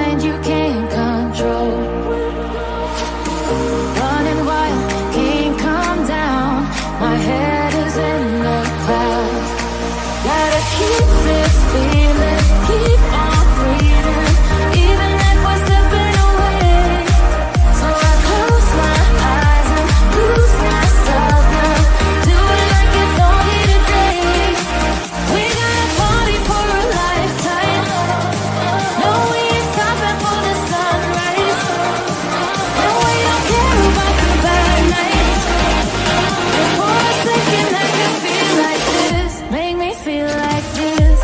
mind you can't control. Running wild, can't calm down. My head is in the clouds. Gotta keep this feeling, keep on breathing, even if we're slipping away. So I close my eyes and lose myself now. Do it like it's only today. We gotta party for a lifetime. No, we ain't stopping for the sunrise. No, we don't care about the bad nights. For a second I can feel like this. Make me feel like this.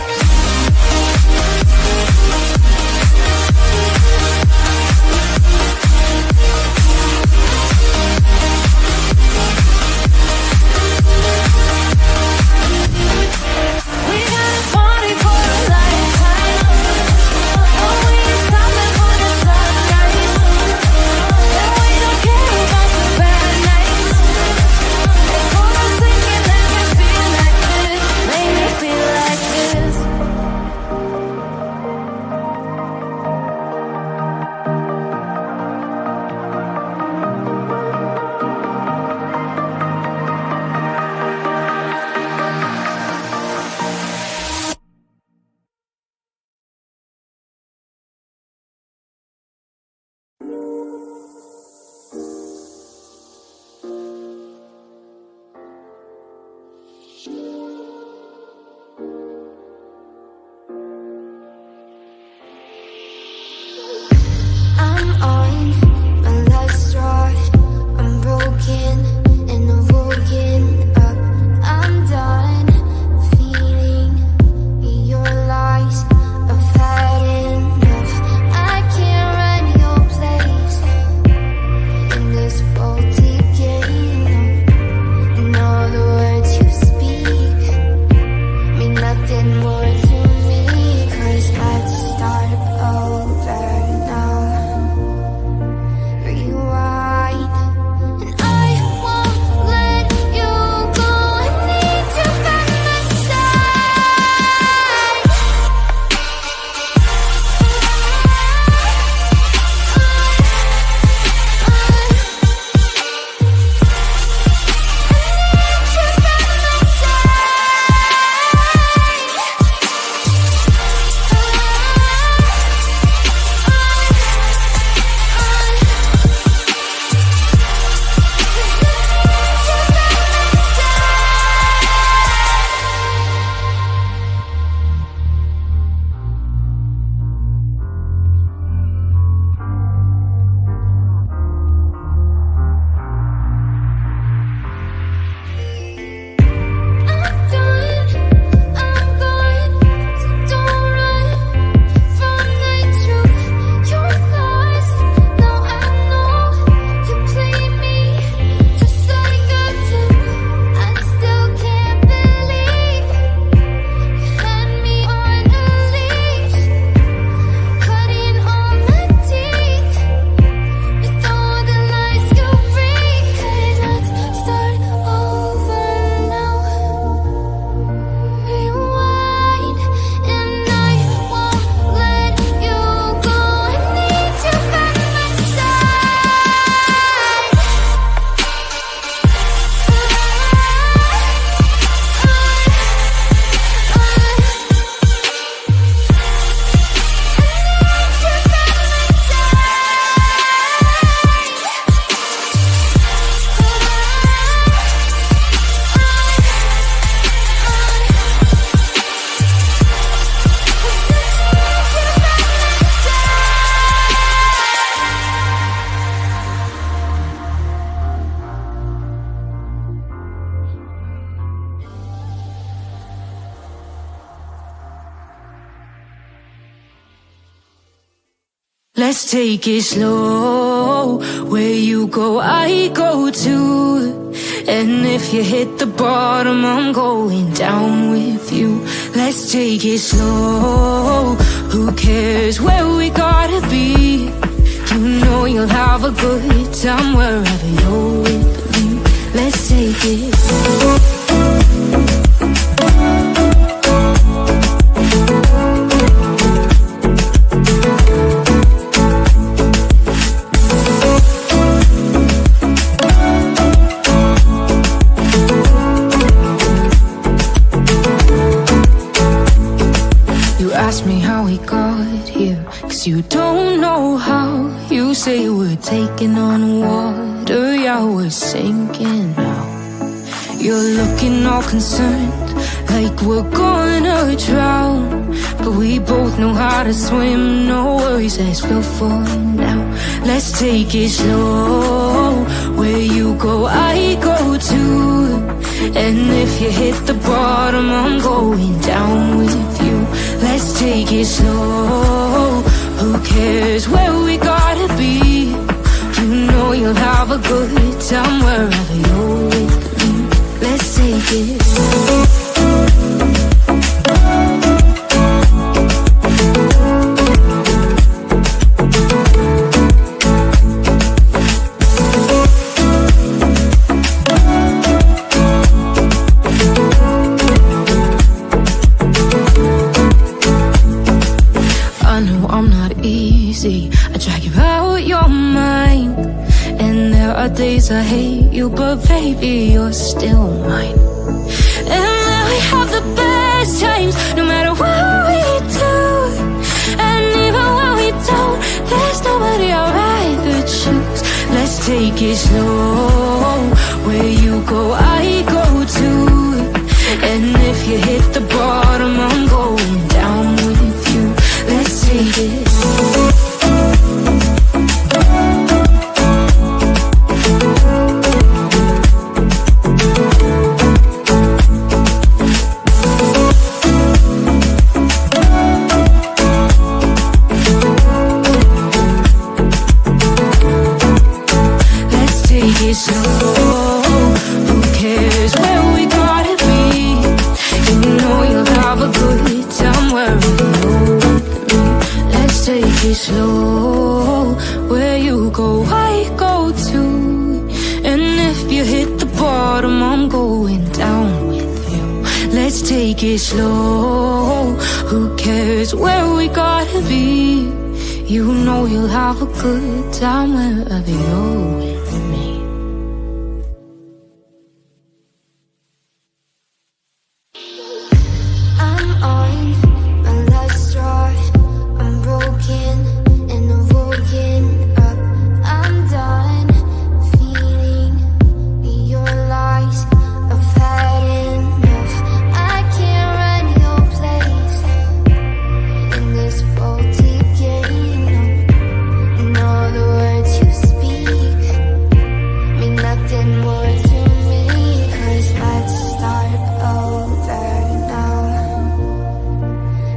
We gotta party for a lifetime. No, we ain't stopping for the sunrise. No, we don't care about the bad nights. For a second I can feel like this. Make me feel like this. I'm on my last straw. I'm broken and I'm woken up. I'm done feeding your lies. I've had enough. I can't run your place in this faulty game. And all the words you speak mean nothing more to me. 'Cause I'd start over now. Rewind, and I won't let you go. I need you by my side. Let's take it slow. Where you go, I go too. And if you hit the bottom, I'm going down with you. Let's take it slow. Who cares where we gotta be? You know you'll have a good time wherever you're with me. Let's take it slow. cause you don't know how. You say we're taking on water, yeah, we're sinking now. You're looking all concerned, like we're gonna drown. But we both know how to swim, no worries as we'll fall now. Let's take it slow, where you go I go too. And if you hit the bottom, I'm going down with you. Let's take it slow, who cares where we gotta be? You know you'll have a good time wherever you're with me. Let's take it slow. I drag you out your mind, and there are days I hate you, but baby, you're still mine. And we have the best times, no matter what we do. And even when we don't, there's nobody I'd rather choose. Let's take it slow, where you go I go too. And if you hit the bottom, I'm going down with you. Let's take it slow. Slow, where you go I go too. And if you hit the bottom, I'm going down with you. Let's take it slow, who cares where we gotta be? You know you'll have a good time wherever you're with me. I'm on my last straw. I'm broken and I'm woken up. I'm done feeding your lies. I've had enough. I can't run your place in this faulty game. And all the words you speak mean nothing more to me. 'Cause let's start over now.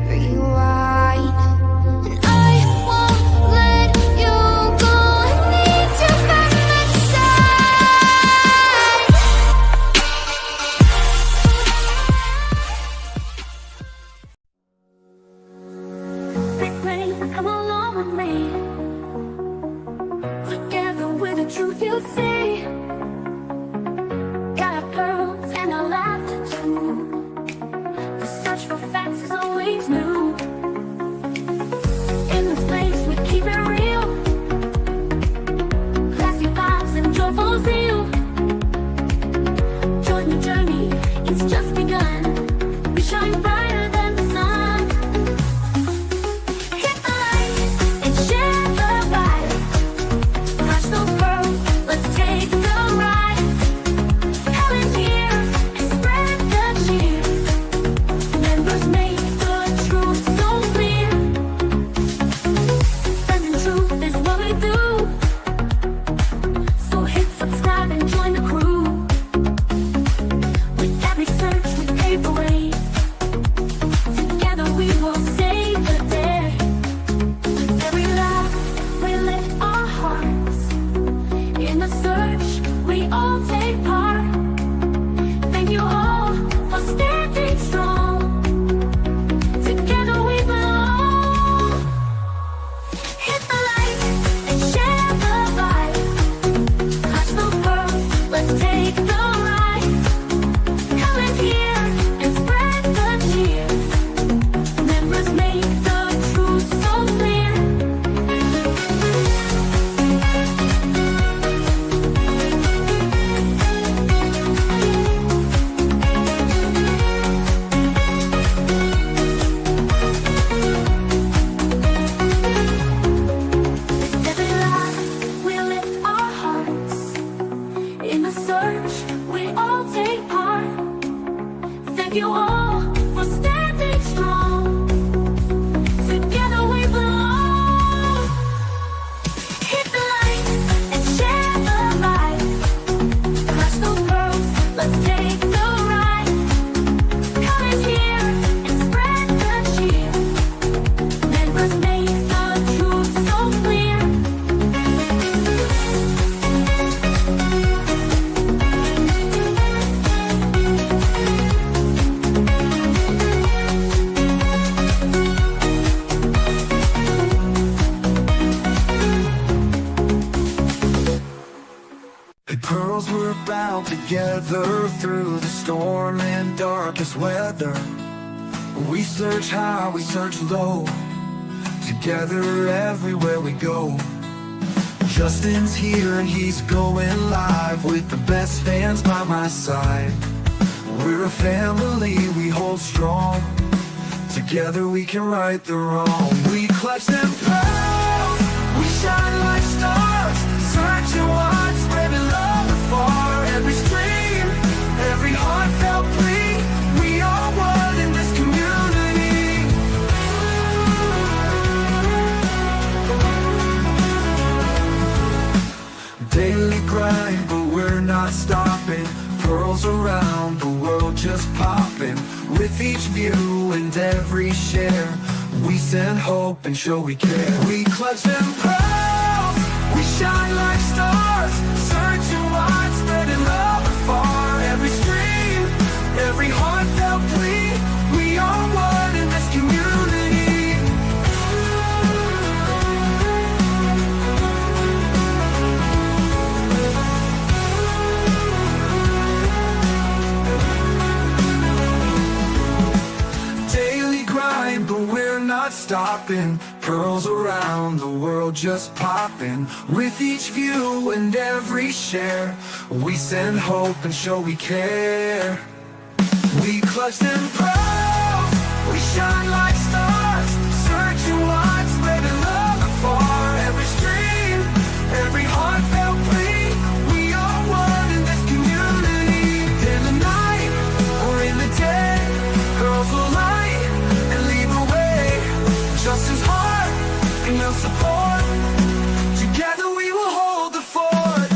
Rewind. And I won't let you go. I need you by my side. Big rain, come along with me. Together with the truth you'll see. Got pearls and a laughter too. The search for facts is always new. In this place we keep it real. Classy vibes and joyful zeal. Join the journey, it's just begun. We shine brighter than the sun. Hit the light and share the vibe. Crush those pearls, let's take held together through the storm and darkest weather. We search high, we search low, together everywhere we go. Justin's here and he's going live with the best fans by my side. We're a family, we hold strong, together we can right the wrong. We clutch them pearls, we shine like stars, searching wide, spreading love afar. Every stream, every heartfelt plea, we are one in this community. Daily grind, but we're not stopping. Pearls around the world just popping. With each view and every share, we send hope and show we care. We clutch them pearls, we shine like stars, searching wide, spreading love afar. Every stream, every heartfelt plea, we are one in this community. But we're not stopping. Pearls around the world just popping. With each view and every share, we send hope and show we care. We clutch them pearls, we shine like stars, searching wide, spreading love afar. Every stream, every heartfelt plea, we are one in this community. In the night or in the day, girls will light Justin's heart and your support. Together we will hold the fort.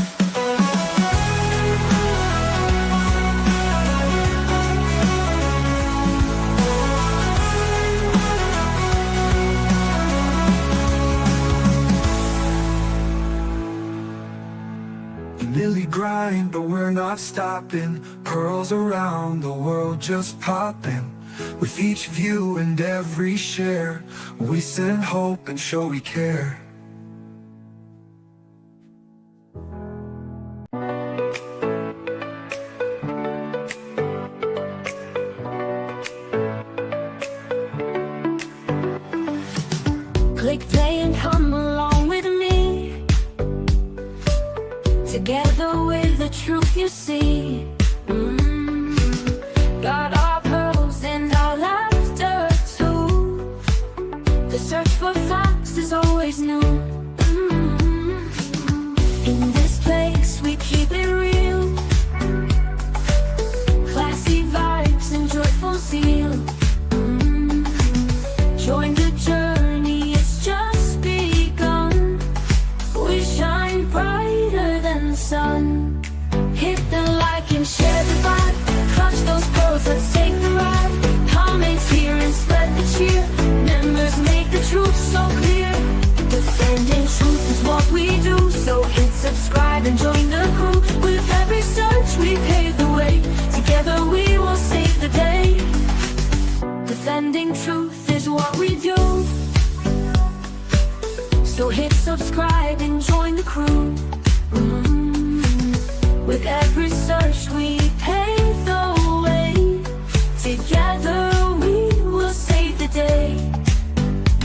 Nearly grind, but we're not stopping. Pearls around the world just popping. With each view and every share, we send hope and show we care. Click play and come along with me. Together with the truth you see. Got our pearls and our laughter too. The search for facts is always new. In this place we keep it real. Classy vibes and joyful zeal. Join the journey, it's just begun. We shine brighter than the sun. Hit the like and share the vibe. Clutch those pearls, let's take the ride. Comments here and spread the cheer. Members make the truth so clear. Defending truth is what we do. So hit subscribe and join the crew. With every search we pave the way. Together we will save the day. Defending truth is what we do. So hit subscribe and join the crew. With every search we pave the way. Together we will save the day.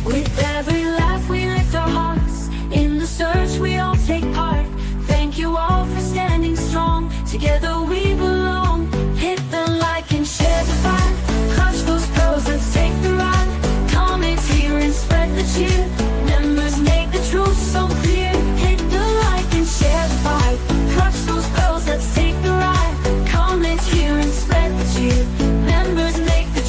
With every laugh we lift our hearts. In the search we all take part. Thank you all for standing strong. Together we belong. Hit the like and share the vibe. Clutch those pearls, let's take the ride. Comments here and spread the cheer. Members make the truth so clear. Hit the like and share the vibe. Clutch those pearls, let's take the ride. Comment here and spread the cheer. Members make the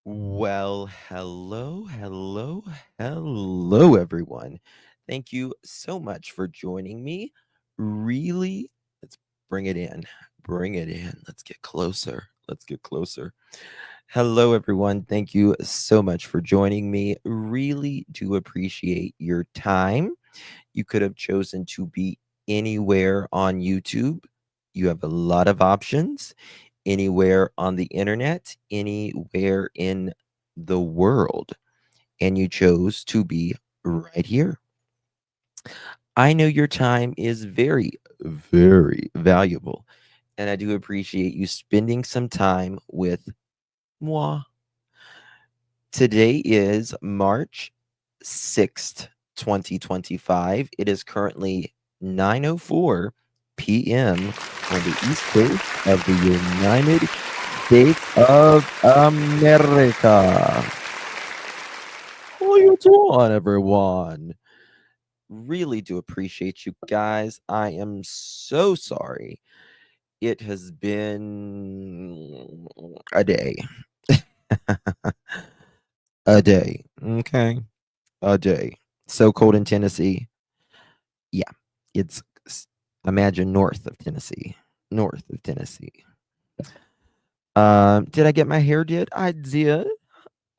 Well, hello, everyone. Thank you so much for joining me. Really, let's bring it in. Bring it in. Let's get closer. Let's get closer. Hello, everyone. Thank you so much for joining me. Really do appreciate your time. You could have chosen to be anywhere on YouTube. You have a lot of options anywhere on the internet, anywhere in the world, and you chose to be right here. I know your time is very, very valuable, and I do appreciate you spending some time with moi. Today is March 6th, 2025. It is currently 9:04 p.m. on the East Coast of the United States of America. How you doing, everyone? Really do appreciate you guys. I am so sorry. It has been a day. A day. Okay. A day. So cold in Tennessee. Yeah. It's imagine north of Tennessee. North of Tennessee. Did I get my hair did? I did.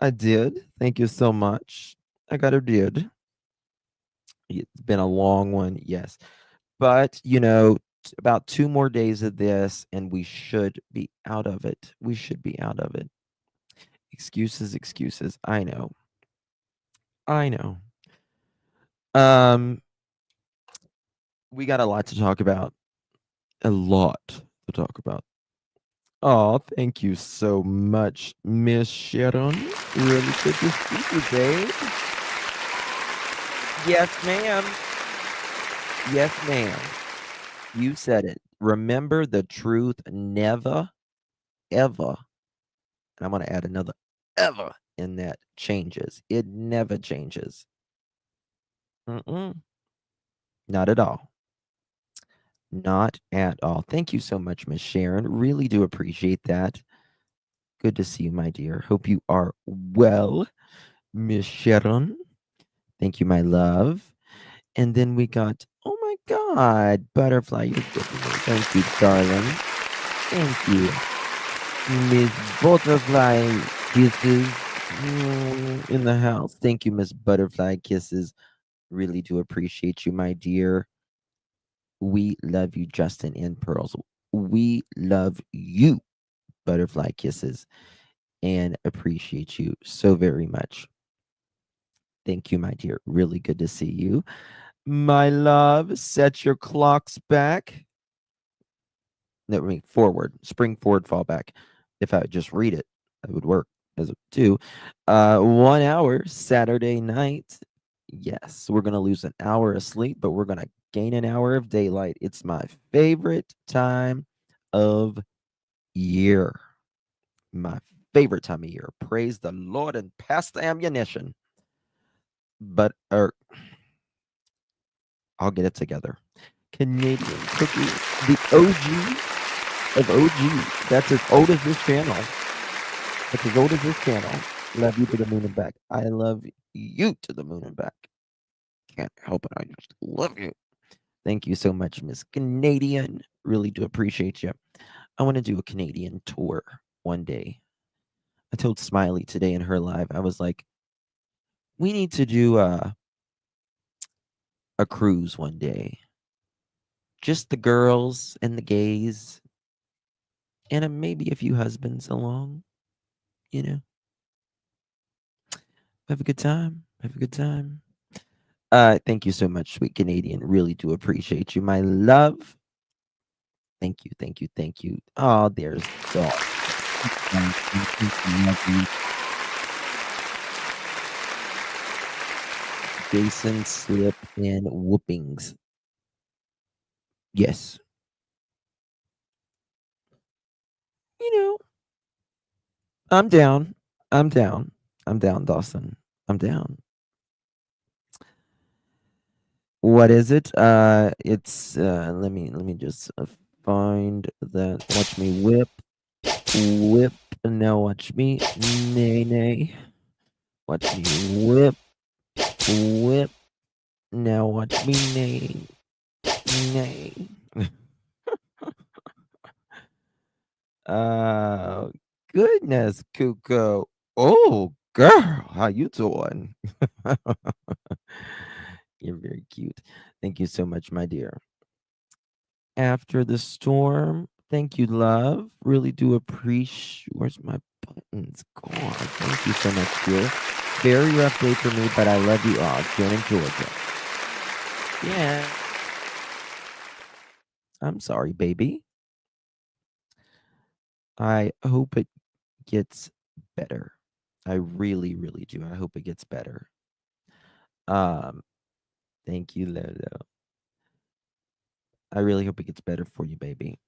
I did. Thank you so much. I got a did. It's been a long one, yes. But, about 2 more days of this and we should be out of it. We should be out of it. Excuses, excuses. I know. I know. Um, we got a lot to talk about. A lot to talk about. Oh, thank you so much, Miss Sharon. Really good to see you, babe. Yes, ma'am. Yes, ma'am. You said it. Remember the truth never, ever, and I'm going to add another ever in that changes. It never changes. Mm-mm. Not at all. Not at all. Thank you so much, Miss Sharon. Really do appreciate that. Good to see you, my dear. Hope you are well, Miss Sharon. Thank you, my love. And then we got, oh my God, Butterfly, you're good to me. Thank you, darling. Thank you. Miss Butterfly Kisses in the house. Thank you, Miss Butterfly Kisses. Really do appreciate you, my dear. We love you, Justin and Pearls. We love you, Butterfly Kisses, and appreciate you so very much. Thank you, my dear. Really good to see you. My love, set your clocks back. No, I mean forward. Spring forward, fall back. If I would just read it, it would work as a two. 1 hour Saturday night. Yes, we're gonna lose an hour of sleep, but we're gonna gain an hour of daylight. It's my favorite time of year. My favorite time of year. Praise the Lord and pass the ammunition. But I'll get it together. Canadian Cookie, the OG of OG. That's as old as this channel. That's as old as this channel. Love you to the moon and back. I love you to the moon and back. Can't help it. I just love you. Thank you so much, Miss Canadian. Really do appreciate you. I want to do a Canadian tour one day. I told Smiley today in her live, I was like, we need to do a cruise one day. Just the girls and the gays, and maybe a few husbands along, you know. Have a good time. Have a good time. Thank you so much, sweet Canadian. Really do appreciate you, my love. Thank you, thank you, thank you. Oh, there's dog. Jason slip in whoopings. Yes. You know, I'm down. I'm down. I'm down, Dawson. I'm down. What is it? It's let me just find that. Watch me whip Now watch me nay nay. Watch me whip, whip. Now watch me nay nay. Goodness, Kuko. Oh, girl, how you doing? You're very cute. Thank you so much, my dear. After the storm, thank you, love. Really do appreciate. Where's my buttons gone? Thank you so much, dear. Very rough day for me, but I love you all. Jen in Georgia. Yeah. I'm sorry, baby. I hope it gets better. I really, really do. I hope it gets better. Um, thank you, Lolo. I really hope it gets better for you, baby.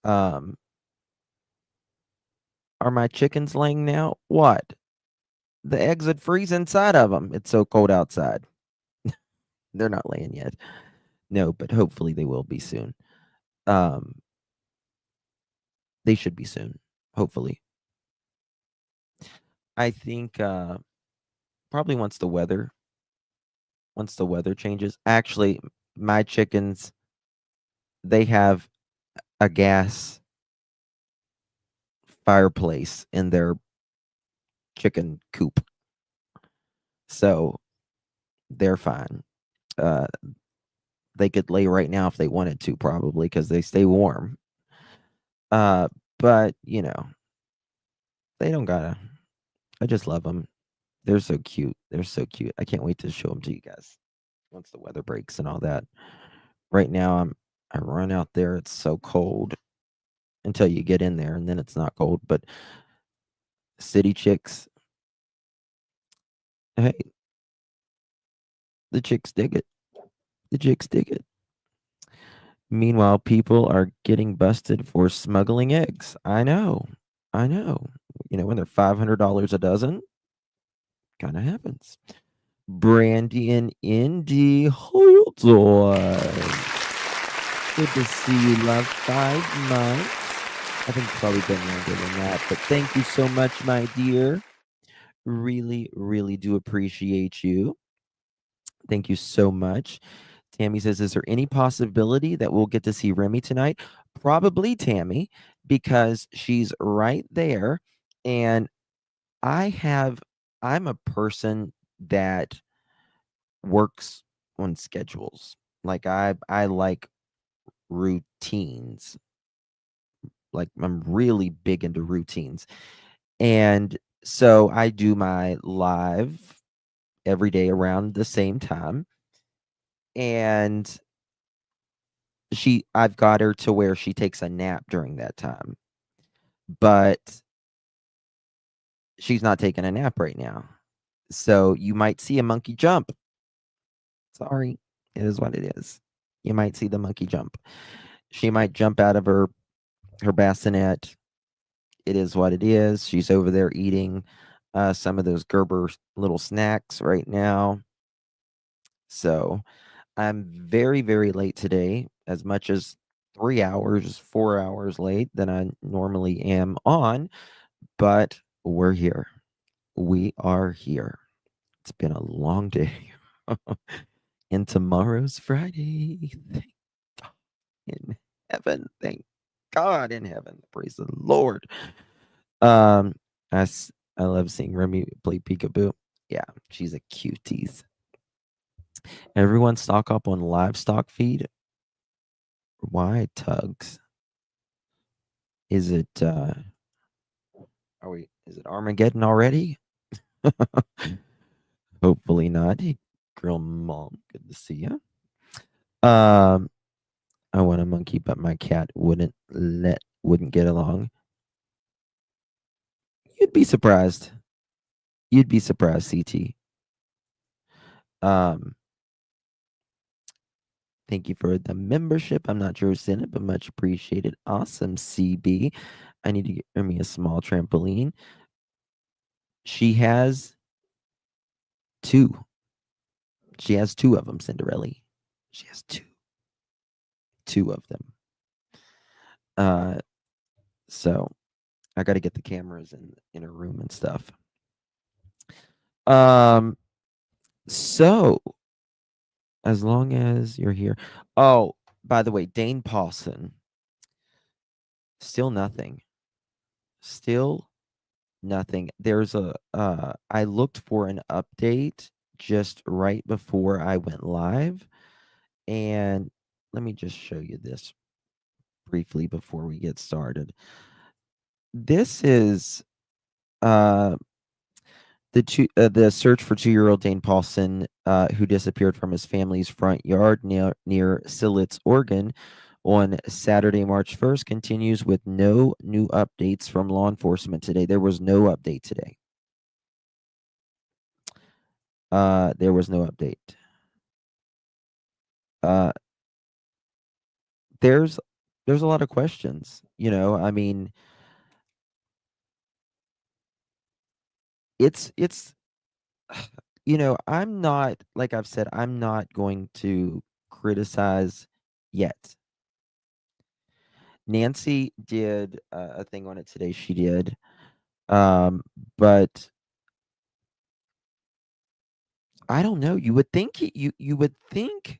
Are my chickens laying now? What? The eggs would freeze inside of them. It's so cold outside. They're not laying yet. No, but hopefully they will be soon. They should be soon. Hopefully. I think probably once the weather changes. Actually, my chickens, they have a gas fireplace in their chicken coop. So they're fine. They could lay right now if they wanted to, probably, because they stay warm. But they don't gotta. I just love them. They're so cute. They're so cute. I can't wait to show them to you guys once the weather breaks and all that. Right now, I run out there. It's so cold until you get in there, and then it's not cold. But city chicks, hey, the chicks dig it. The chicks dig it. Meanwhile, people are getting busted for smuggling eggs. I know. When they're $500 a dozen, kind of happens. Brandy and Indy, hold on. Good to see you, love. 5 months. I think it's probably been longer than that, but thank you so much, my dear. Really, really do appreciate you. Thank you so much. Tammy says, is there any possibility that we'll get to see Remy tonight? Probably, Tammy, because she's right there. And I'm a person that works on schedules. Like I like routines. Like I'm really big into routines. And so I do my live every day around the same time. And I've got her to where she takes a nap during that time. But she's not taking a nap right now. So you might see a monkey jump. Sorry, it is what it is. You might see the monkey jump. She might jump out of her bassinet. It is what it is. She's over there eating some of those Gerber little snacks right now. So I'm very, very late today, as much as 3 hours, 4 hours late than I normally am on, but we're here. We are here. It's been a long day. And tomorrow's Friday. Thank God in heaven. Thank God in heaven. Praise the Lord. I love seeing Remy play peekaboo. Yeah, she's a cuties. Everyone stock up on livestock feed. Why tugs? Is it is it Armageddon already? Hopefully not. Hey, girl mom, good to see you. I want a monkey, but my cat wouldn't get along. You'd be surprised. You'd be surprised, CT. Thank you for the membership. I'm not sure who's in it, but much appreciated. Awesome, CB. I need to get me a small trampoline. She has 2. She has 2 of them, Cinderella. She has 2. 2 of them. So I got to get the cameras in a room and stuff. So as long as you're here. Oh, by the way, Dane Paulson. Still nothing. Still nothing. There's a I looked for an update just right before I went live, and let me just show you this briefly before we get started. This is the search for 2-year-old Dane Paulson, who disappeared from his family's front yard near Silitz, Oregon, on Saturday, March 1st, continues with no new updates from law enforcement today. There was no update today. There was no update. There's a lot of questions. I mean, it's I'm not, like I've said, I'm not going to criticize yet. Nancy did a thing on it today. She did, but I don't know. You would think you would think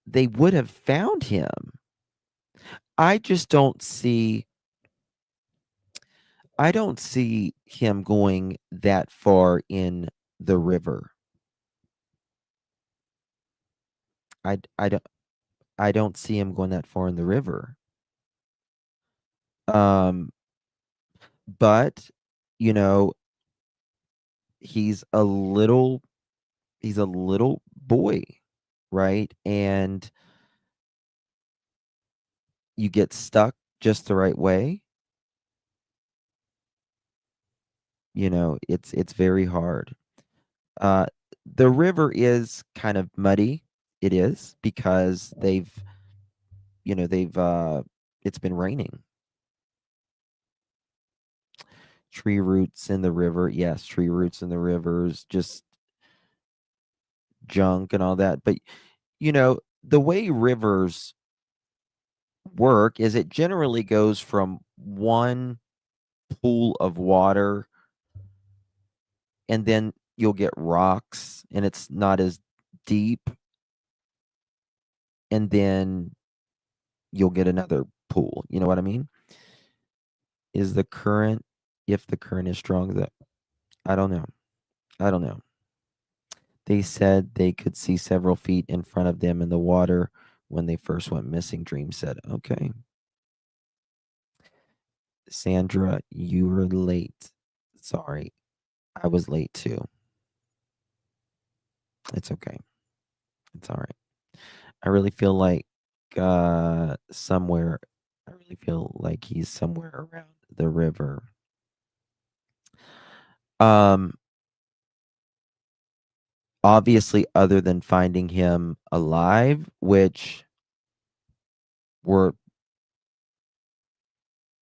they would have found him. I just don't see. I don't see him going that far in the river. I don't see him going that far in the river. But you know, he's a little boy, right? And you get stuck just the right way. It's very hard. The river is kind of muddy. It is because they've it's been raining. Tree roots in the river. Yes, tree roots in the rivers, just junk and all that. But the way rivers work is it generally goes from one pool of water, and then you'll get rocks and it's not as deep, and then you'll get another pool. You know what I mean? Is the current, if the current is strong, that I don't know. I don't know. They said they could see several feet in front of them in the water when they first went missing, Dream said. Okay. Sandra, you were late. Sorry. I was late too. It's okay. It's all right. I really feel like somewhere I really feel like he's somewhere around the river. Obviously, other than finding him alive, which we're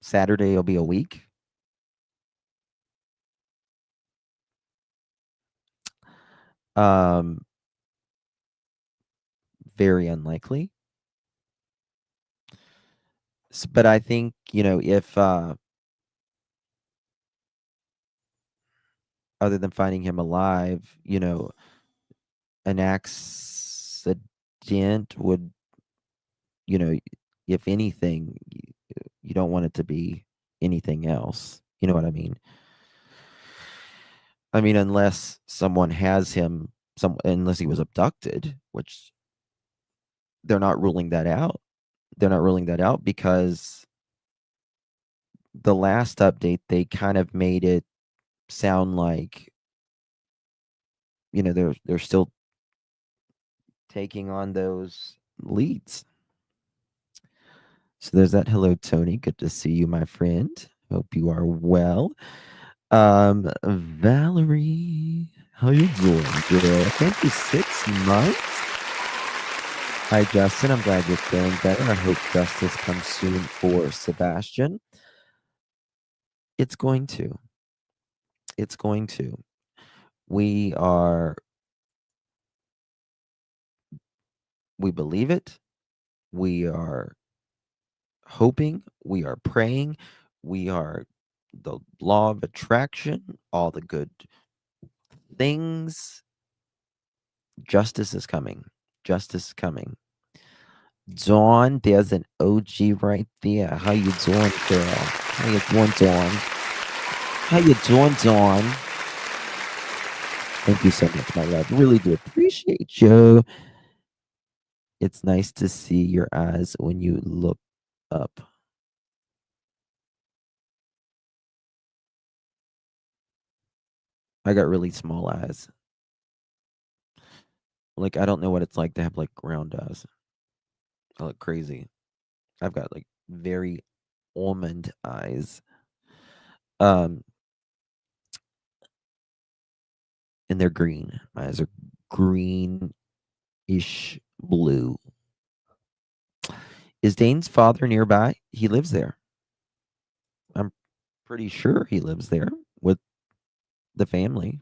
Saturday will be a week. Very unlikely. But I think, if other than finding him alive, an accident would, if anything, you don't want it to be anything else. You know what I mean? I mean, unless someone has him, unless he was abducted, which they're not ruling that out. They're not ruling that out because the last update, they kind of made it sound like, they're still taking on those leads. So there's that. Hello, Tony. Good to see you, my friend. Hope you are well. Valerie, how you doing, girl? Thank you, 6 months. Hi, Justin. I'm glad you're feeling better. I hope justice comes soon for Sebastian. It's going to. It's going to. We believe it. We are hoping, we are praying, we are the law of attraction, all the good things. Justice is coming. Justice is coming. Dawn, there's an OG right there. How you doing, girl? How you doing, Dawn? How you doing, Dawn? Thank you so much, my love. Really do appreciate you. It's nice to see your eyes when you look up. I got really small eyes. Like, I don't know what it's like to have like round eyes. I look crazy. I've got like very almond eyes. Um, and they're green. My eyes are greenish blue. Is Dane's father nearby? He lives there. I'm pretty sure he lives there with the family.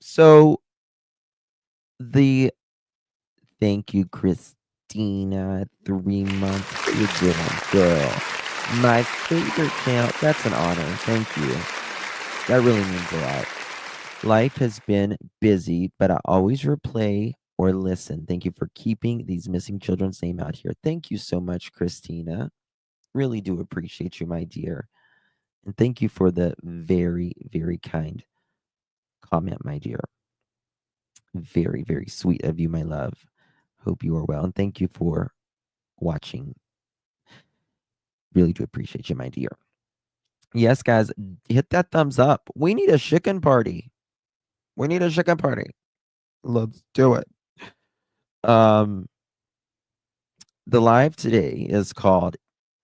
So the thank you, Christina. 3 months. What you doing, girl? My favorite channel. That's an honor. Thank you. That really means a lot. Life has been busy, but I always replay or listen. Thank you for keeping these missing children's name out here. Thank you so much, Christina. Really do appreciate you, my dear. And thank you for the very, very kind comment, my dear. Very, very sweet of you, my love. Hope you are well. And thank you for watching. Really do appreciate you, my dear. Yes, guys, hit that thumbs up. We need a chicken party. We need a chicken party. Let's do it. The live today is called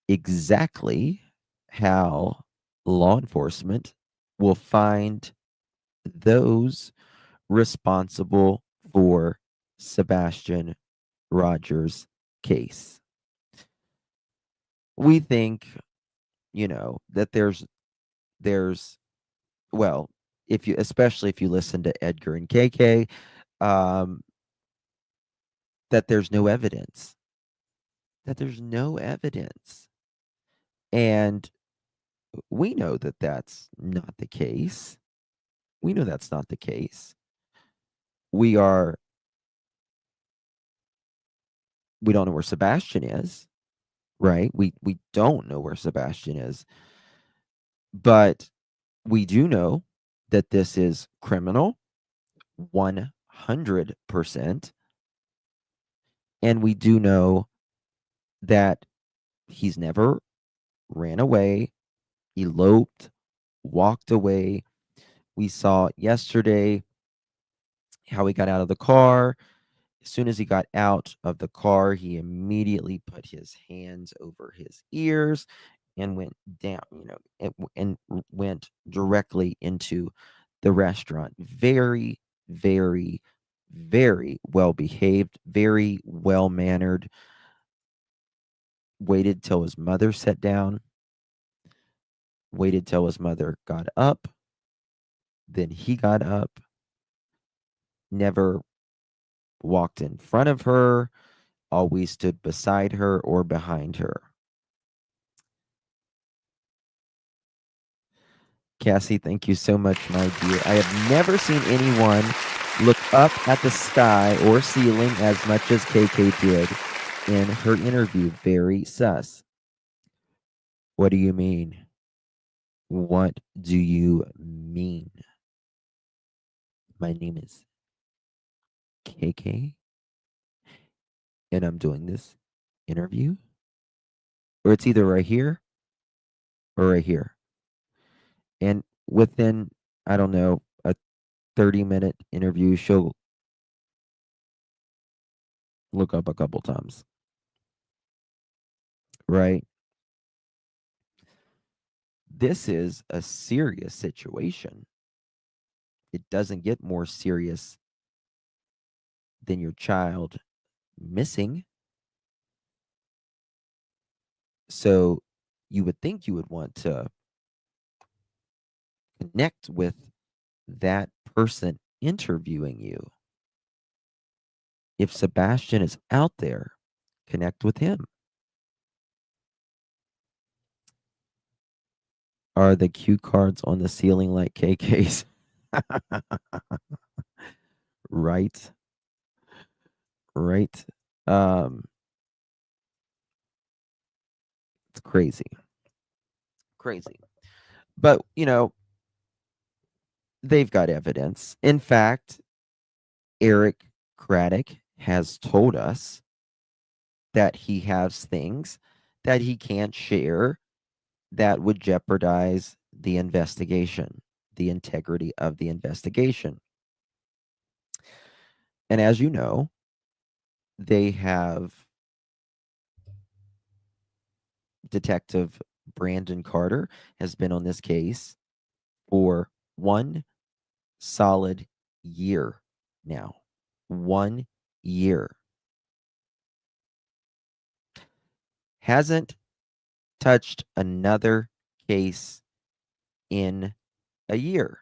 Exactly How Law Enforcement Will Find Those Responsible for Sebastian Rogers' case. We think, that there's well, if you especially if you listen to Edgar and KK, um, that there's no evidence. That there's no evidence. And we know that that's not the case. We know that's not the case. We don't know where Sebastian is, right? We don't know where Sebastian is. But we do know that this is criminal 100%. And we do know that he's never ran away, eloped, walked away. We saw yesterday how he got out of the car. As soon as he got out of the car, he immediately put his hands over his ears and went down, and went directly into the restaurant. Very, very, very well behaved, very well mannered. Waited till his mother sat down, waited till his mother got up, then he got up, never walked in front of her, always stood beside her or behind her. Cassie, thank you so much, my dear. I have never seen anyone look up at the sky or ceiling as much as KK did in her interview. Very sus. What do you mean? What do you mean? My name is KK, and I'm doing this interview. Or it's either right here or right here. And within, I don't know, a 30-minute interview, she'll look up a couple times. Right? This is a serious situation. It doesn't get more serious than your child missing. So you would think you would want to connect with that person interviewing you. If Sebastian is out there, connect with him. Are the cue cards on the ceiling like KK's? Right. Right. It's crazy. Crazy. But, they've got evidence. In fact, Eric Craddock has told us that he has things that he can't share that would jeopardize the investigation, the integrity of the investigation. And as you know, they have Detective Brandon Carter has been on this case for 1 solid year now. 1 year. Hasn't touched another case in a year.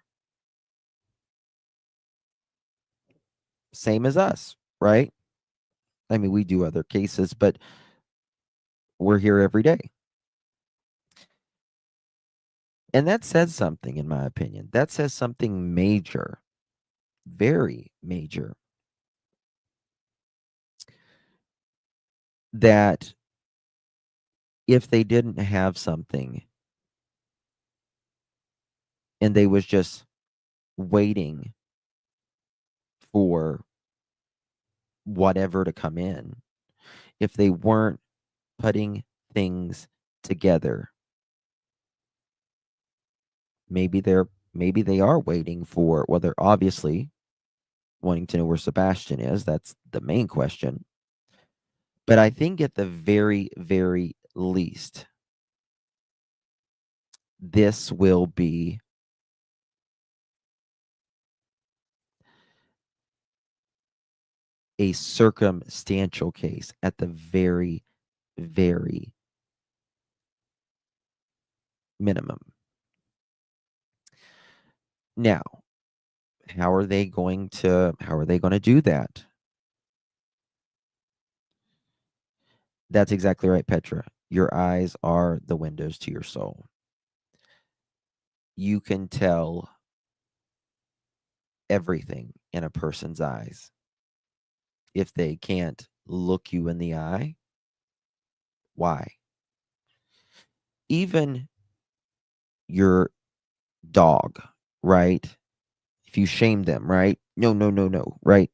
Same as us, right? I mean, we do other cases, but we're here every day. And that says something, in my opinion. That says something major, very major. That if they didn't have something and they was just waiting for whatever to come in, if they weren't putting things together, maybe they are waiting for, well, they're obviously wanting to know where Sebastian is. That's the main question. But I think at the very, very least, this will be a circumstantial case at the very, very minimum. Now, how are they going to do that? That's exactly right, Petra. Your eyes are the windows to your soul. You can tell everything in a person's eyes. If they can't look you in the eye, why? Even your dog, right? If you shame them, right? No, no, no, no, right?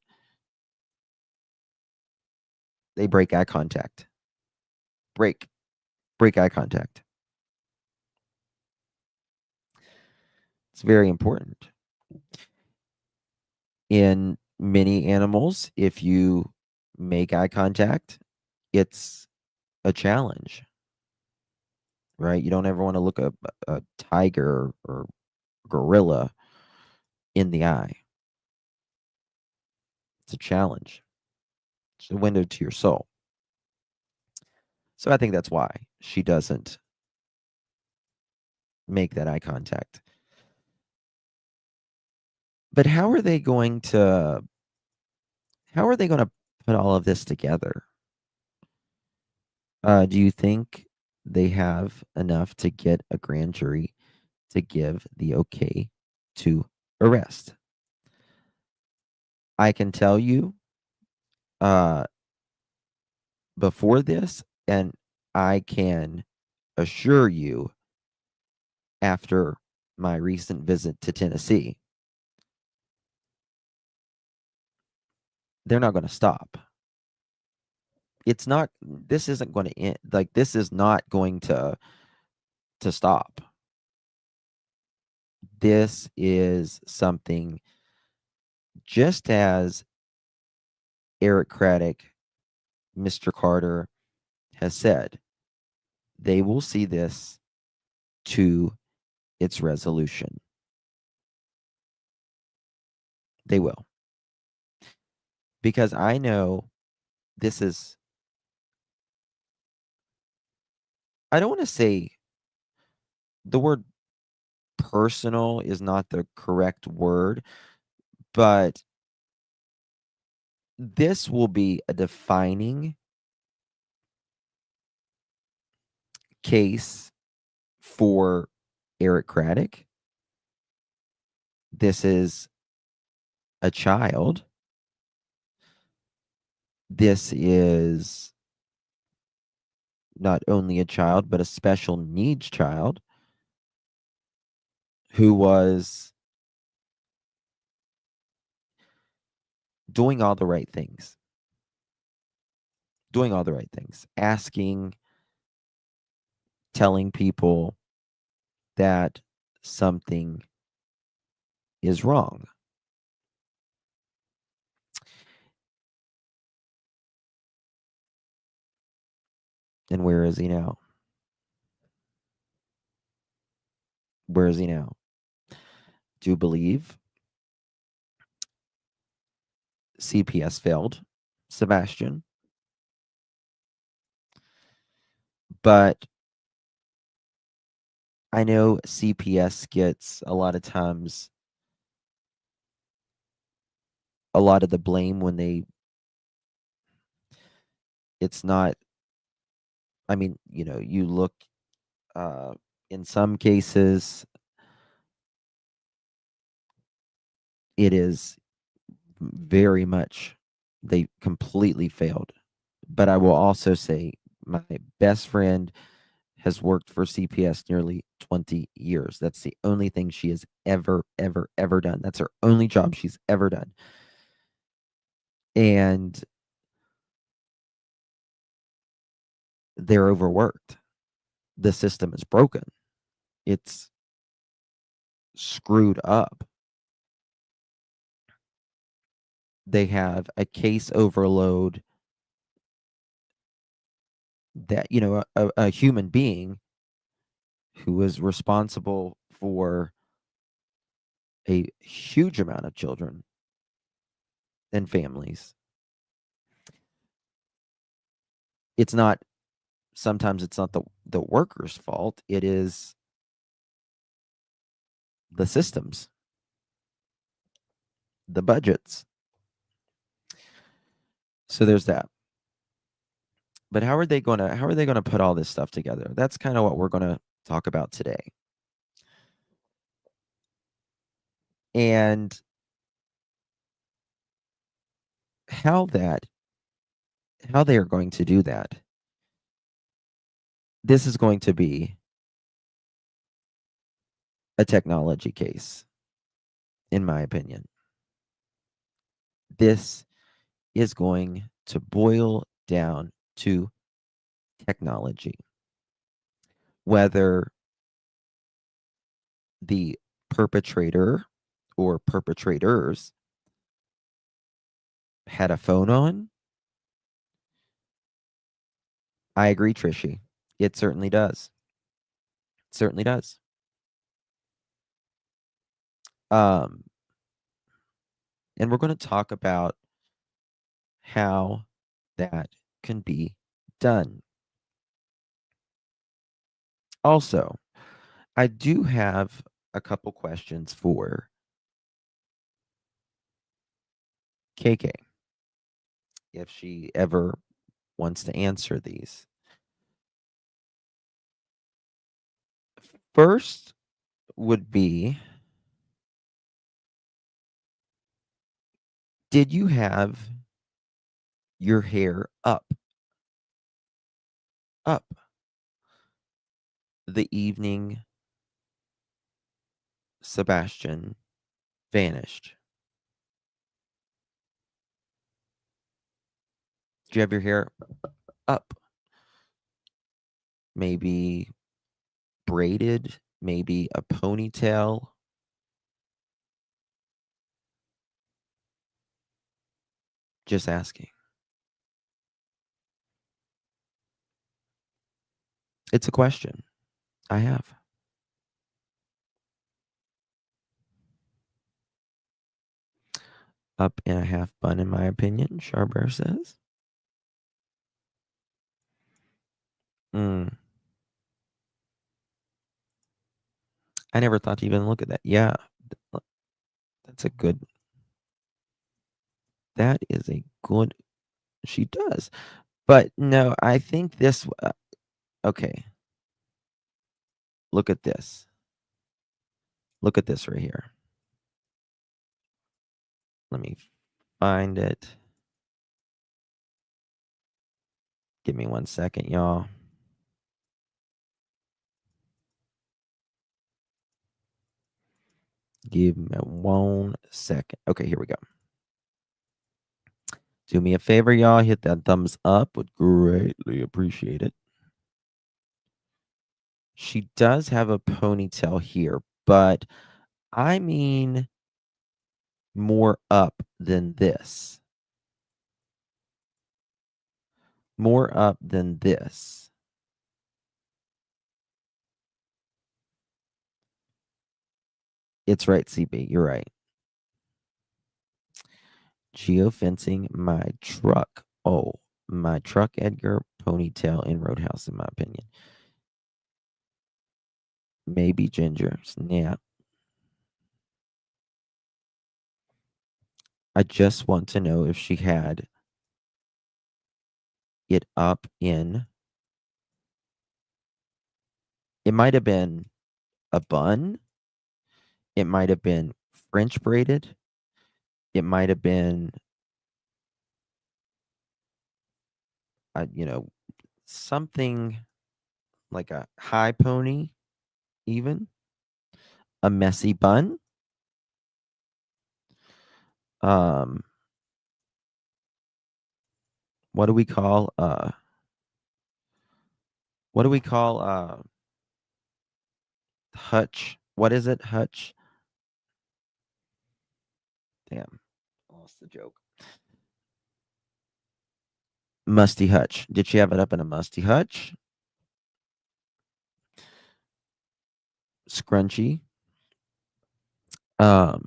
They break eye contact. Break eye contact. It's very important. In many animals, if you make eye contact, it's a challenge, right? You don't ever want to look a tiger or gorilla in the eye. It's a challenge. It's a window to your soul. So I think that's why she doesn't make that eye contact. But how are they going to put all of this together? Do you think they have enough to get a grand jury to give the okay to arrest? I can tell you before this, and I can assure you after my recent visit to Tennessee, they're not going to stop. This isn't going to end, like, this is not going to stop. This is something, just as Eric Craddock, Mr. Carter, has said, they will see this to its resolution. They will. Because I know this is, I don't want to say, the word personal is not the correct word, but this will be a defining case for Eric Craddock. This is a child. This is not only a child, but a special needs child who was doing all the right things. Asking, telling people that something is wrong. And where is he now? Where is he now? Do you believe CPS failed Sebastian? But I know CPS gets a lot of times a lot of the blame when it's not, I mean, you look in some cases it is very much they completely failed. But I will also say my best friend has worked for CPS nearly 20 years. That's the only thing she has ever done. That's her only job she's ever done. And they're overworked. The system is broken. It's screwed up. They have a case overload that, a human being who is responsible for a huge amount of children and families. Sometimes it's not the worker's fault. It is the systems, the budgets. So there's that. But how are they going to put all this stuff together? That's kind of what we're going to talk about today. And how they are going to do that. This is going to be a technology case, in my opinion. This is going to boil down to technology. Whether the perpetrator or perpetrators had a phone on, I agree, Trishy. It certainly does. It certainly does. And we're going to talk about how that can be done. Also, I do have a couple questions for KK if she ever wants to answer these. First would be, did you have your hair up the evening Sebastian vanished? Did you have your hair up? Maybe braided, maybe a ponytail? Just asking. It's a question I have. Up in a half bun, in my opinion, Charbear says. I never thought to even look at that. Yeah, that's a good. That is a good. She does. But no, I think this. Okay. Look at this. Look at this right here. Let me find it. Give me 1 second, y'all. Give me 1 second. Okay, here we go. Do me a favor, y'all. Hit that thumbs up. Would greatly appreciate it. She does have a ponytail here, but I mean more up than this. More up than this. It's right, CB. You're right. Geofencing my truck. Oh, my truck, Edgar, ponytail, and Roadhouse, in my opinion. Maybe Ginger. Snap. I just want to know if she had it up in. It might have been a bun. It might have been French braided. It might have been, something like a high pony, even a messy bun. What do we call hutch? What is it? Hutch? Damn, lost the joke. Musty hutch. Did she have it up in a musty hutch? Scrunchy. In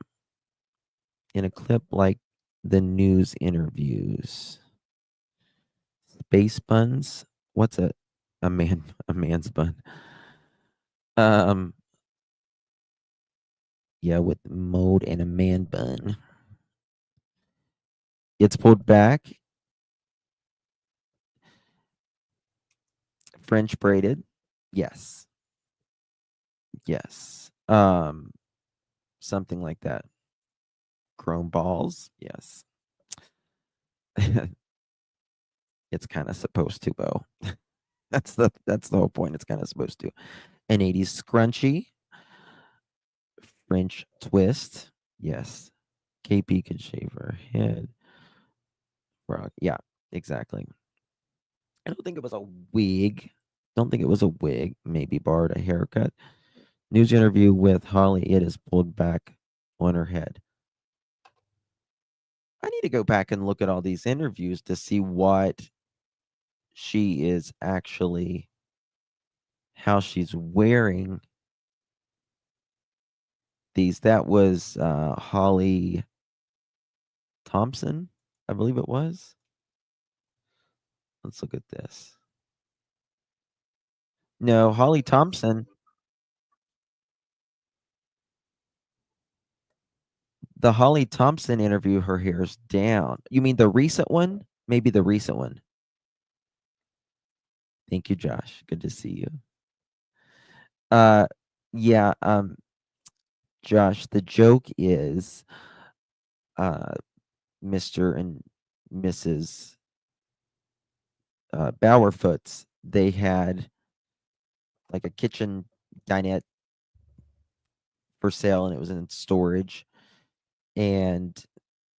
a clip like the news interviews. Space buns. What's a man's bun? Yeah, with mode and a man bun. It's pulled back. French braided. Yes. Yes. Something like that. Chrome balls. Yes. It's kind of supposed to, Bo. That's the whole point. It's kind of supposed to. An 80s scrunchie. French twist. Yes. KP could shave her head. Yeah, exactly. I don't think it was a wig. Maybe borrowed a haircut. News interview with Holly. It is pulled back on her head. I need to go back and look at all these interviews to see what she is actually, how she's wearing these. That was Holly Thompson, I believe it was. Let's look at this. No, Holly Thompson. The Holly Thompson interview, her hair's down. You mean the recent one? Maybe the recent one. Thank you, Josh. Good to see you. Yeah, Josh, the joke is Mr. and Mrs. Bowerfoots, they had like a kitchen dinette for sale, and it was in storage, and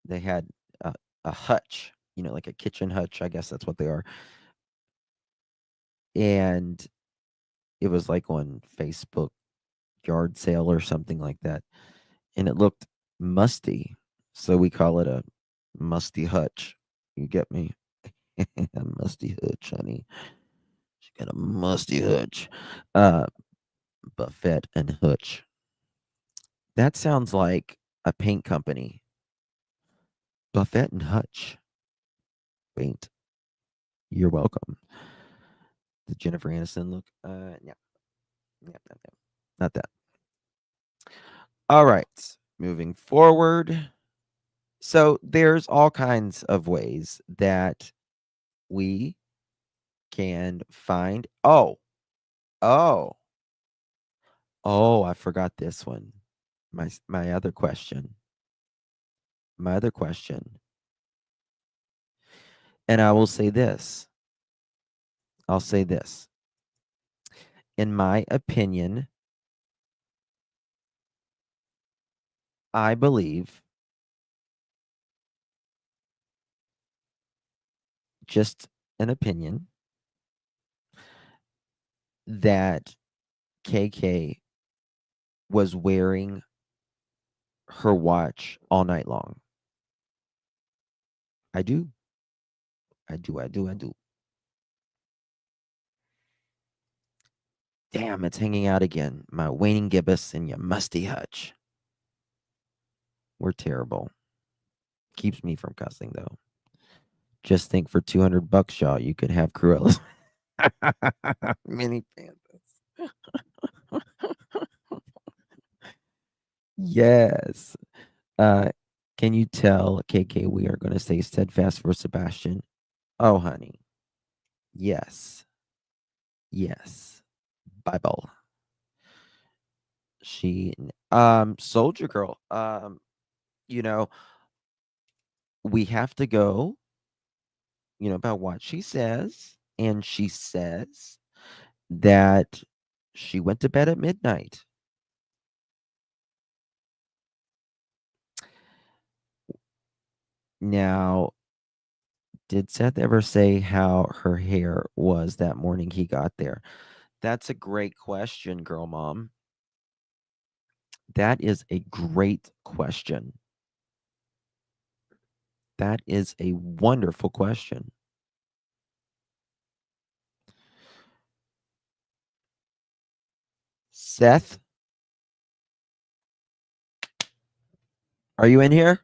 they had a hutch, like a kitchen hutch. I guess that's what they are. And it was like on Facebook yard sale or something like that, and it looked musty, so we call it a musty hutch. You get me? A musty hutch, honey. She got a musty hutch. Buffett and Hutch. That sounds like a paint company. Buffett and Hutch paint. You're welcome. The Jennifer Aniston look. Yeah. Not that. All right. Moving forward. So there's all kinds of ways that we can find. Oh. Oh, I forgot this one. My other question. My other question. And I will say this. I'll say this. In my opinion, I believe, just an opinion, that KK was wearing her watch all night long. I do. I do. I do. I do. Damn, it's hanging out again. My waning gibbous and your musty hutch. We're terrible. Keeps me from cussing, though. Just think for $200, y'all, you could have Cruella's mini pandas. Yes. Uh, can you tell KK we are going to stay steadfast for Sebastian? Oh, honey. Yes. Yes. Bible. She Soldier Girl. You know, we have to go, about what she says, and she says that she went to bed at midnight. Now, did Seth ever say how her hair was that morning he got there? That's a great question, girl mom. That is a great question. That is a wonderful question. Seth, are you in here?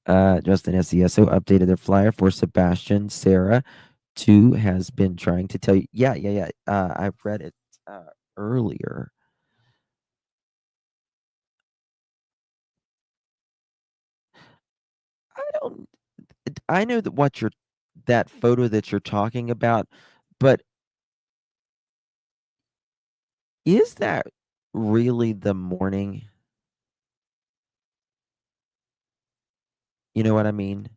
Justin SESO updated their flyer for Sebastian. Sarah, too, has been trying to tell you. Yeah. I've read it earlier. I don't. I know that photo that you're talking about, but is that really the morning? You know what I mean?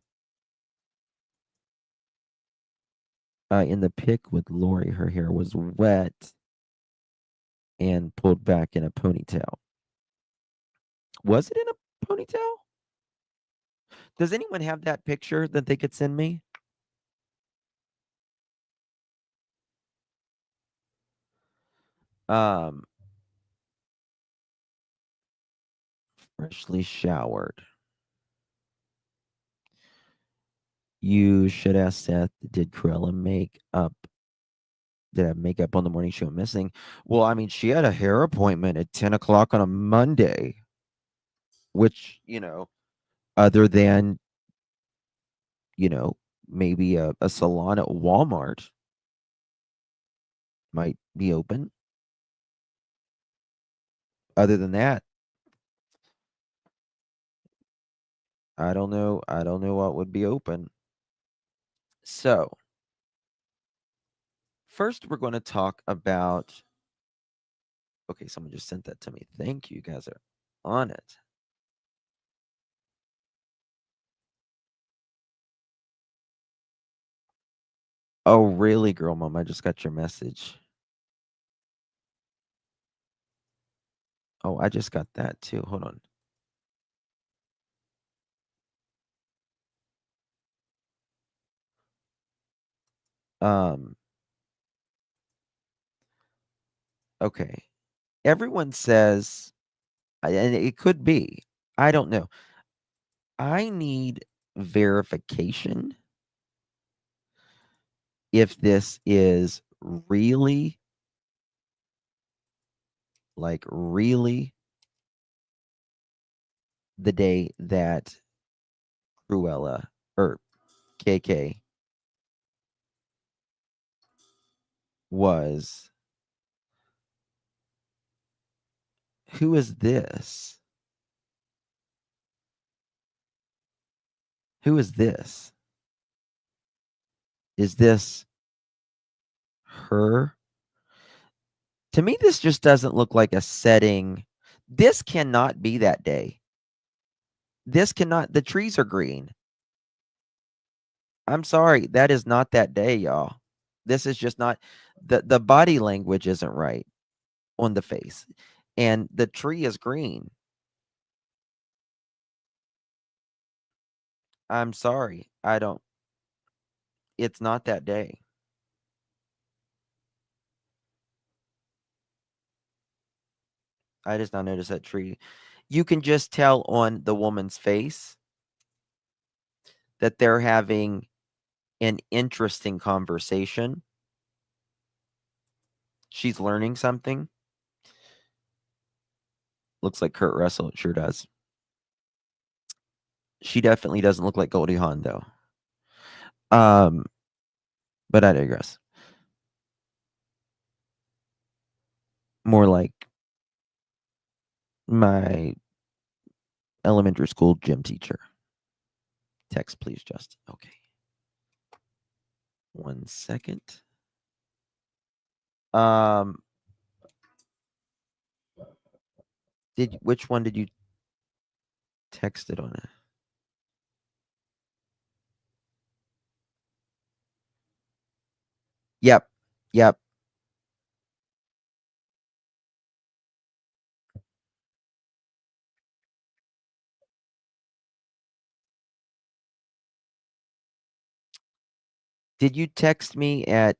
In the pic with Lori, her hair was wet and pulled back in a ponytail. Was it in a ponytail? Does anyone have that picture that they could send me? Um, freshly showered. You should ask Seth, did Cruella make up? Did have makeup on the morning show missing? Well, I mean, she had a hair appointment at 10 o'clock on a Monday, which, other than, you know, maybe a salon at Walmart might be open. Other than that, I don't know. I don't know what would be open. So, first, we're going to talk about. Okay, someone just sent that to me. Thank you. You guys are on it. Oh, really, girl mom? I just got your message. Oh, I just got that too. Hold on. Um, okay. Everyone says, and it could be, I don't know. I need verification if this is really, like, really the day that Cruella or KK was. Who is this? Who is this? Is this her? To me, this just doesn't look like a setting. This cannot be that day. This cannot, the trees are green. I'm sorry, that is not that day, y'all. This is just not, the body language isn't right on the face. And the tree is green. I'm sorry. It's not that day. I just now noticed that tree. You can just tell on the woman's face that they're having an interesting conversation. She's learning something. Looks like Kurt Russell. It sure does. She definitely doesn't look like Goldie Hawn, though. But I digress. More like my elementary school gym teacher. Text, please, Justin. Okay. 1 second. Which one did you text it on? Yep. Did you text me at,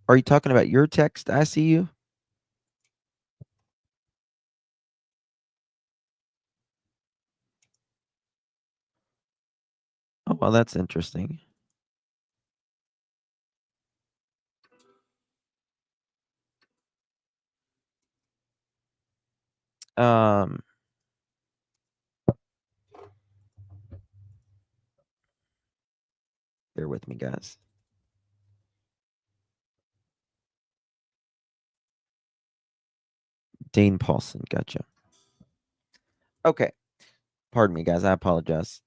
are you talking about your text? I see you. Oh, well, that's interesting. Bear with me, guys. Dane Paulson, gotcha. Okay. Pardon me, guys. I apologize.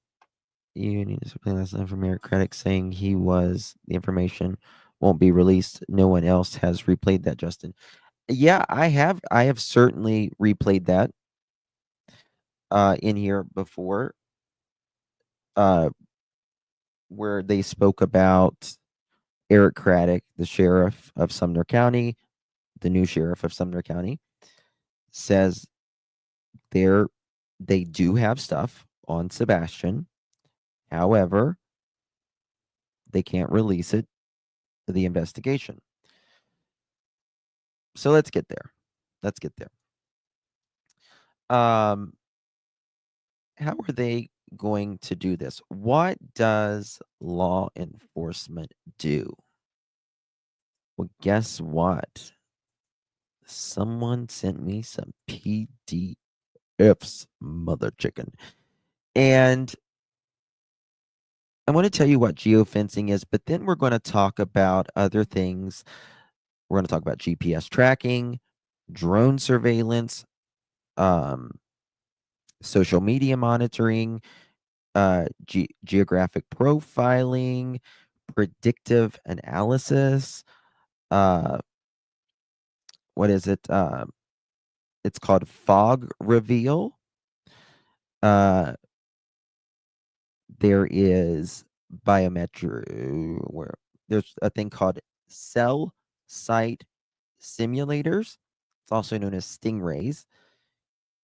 You need to supply last line from Eric Craddock saying the information won't be released. No one else has replayed that, Justin. Yeah, I have certainly replayed that in here before, where they spoke about Eric Craddock, the sheriff of Sumner County, the new sheriff of Sumner County, says they do have stuff on Sebastian. However, they can't release it to the investigation. So let's get there. How are they going to do this? What does law enforcement do? Well, guess what? Someone sent me some PDFs, mother chicken. And I want to tell you what geofencing is, but then we're going to talk about other things. We're going to talk about GPS tracking, drone surveillance, social media monitoring, geographic profiling, predictive analysis. What is it? It's called fog reveal. There is biometric, where there's a thing called cell site simulators. It's also known as stingrays.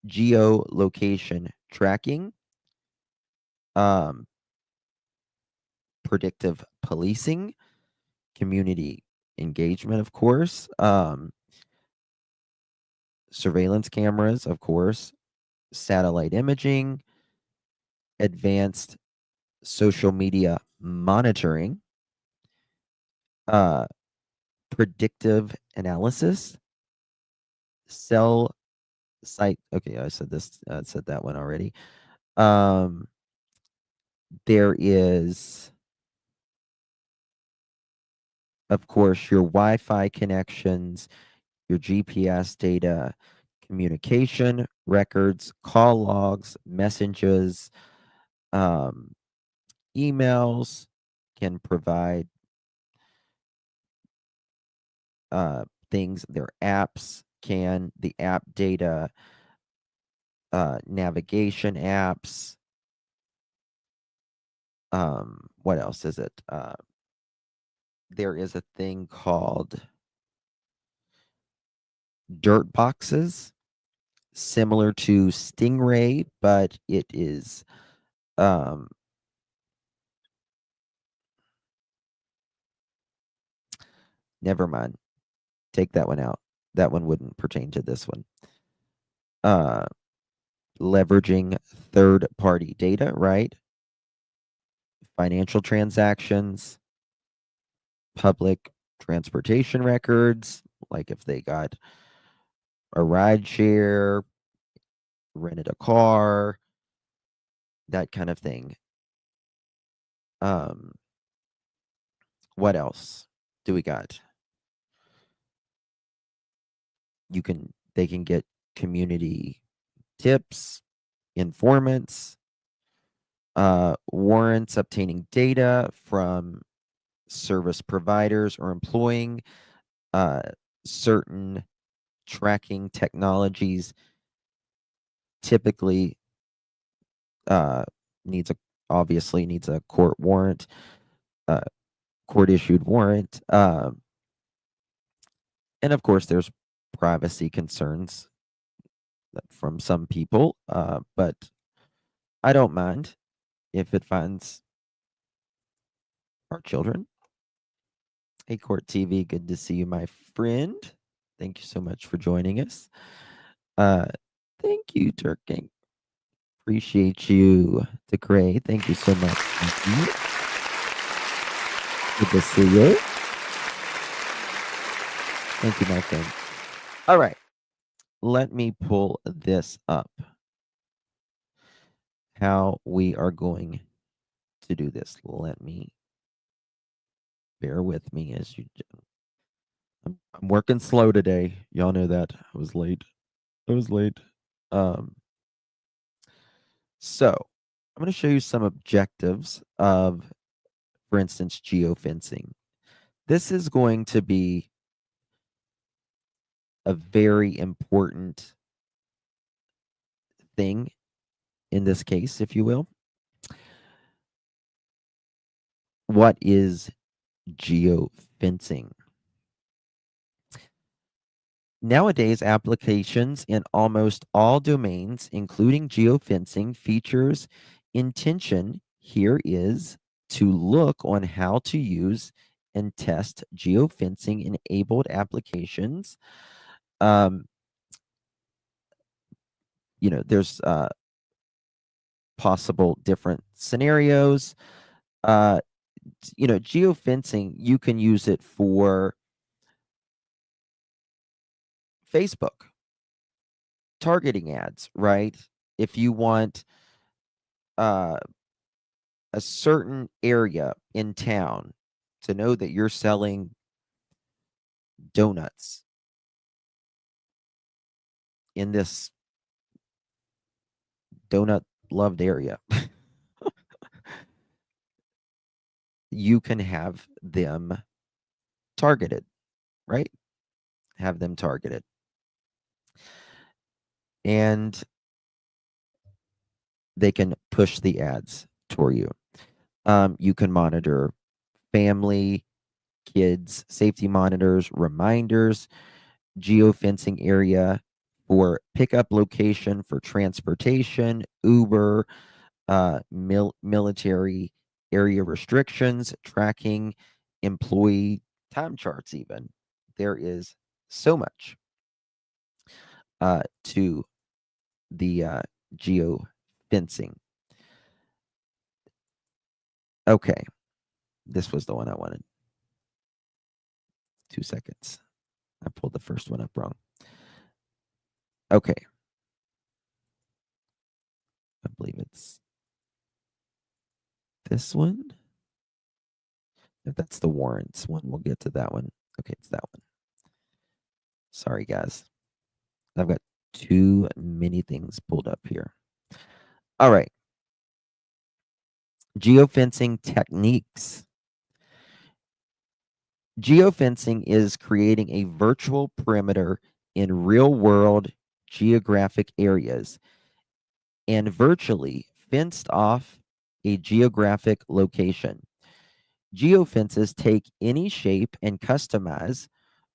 Geolocation tracking. Predictive policing, community engagement, of course, surveillance cameras, of course, satellite imaging, advanced social media monitoring, predictive analysis, cell site. Okay, I said this. Said that one already. There is, of course, your Wi-Fi connections, your GPS data, communication records, call logs, messages, emails, can provide things, their apps, can the app data, navigation apps. What else is it? There is a thing called dirt boxes, similar to Stingray, but it is never mind. Take that one out. That one wouldn't pertain to this one. Leveraging third-party data, right? Financial transactions, public transportation records, like if they got a ride share, rented a car, that kind of thing. What else do we got? They can get community tips, informants, warrants obtaining data from service providers or employing certain tracking technologies. Typically obviously needs a court warrant, court issued warrant. And of course there's privacy concerns from some people, but I don't mind if it finds our children. Hey, Court TV, good to see you, my friend. Thank you so much for joining us. Thank you, Turking. Appreciate you, DeGray. Thank you so much. Good to see you. Thank you, my friend. All right. Let me pull this up. How we are going to do this. Let me bear with me as you. I'm working slow today. Y'all know that. I was late. So I'm going to show you some objectives of, for instance, geofencing. This is going to be a very important thing in this case, if you will. What is geofencing? Nowadays, applications in almost all domains, including geofencing, features intention here is to look on how to use and test geofencing enabled applications. There's possible different scenarios. Geofencing, you can use it for Facebook targeting ads, right? If you want a certain area in town to know that you're selling donuts in this donut loved area, you can have them targeted, right? Have them targeted. And they can push the ads toward you. You can monitor family, kids, safety monitors, reminders, geofencing area for pickup location for transportation, Uber, military area restrictions, tracking, employee time charts even. There is so much to the geofencing. Okay, this was the one I wanted. 2 seconds. I pulled the first one up wrong. Okay. I believe it's this one. If that's the warrants one, we'll get to that one. Okay, it's that one. Sorry, guys. I've got too many things pulled up here. All right. Geofencing techniques. Geofencing is creating a virtual perimeter in real-world geographic areas and virtually fenced off a geographic location. Geofences take any shape and customize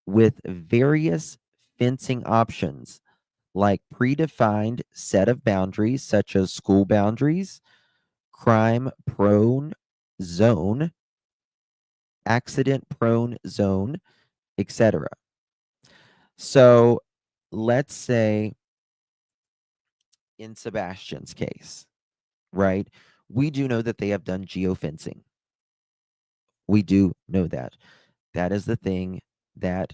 with various fencing options like predefined set of boundaries such as school boundaries, crime prone zone, accident prone zone, etc. So let's say in Sebastian's case, right? We do know that they have done geofencing. We do know that. That is the thing that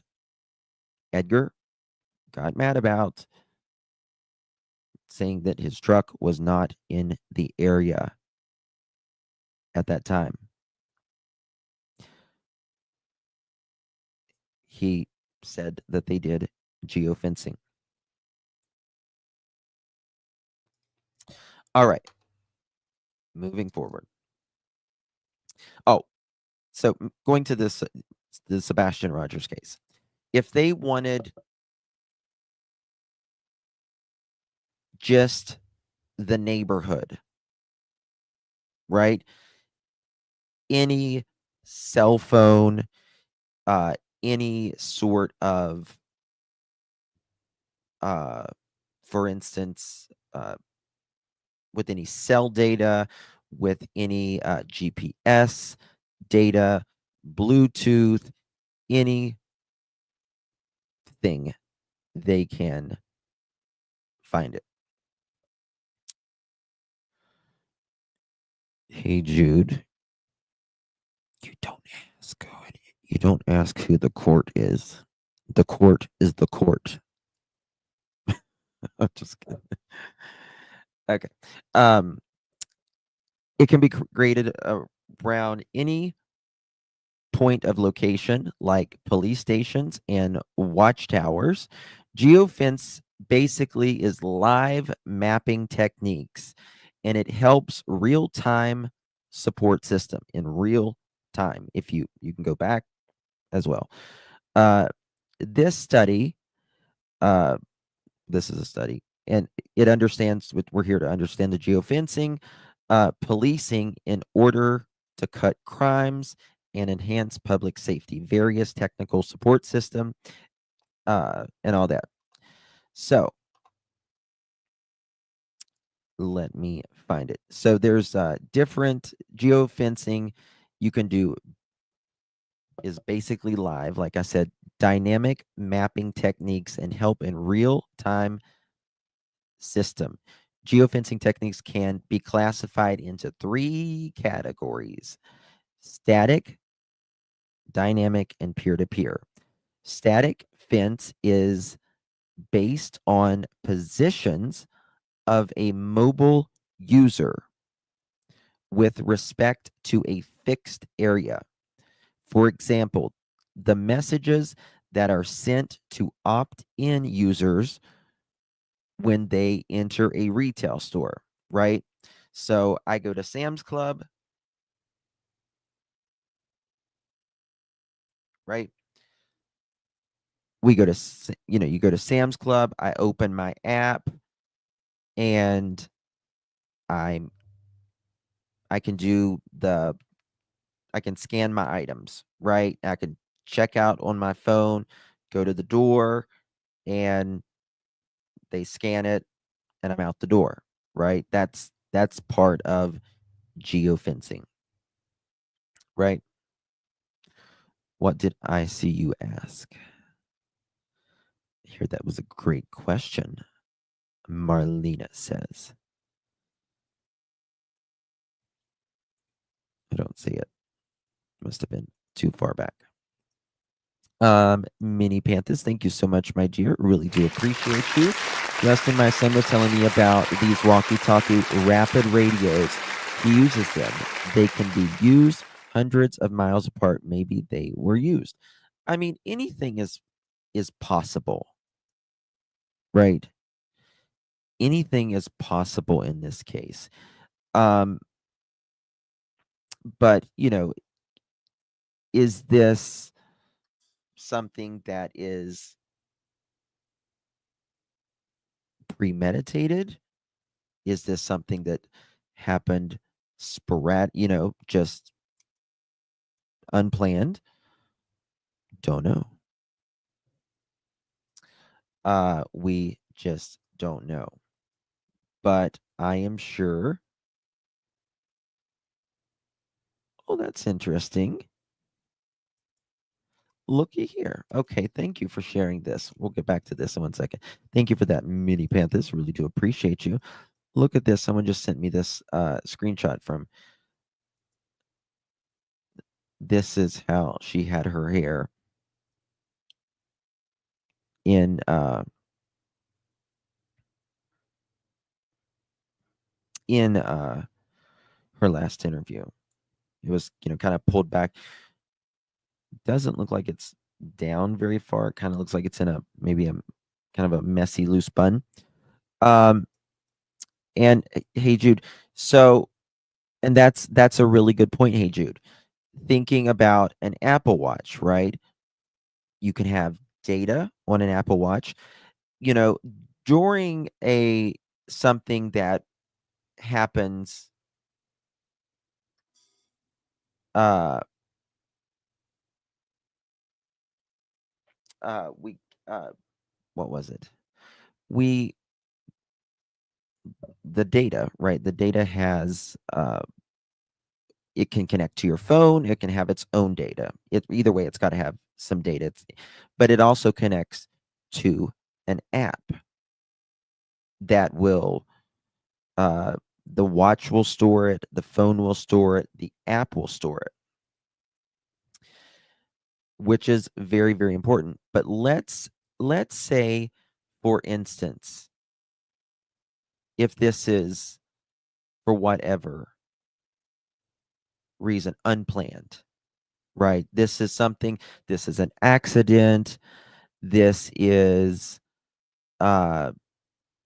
Edgar got mad about, saying that his truck was not in the area at that time. He said that they did geofencing. All right. Moving forward. Oh, so going to this the Sebastian Rogers case. If they wanted just the neighborhood, right? Any cell phone, any sort of, for instance, with any cell data, with any GPS data, Bluetooth, anything, they can find it. Hey, Jude, you don't ask who you don't ask who the court is. The court is the court. I'm just kidding. Okay. It can be created around any point of location like police stations and watchtowers. Geofence basically is live mapping techniques, and it helps real-time support system in real time. If you can go back as well. This study, this is a study, and it understands, we're here to understand the geofencing, policing in order to cut crimes and enhance public safety, various technical support system, and all that. So let me find it. So there's different geofencing you can do is basically live, like I said, dynamic mapping techniques and help in real-time system. Geofencing techniques can be classified into 3 categories: static, dynamic, and peer-to-peer. Static fence is based on positions of a mobile user with respect to a fixed area. For example, the messages that are sent to opt-in users when they enter a retail store, right? So I go to Sam's Club, right? We go to, you go to Sam's Club, I open my app, and I can do I can scan my items, right? I can check out on my phone, go to the door, and they scan it, and I'm out the door, right? That's part of geofencing, right? What did I see you ask? Here, that was a great question. Marlena says. I don't see it. Must have been too far back. Mini Panthers, thank you so much, my dear. Really do appreciate you. Justin, my son, was telling me about these walkie-talkie rapid radios. He uses them. They can be used hundreds of miles apart. Maybe they were used. I mean, anything is possible, right? Anything is possible in this case. But, is this something that is premeditated? Is this something that happened sporadic, just unplanned? Don't know. We just don't know. But I am sure. Oh, that's interesting. Looky here. Okay, thank you for sharing this. We'll get back to this in 1 second. Thank you for that, Mini Panthers. Really do appreciate you. Look at this. Someone just sent me this screenshot from. This is how she had her hair in her last interview. It was, kind of pulled back. Doesn't look like it's down very far. It kind of looks like it's in maybe a kind of a messy loose bun. And hey Jude, so and that's a really good point, hey Jude. Thinking about an Apple Watch, right? You can have data on an Apple Watch. During something that happens we what was it? The data, right? The data has it can connect to your phone, it can have its own data. Either way, it's got to have some data. But it also connects to an app that will the watch will store it, the phone will store it, the app will store it, which is very, very important. But let's say, for instance, if this is for whatever reason unplanned, right? This is an accident. This is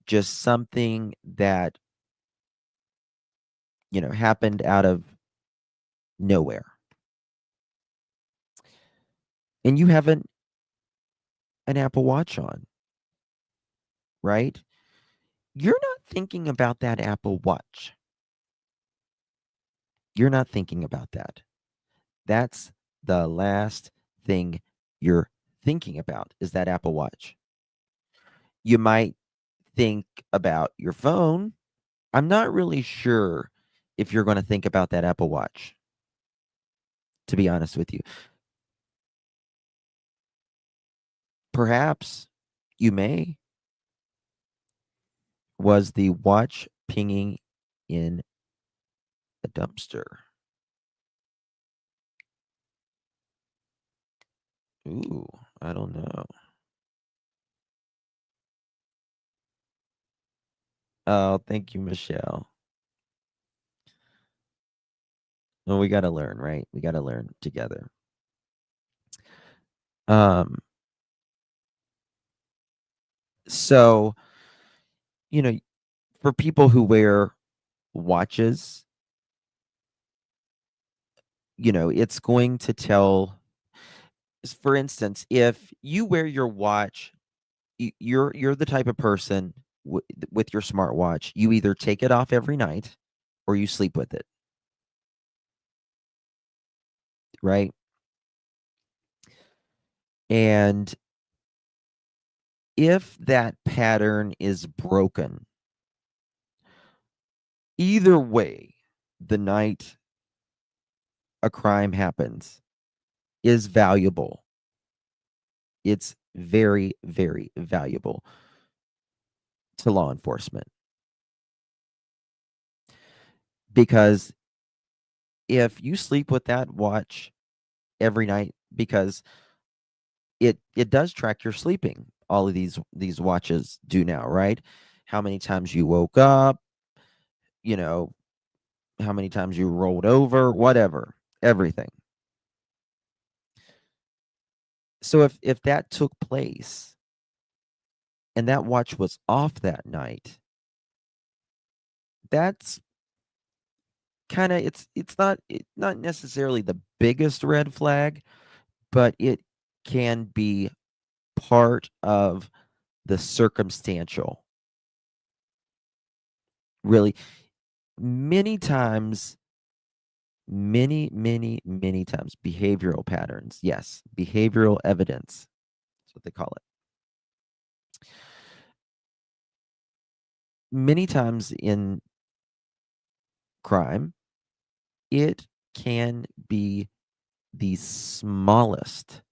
just something that happened out of nowhere. And you have an Apple Watch on, right? You're not thinking about that Apple Watch. You're not thinking about that. That's the last thing you're thinking about is that Apple Watch. You might think about your phone. I'm not really sure if you're going to think about that Apple Watch, to be honest with you. Perhaps you may. Was the watch pinging in a dumpster? Ooh, I don't know. Oh, thank you, Michelle. Well, we got to learn, right? We got to learn together. So, for people who wear watches, it's going to tell, for instance, if you wear your watch, you're the type of person with your smartwatch, you either take it off every night or you sleep with it, right? And if that pattern is broken, either way, the night a crime happens is valuable. It's very, very valuable to law enforcement. Because if you sleep with that watch every night, because it does track your sleeping. All of these watches do now, right? How many times you woke up, how many times you rolled over, whatever, everything. So if that took place and that watch was off that night, that's kind of it's not necessarily the biggest red flag, but it can be part of the circumstantial really many times, many times, behavioral patterns. Yes, behavioral evidence. That's what they call it. Many times in crime, it can be the smallest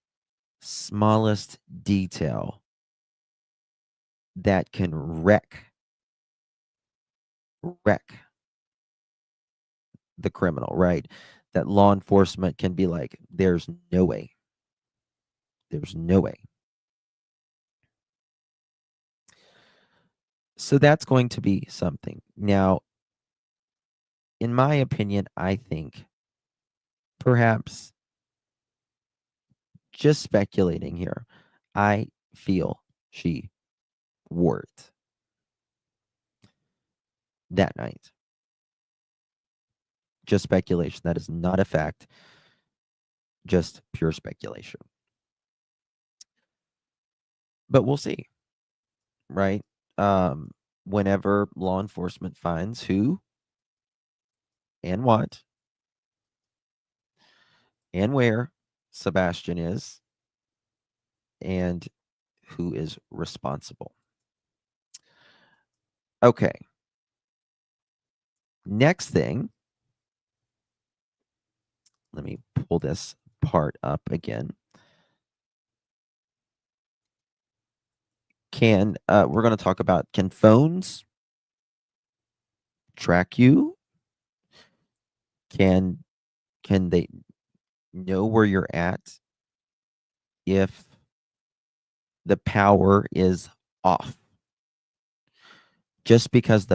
detail that can wreck the criminal, right? That law enforcement can be like, there's no way. There's no way. So that's going to be something. Now, in my opinion, I think perhaps just speculating here, I feel she wore it that night. Just speculation. That is not a fact, just pure speculation. But we'll see, right? Whenever law enforcement finds who and what and where Sebastian is and who is responsible. Okay. Next thing, let me pull this part up again. We're going to talk about, can phones track you? Can they know where you're at if the power is off? Just because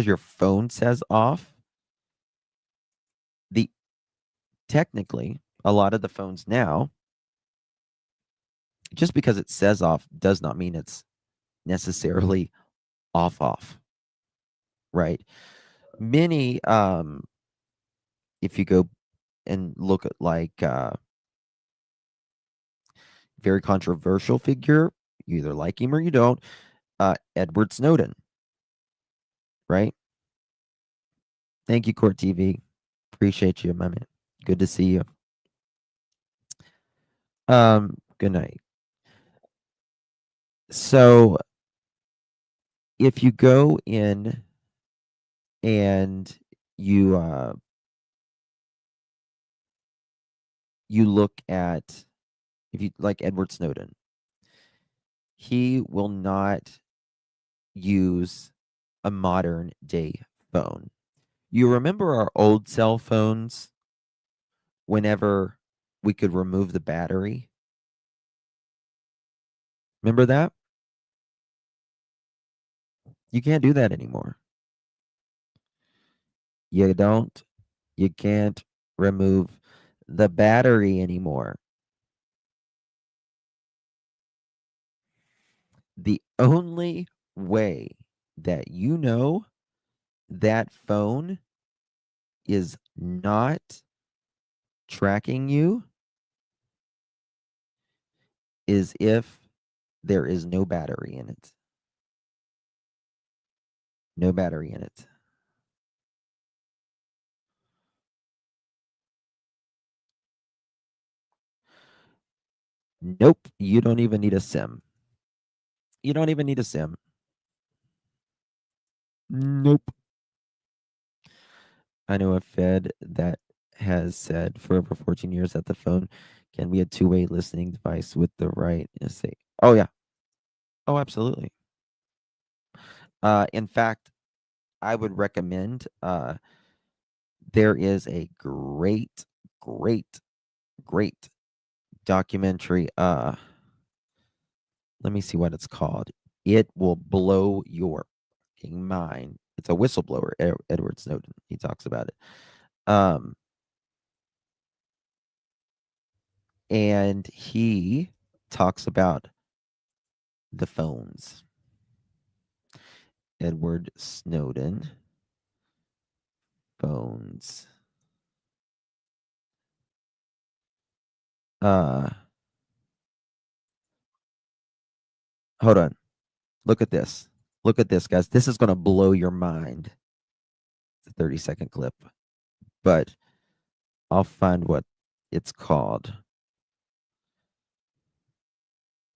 your phone says off, technically, a lot of the phones now, just because it says off does not mean it's necessarily off, right? Many, if you go and look at like very controversial figure, you either like him or you don't, Edward Snowden, right? Thank you, Court TV. Appreciate you, my man. Good to see you. Good night. So if you go in and you look at, if you like Edward Snowden, he will not use a modern day phone. You remember our old cell phones whenever we could remove the battery? Remember that? You can't do that anymore. You can't remove the battery anymore. The only way that you know that phone is not tracking you is if there is no battery in it. No battery in it. Nope. You don't even need a SIM. You don't even need a SIM. Nope. I know a Fed that has said for over 14 years that the phone can be a two-way listening device with the right say. Oh yeah. Oh, absolutely. In fact, I would recommend there is a great documentary. Let me see what it's called. It will blow your fucking mind. It's a whistleblower, Edward Snowden. He talks about it. And he talks about the phones. Edward Snowden phones. Hold on. Look at this. Look at this, guys. This is going to blow your mind. It's a 30-second clip, but I'll find what it's called.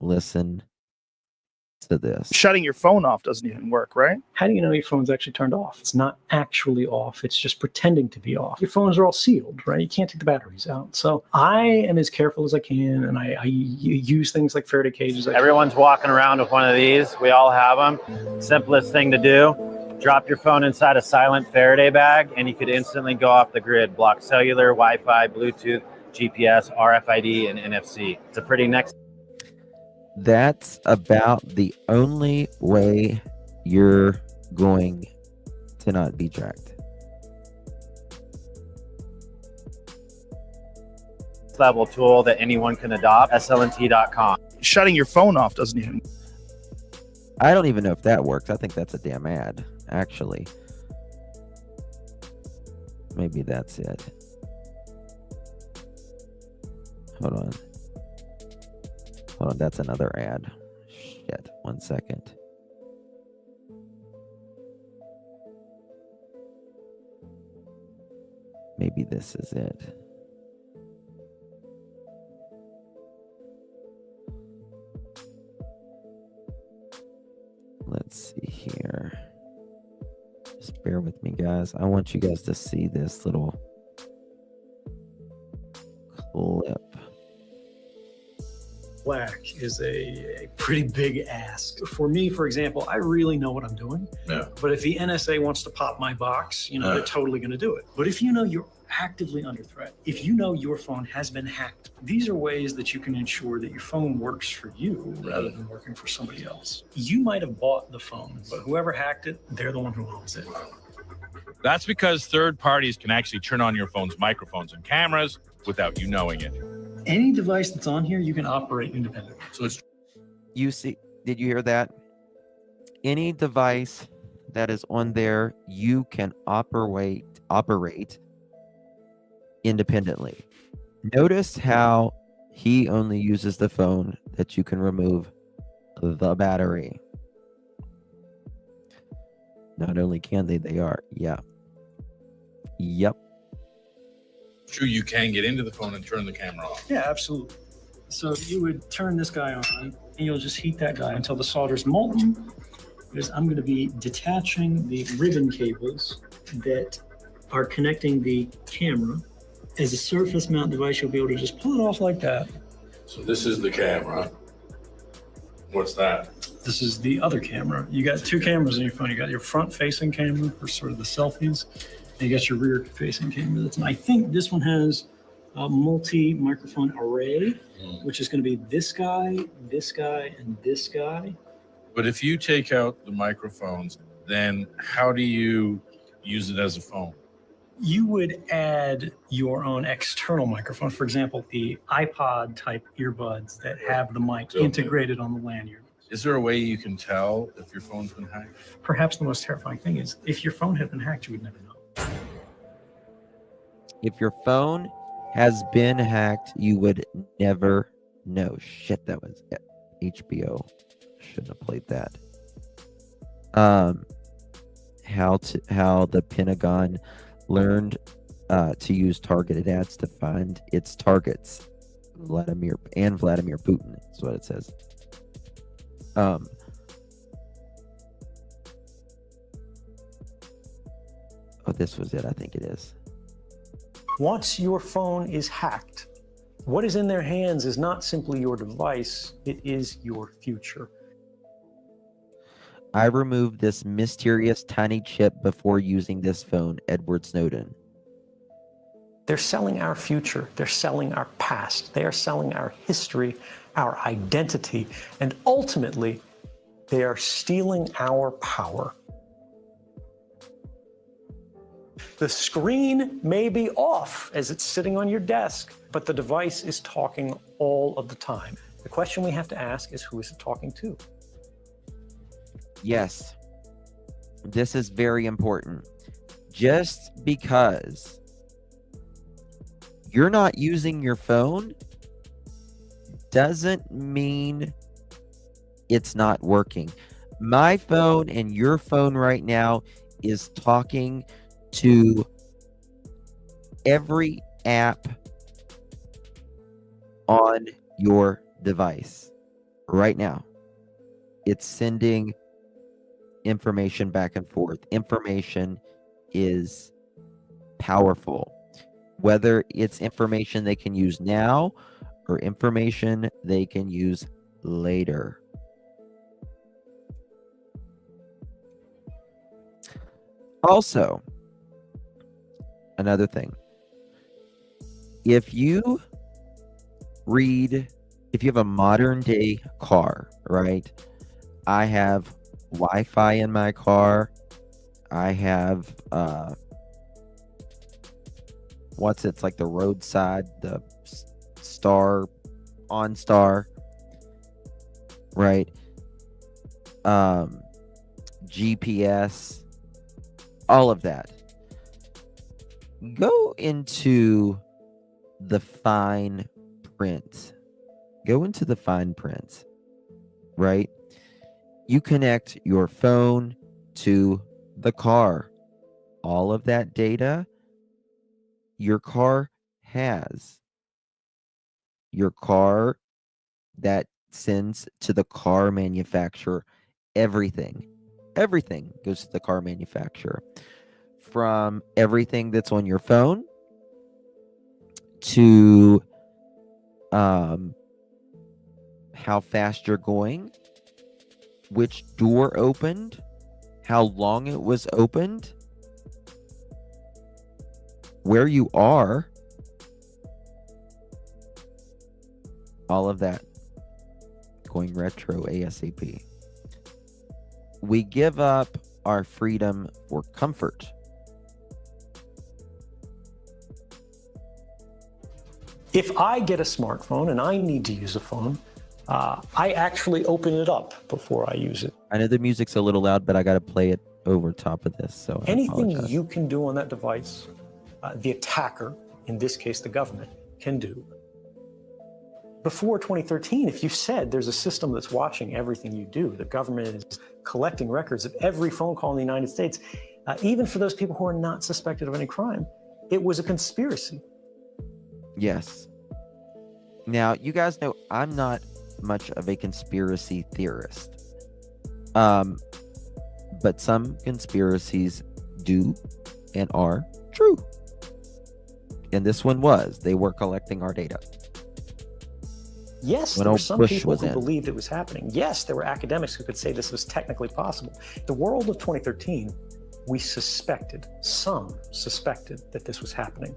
Listen to this. Shutting your phone off doesn't even work, right? How do you know your phone's actually turned off? It's not actually off. It's just pretending to be off. Your phones are all sealed, right? You can't take the batteries out. So I am as careful as I can, and I use things like Faraday cages. Everyone's walking around with one of these. We all have them. Simplest thing to do, drop your phone inside a silent Faraday bag, and you could instantly go off the grid, block cellular, Wi-Fi, Bluetooth, GPS, RFID, and NFC. It's a pretty next. That's about the only way you're going to not be tracked. Level tool that anyone can adopt, slnt.com. Shutting your phone off doesn't even. I don't even know if that works. I think that's a damn ad, actually. Maybe that's it. Hold on. Hold on, that's another ad. Shit, 1 second. Maybe this is it. Let's see here. Just bear with me, guys. I want you guys to see this little clip. Black is a pretty big ask. For me, for example, I really know what I'm doing. Yeah. But if the NSA wants to pop my box, they're totally going to do it. But if you know you're actively under threat, if you know your phone has been hacked, these are ways that you can ensure that your phone works for you rather than working for somebody else. You might have bought the phone, but whoever hacked it, they're the one who owns it. That's because third parties can actually turn on your phone's microphones and cameras without you knowing it. Any device that's on here, you can operate independently. So it's You see, did you hear that? Any device that is on there, you can operate independently. Notice how he only uses the phone that you can remove the battery. Not only can they are. Yeah. Yep. true, you can get into the phone and turn the camera off. Yeah, absolutely. So you would turn this guy on and you'll just heat that guy until the solder's molten. Because I'm going to be detaching the ribbon cables that are connecting the camera. As a surface mount device, you'll be able to just pull it off like that. So this is the camera. What's that? This is the other camera. You got two cameras on your phone. You got your front-facing camera for sort of the selfies, and you got your rear-facing camera. I think this one has a multi-microphone array, which is going to be this guy, and this guy. But if you take out the microphones, then how do you use it as a phone? You would add your own external microphone. For example, the iPod type earbuds that have the mic integrated on the lanyard. Is there a way you can tell if your phone's been hacked? Perhaps the most terrifying thing is if your phone had been hacked, you would never know. If your phone has been hacked, you would never know. Shit, that was HBO. Shouldn't have played that. How the Pentagon learned to use targeted ads to find its targets. Vladimir Putin. That's what it says. Oh, this was it. I think it is. Once your phone is hacked, what is in their hands is not simply your device, it is your future. I removed this mysterious tiny chip before using this phone, Edward Snowden. They're selling our future. They're selling our past. They are selling our history, our identity, and ultimately, they are stealing our power. The screen may be off as it's sitting on your desk, but the device is talking all of the time. The question we have to ask is, who is it talking to? Yes, this is very important. Just because you're not using your phone doesn't mean it's not working. My phone and your phone right now is talking to every app on your device right now. It's sending information back and forth. Information is powerful. Whether it's information they can use now or information they can use later. Also, another thing, if you have a modern day car, right? I have Wi-Fi in my car. I have it's like the roadside, the star, right? GPS, all of that. Go into the fine print. Right? You connect your phone to the car. All of that data your car has. Your car that sends to the car manufacturer. Everything goes to the car manufacturer. From everything that's on your phone to how fast you're going, which door opened, how long it was opened, where you are, all of that going retro ASAP. We give up our freedom for comfort. If I get a smartphone and I need to use a phone, I actually open it up before I use it. I know the music's a little loud, but I got to play it over top of this. So anything you can do on that device, the attacker, in this case the government, can do. Before 2013, if you said there's a system that's watching everything you do, the government is collecting records of every phone call in the United States, even for those people who are not suspected of any crime, it was a conspiracy. Yes. Now, you guys know I'm not much of a conspiracy theorist. But some conspiracies do and are true. And this one was. They were collecting our data. Yes, there were some people who believed it was happening. Yes, there were academics who could say this was technically possible. The world of 2013, some suspected that this was happening.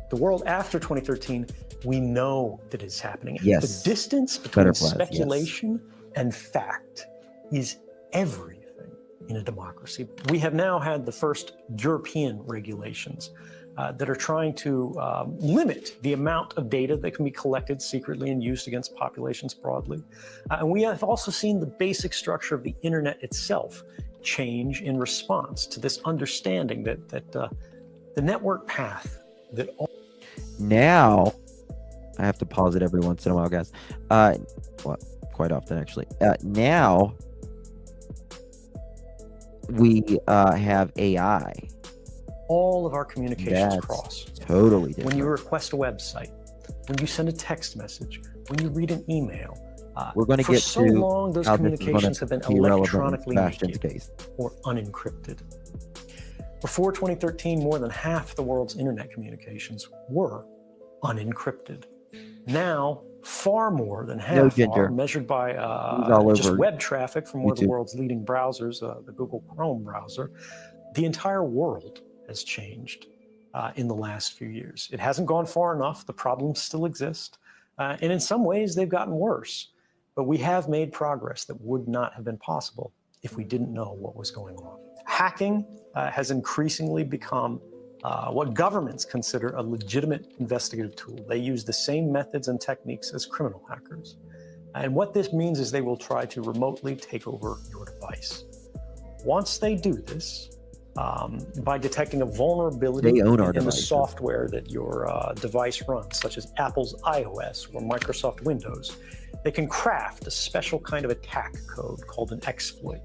The world after 2013, we know that it's happening. Yes. The distance between speculation and fact is everything in a democracy. We have now had the first European regulations that are trying to limit the amount of data that can be collected secretly and used against populations broadly. And we have also seen the basic structure of the internet itself change in response to this understanding that the network path that all... Now, I have to pause it every once in a while, guys. Quite often, actually. Now, we have AI. All of our communications cross. Totally different. When you request a website, when you send a text message, when you read an email. We're going to get so long, those communications have been electronically naked or unencrypted. Before 2013, more than half the world's internet communications were unencrypted. Now, far more than half are measured by just web traffic from one of the world's leading browsers, the Google Chrome browser. The entire world has changed in the last few years. It hasn't gone far enough. The problems still exist. And in some ways, they've gotten worse. But we have made progress that would not have been possible if we didn't know what was going on. Hacking has increasingly become what governments consider a legitimate investigative tool. They use the same methods and techniques as criminal hackers. And what this means is they will try to remotely take over your device. Once they do this, by detecting a vulnerability in the software that your device runs, such as Apple's iOS or Microsoft Windows, They can craft a special kind of attack code called an exploit.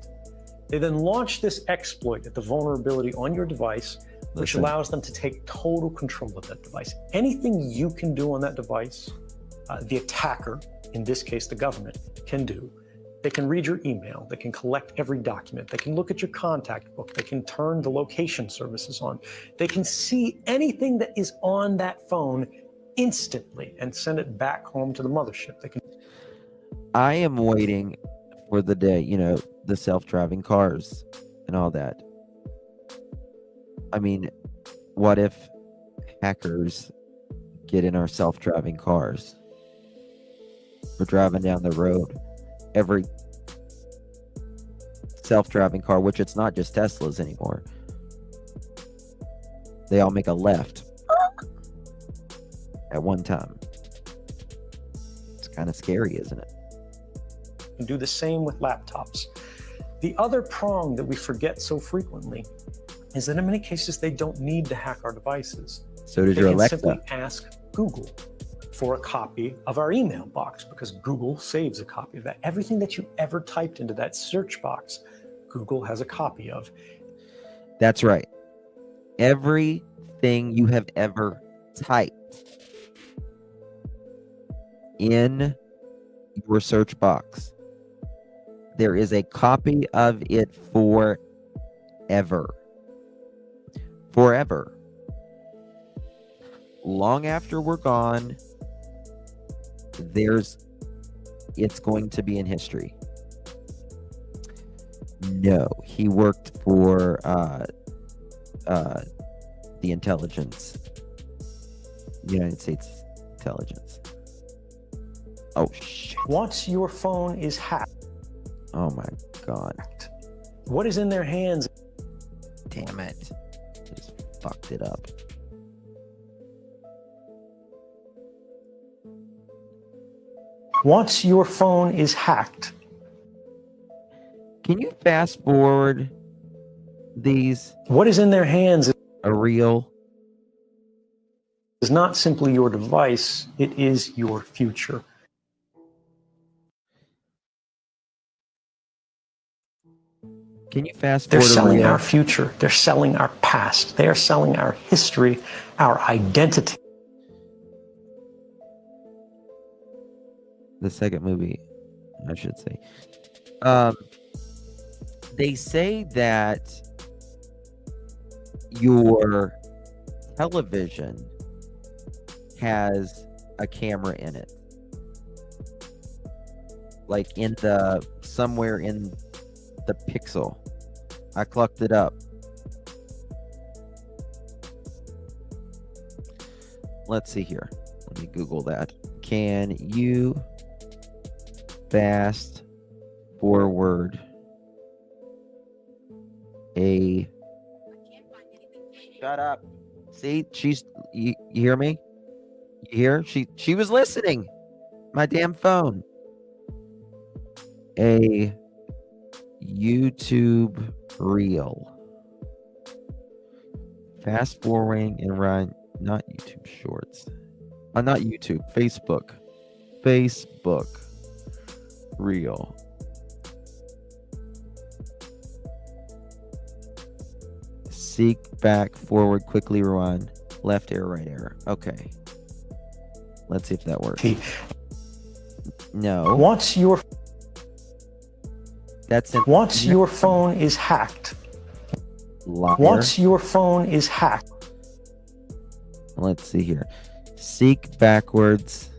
They then launch this exploit at the vulnerability on your device, which allows them to take total control of that device. Anything you can do on that device, the attacker, in this case the government, can do. They can read your email, they can collect every document, they can look at your contact book, they can turn the location services on, they can see anything that is on that phone instantly and send it back home to the mothership. They can. I am waiting for the day, you know, the self-driving cars and all that. I mean, what if hackers get in our self-driving cars? We're driving down the road. Every self-driving car, which it's not just Teslas anymore, they all make a left at one time. It's kind of scary, isn't it? And do the same with laptops. The other prong that we forget so frequently is that in many cases they don't need to hack our devices. So does your Alexa. They can simply ask Google for a copy of our email box, because Google saves a copy of that. Everything that you ever typed into that search box, Google has a copy of. That's right. Everything you have ever typed in your search box, there is a copy of it forever. Forever. Long after we're gone, it's going to be in history. No, he worked for the intelligence, United States intelligence. Oh shit. Once your phone is hacked, oh my god, what is in their hands? damn it, just fucked it up. Once your phone is hacked. Can you fast forward these? What is in their hands A reel? is not simply your device, it is your future. Can you fast They're forward a selling reel? our future. They're selling our past. They are selling our history, our identity. The second movie, I should say. They say that your television has a camera in it, like somewhere in the pixel. I clucked it up. Let's see here. Let me Google that. Can you fast forward a... Shut up. See, you hear me? You hear? She was listening. My damn phone. A YouTube reel. Fast forwarding and run, not YouTube Shorts. Not YouTube, Facebook. Facebook reel. Seek back, forward, quickly rewind, left arrow, right arrow. Okay. Let's see if that works. No. Once your phone is hacked. Liar. Once your phone is hacked. Let's see here. Seek backwards.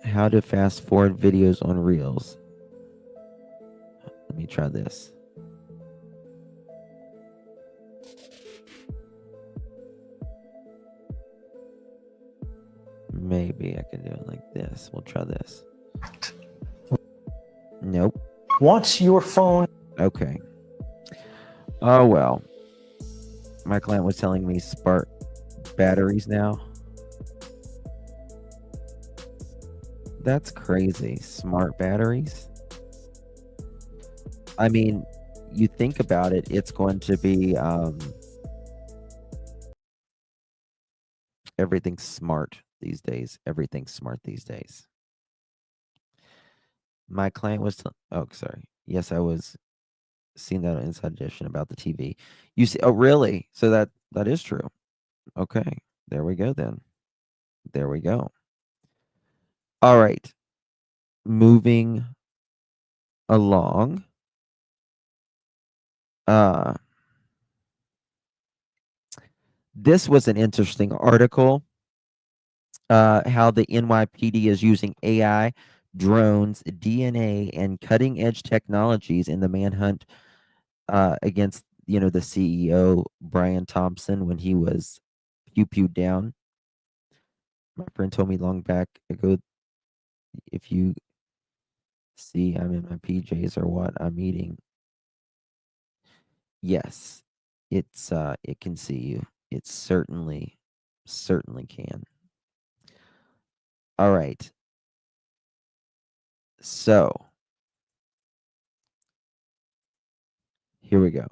How to fast forward videos on Reels. Let me try this. Maybe I can do it like this. We'll try this. Nope. Once your phone... Okay. Oh, well. My client was telling me Spark batteries now. That's crazy. Smart batteries. I mean, you think about it, it's going to be Everything's smart these days. Everything's smart these days. My client was, oh, sorry. Yes, I was seeing that on Inside Edition about the TV. You see, oh, really? So that is true. Okay, there we go then. There we go. All right, moving along. This was an interesting article. How the NYPD is using AI, drones, DNA, and cutting edge technologies in the manhunt against the CEO Brian Thompson when he was pew down. My friend told me long back ago, if you see I'm in my PJs or what I'm eating, yes, it can see you. It certainly can. All right. So here we go.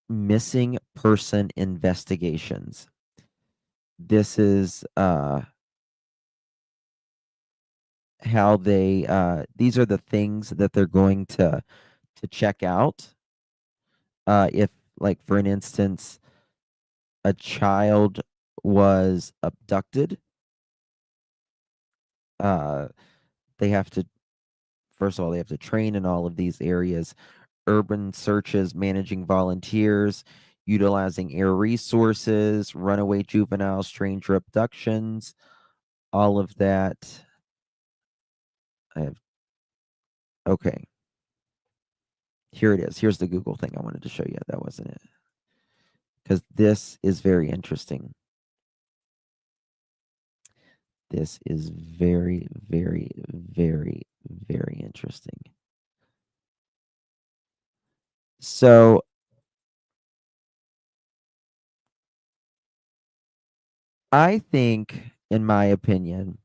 Missing person investigations. This is how they these are the things that they're going to check out. If, like, for an instance, a child was abducted, they have to, first of all, they have to train in all of these areas: urban searches, managing volunteers, utilizing air resources, runaway juveniles, stranger abductions, all of that. I have, okay. Here it is. Here's the Google thing I wanted to show you. That wasn't it. Because this is very interesting. This is very, very, very, very interesting. So I think, in my opinion,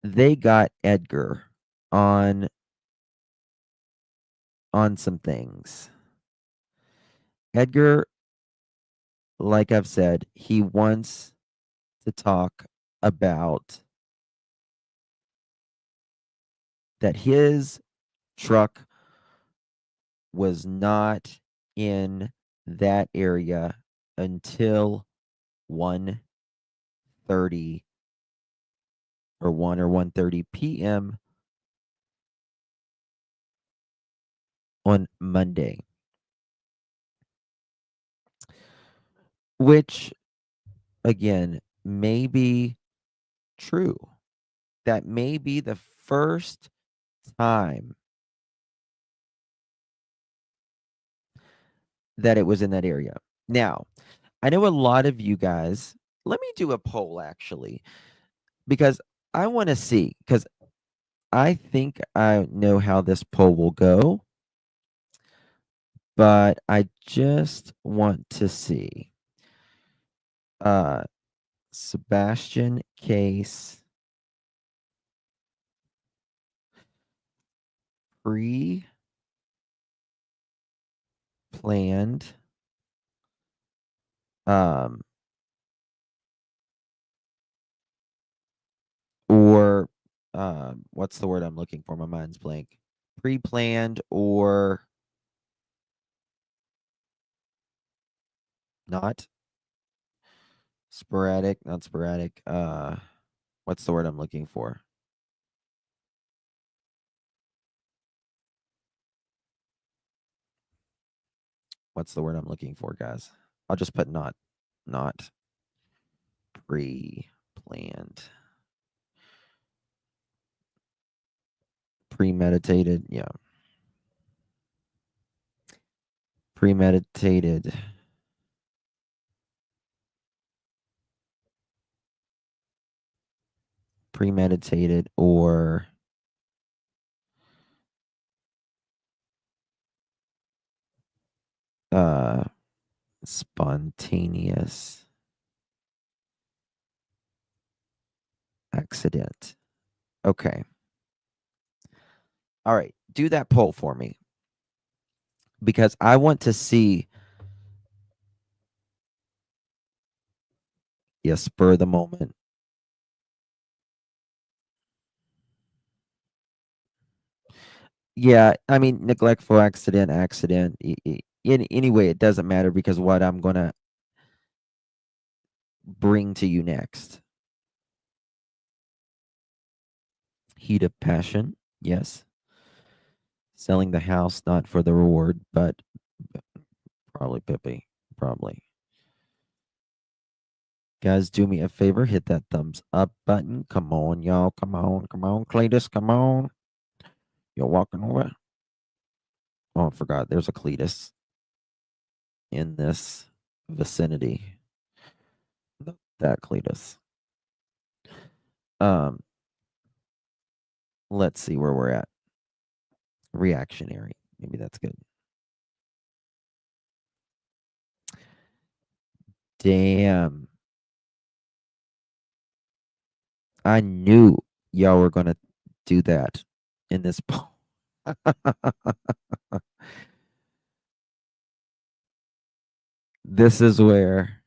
they got Edgar on some things. Edgar, like I've said, he wants to talk about that his truck was not in that area until 1:30 or 1:30 p.m. on Monday, which, again, may be true. That may be the first time that it was in that area. Now, I know a lot of you guys, let me do a poll actually, because I want to see, because I think I know how this poll will go, but I just want to see. Sebastian case pre-planned or what's the word I'm looking for? My mind's blank. Pre-planned or not sporadic, not sporadic. What's the word I'm looking for? What's the word I'm looking for, guys? I'll just put not pre-planned. Premeditated, yeah. Premeditated. Premeditated or spontaneous accident. Okay. All right. Do that poll for me. because I want to see. Yes, spur of the moment. Yeah, I mean, neglectful accident, anyway, it doesn't matter because what I'm going to bring to you next. Heat of passion, yes. Selling the house, not for the reward, but probably Pippi, probably. Guys, do me a favor, hit that thumbs up button. Come on, y'all, come on, Cletus, come on. You're walking over. Oh, I forgot, there's a Cletus in this vicinity. Not that Cletus. Let's see where we're at. Reactionary. Maybe that's good. Damn. I knew y'all were going to do that in this poll. This is where,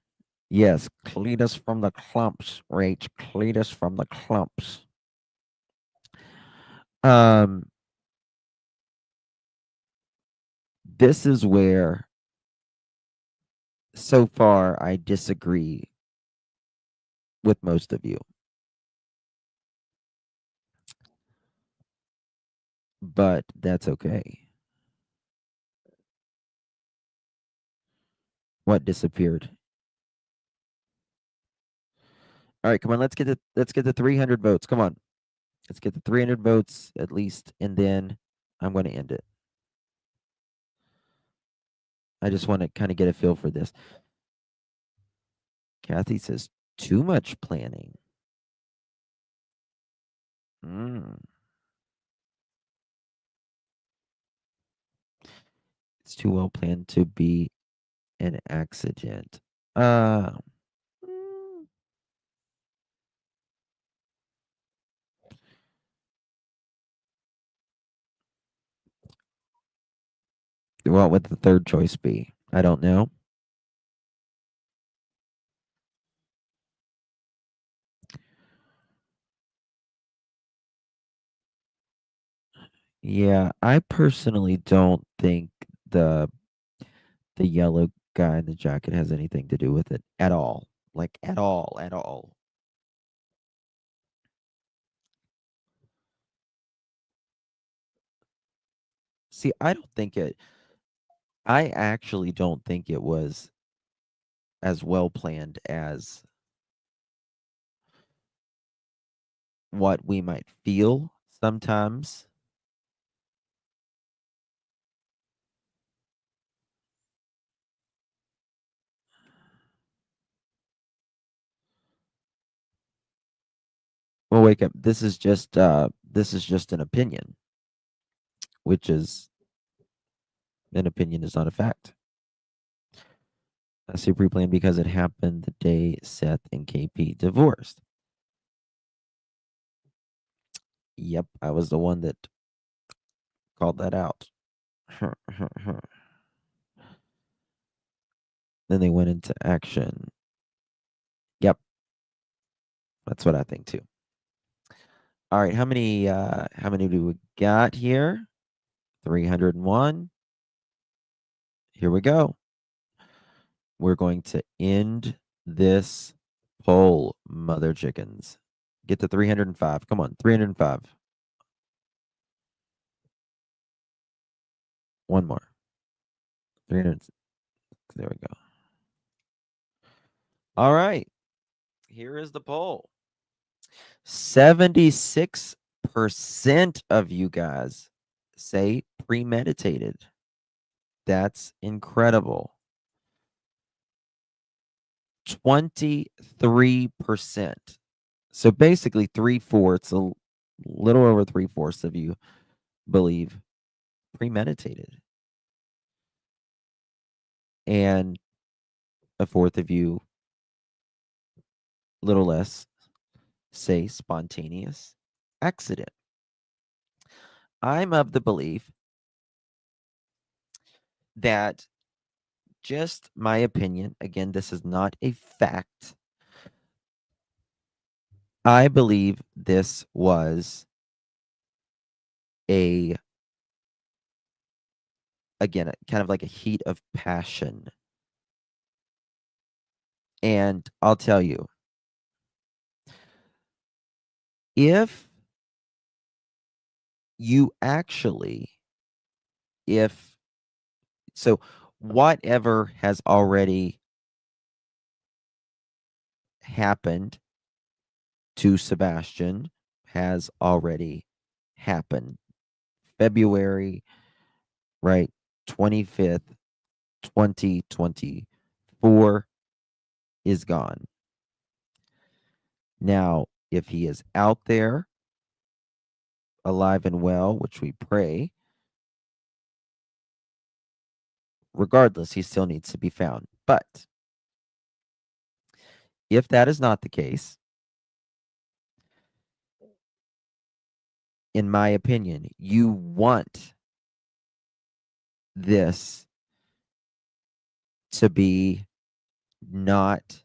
yes, Cletus from the clumps, Rach. Cletus from the clumps. This is where, so far, I disagree with most of you. But that's okay. What disappeared? All right, come on, let's get the 300 votes. Come on. Let's get the 300 votes at least, and then I'm going to end it. I just want to kind of get a feel for this. Kathy says, too much planning. It's too well planned to be an accident. What would the third choice be? I don't know. Yeah, I personally don't think the yellow guy in the jacket has anything to do with it at all. Like at all. See, I actually don't think it was as well planned as what we might feel sometimes. Well, wake up. This is just an opinion, which is an opinion is not a fact. I say pre-planned because it happened the day Seth and KP divorced. Yep, I was the one that called that out. Then they went into action. Yep. That's what I think too. All right, how many do we got here? 301. Here we go. We're going to end this poll, mother chickens. Get to 305. Come on, 305. One more. 300. There we go. All right. Here is the poll. 76% of you guys say premeditated. That's incredible. 23%. So basically 3/4, a little over 3/4 of you believe premeditated. And a fourth of you, little less, say spontaneous accident. I'm of the belief that, just my opinion, again, this is not a fact. I believe this was again, kind of like a heat of passion. And I'll tell you, if you actually, if so, whatever has already happened to Sebastian has already happened. February, right? 25th, 2024 is gone. Now, if he is out there alive and well, which we pray, regardless, he still needs to be found. But if that is not the case, in my opinion, you want this to be not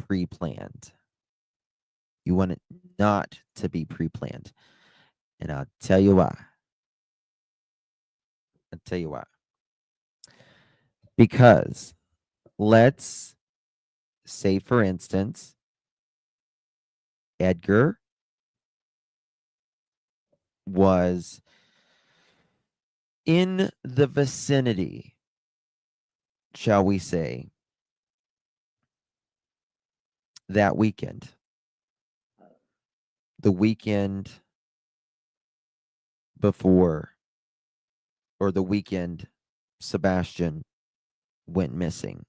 pre-planned. You want it not to be pre-planned. And I'll tell you why. Because let's say, for instance, Edgar was in the vicinity, shall we say, that weekend. The weekend before, or the weekend Sebastian went missing.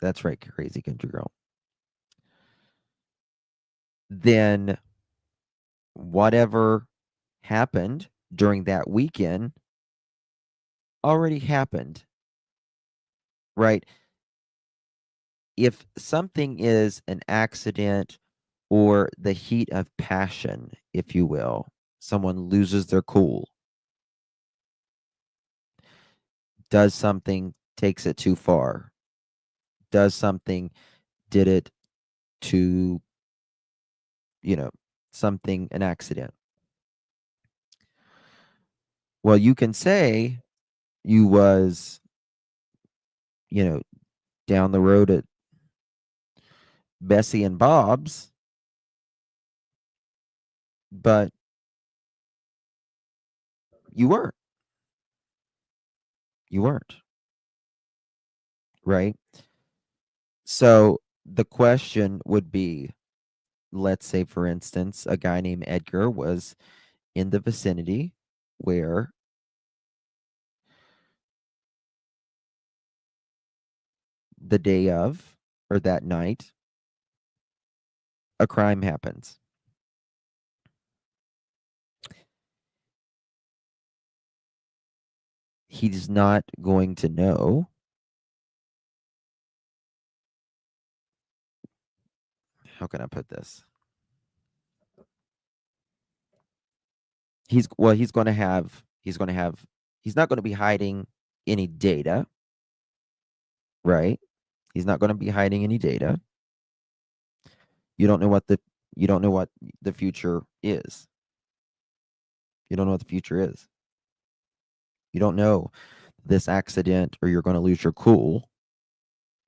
That's right, crazy country girl. Then whatever happened during that weekend already happened, right? If something is an accident or the heat of passion, if you will, someone loses their cool, does something, takes it too far, does something, did it to, something, an accident. Well, you can say you was, down the road at Bessie and Bob's, but you weren't. You weren't. Right? So the question would be, let's say, for instance, a guy named Edgar was in the vicinity where the day of, or that night, a crime happens. He's not going to know. How can I put this? He's going to have, he's not going to be hiding any data, right? He's not going to be hiding any data. You don't know what the future is. You don't know what the future is. You don't know this accident, or you're going to lose your cool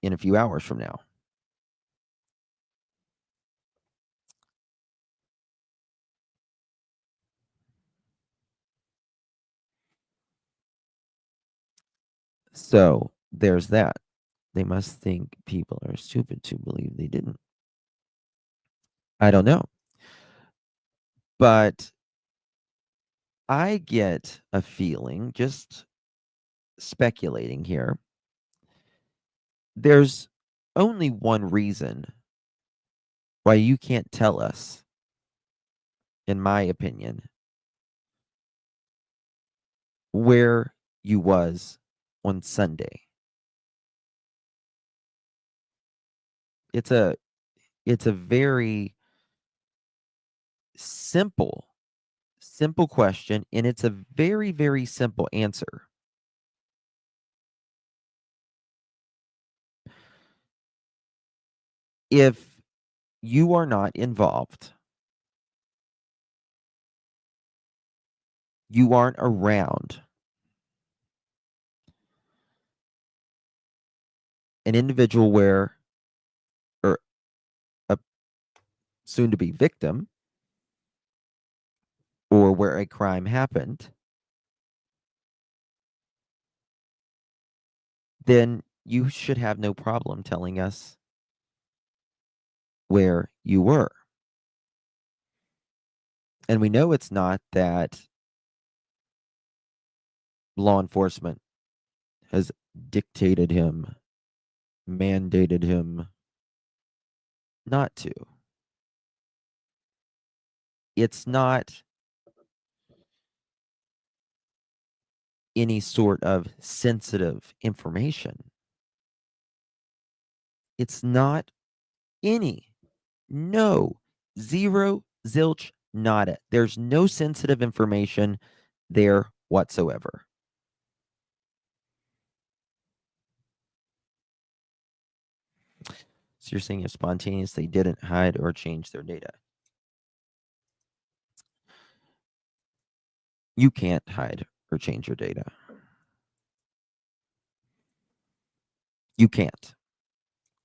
in a few hours from now. So there's that. They must think people are stupid to believe they didn't. I don't know. But I get a feeling, just speculating here, there's only one reason why you can't tell us, in my opinion, where you was on Sunday. It's a very simple question, and it's a very, very simple answer. if you are not involved, you aren't around an individual where, or a soon to be victim, or where a crime happened, then you should have no problem telling us where you were. And we know it's not that law enforcement has dictated him, mandated him not to. It's not any sort of sensitive information. It's not any, no, zero, zilch, nada. There's no sensitive information there whatsoever. So you're saying if spontaneous, they didn't hide or change their data. You can't hide or change your data. You can't.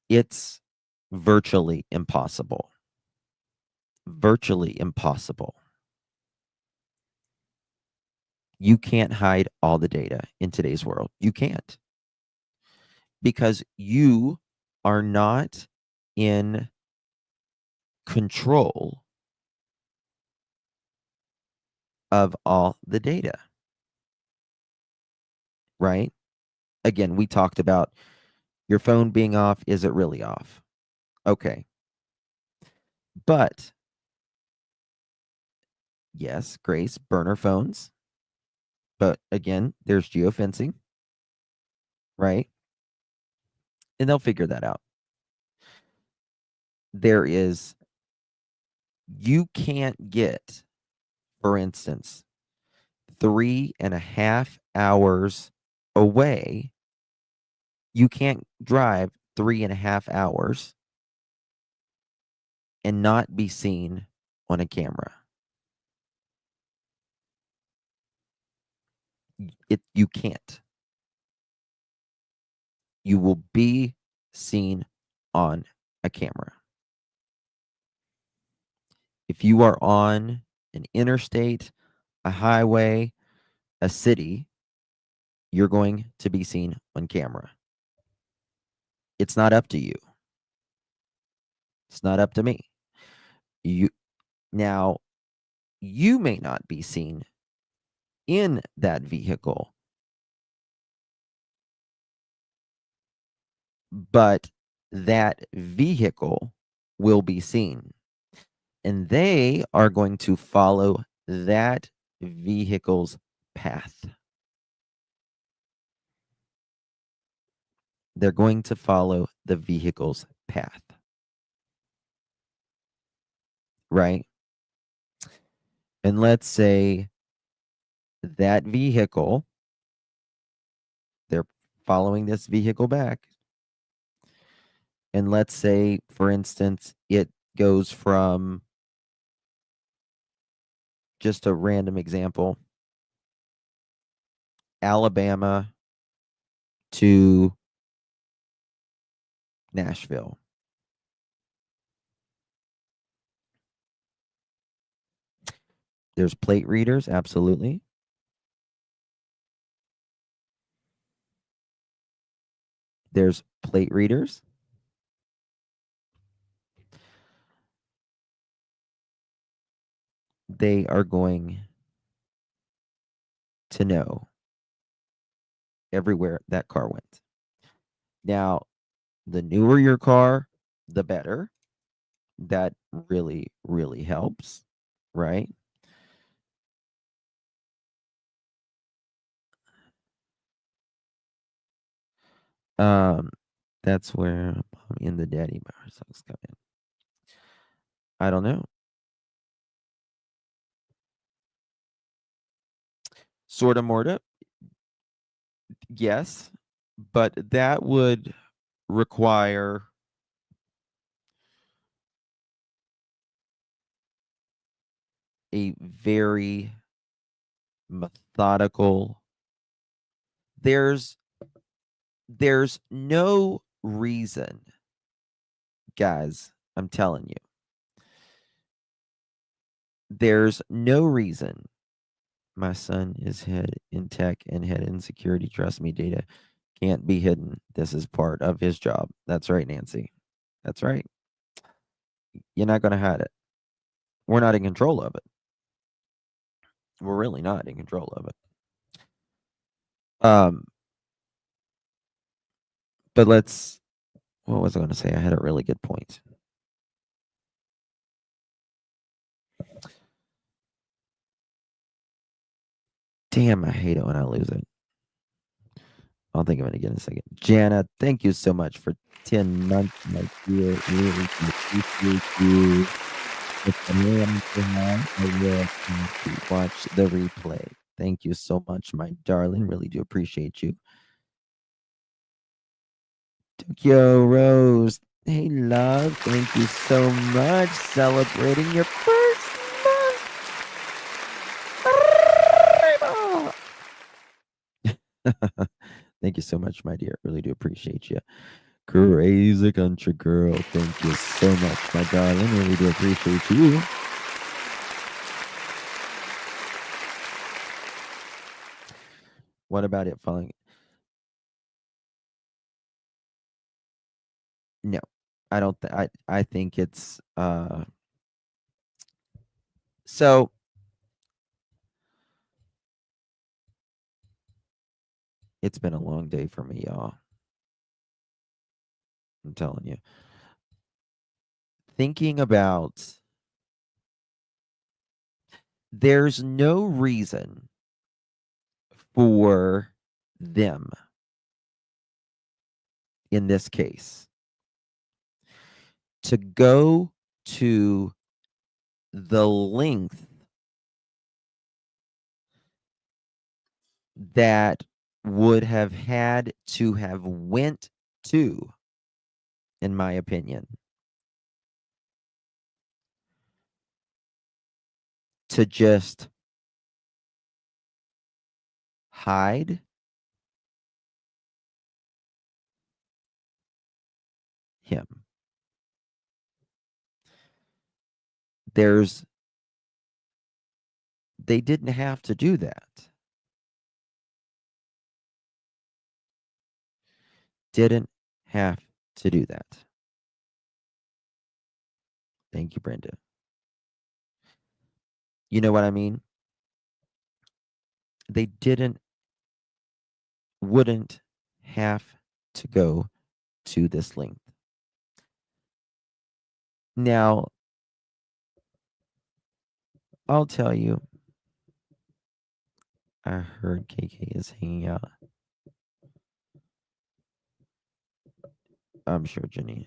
It's virtually impossible. Virtually impossible. You can't hide all the data in today's world. You can't. Because you are not in control of all the data. Right? Again, we talked about your phone being off. Is it really off? Okay. But yes, Grace, burner phones. But again, there's geofencing. Right? And they'll figure that out. There is, you can't get, for instance, 3.5 hours away. You can't drive 3.5 hours and not be seen on a camera. You can't. You will be seen on a camera. If you are on an interstate, a highway, a city, you're going to be seen on camera. It's not up to you. It's not up to me. Now, you may not be seen in that vehicle, but that vehicle will be seen. And they are going to follow that vehicle's path. They're going to follow the vehicle's path. Right? And let's say that vehicle, they're following this vehicle back. And let's say, for instance, it goes from, just a random example, Alabama to Nashville. There's plate readers, absolutely. There's plate readers. They are going to know everywhere that car went. Now, the newer your car, the better. That really, really helps, right? That's where I'm in the daddy bar songs come in. I don't know. Sorta morta. Yes, but that would require a very methodical. There's no reason, guys, I'm telling you. There's no reason. My son is head in tech and head in security. Trust me, data can't be hidden. This is part of his job. That's right, Nancy. That's right. You're not going to hide it. We're not in control of it. We're really not in control of it. But what was I going to say? I had a really good point. Damn, I hate it when I lose it. I'll think of it again in a second. Jana, thank you so much for 10 months, my dear. Really appreciate you. If I will watch the replay. Thank you so much, my darling. Really do appreciate you. Tokyo Rose. Hey, love. Thank you so much. Celebrating your first month. Thank you so much, my dear. Really do appreciate you. Crazy country girl. Thank you so much, my darling. Really do appreciate you. What about it falling? No, I don't. I think it's so. It's been a long day for me, y'all. I'm telling you. Thinking about, there's no reason for them, in this case, to go to the length that would have had to have went to, in my opinion, to just hide him. They didn't have to do that. Didn't have to do that. Thank you, Brenda. You know what I mean? They wouldn't have to go to this length. Now, I'll tell you, I heard KK is hanging out. I'm sure, Jenny.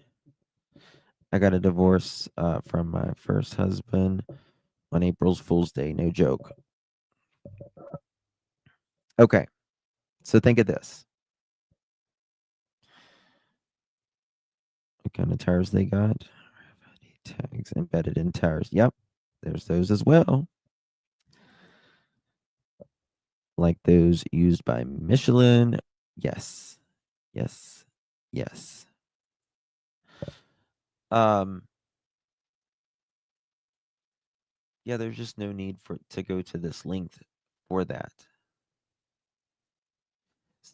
I got a divorce from my first husband on April's Fool's Day. No joke. Okay. So think of this. What kind of tires they got? Tags embedded in tires. Yep. There's those as well. Like those used by Michelin. Yes. Yes. Yes. Yeah, there's just no need to go to this length for that.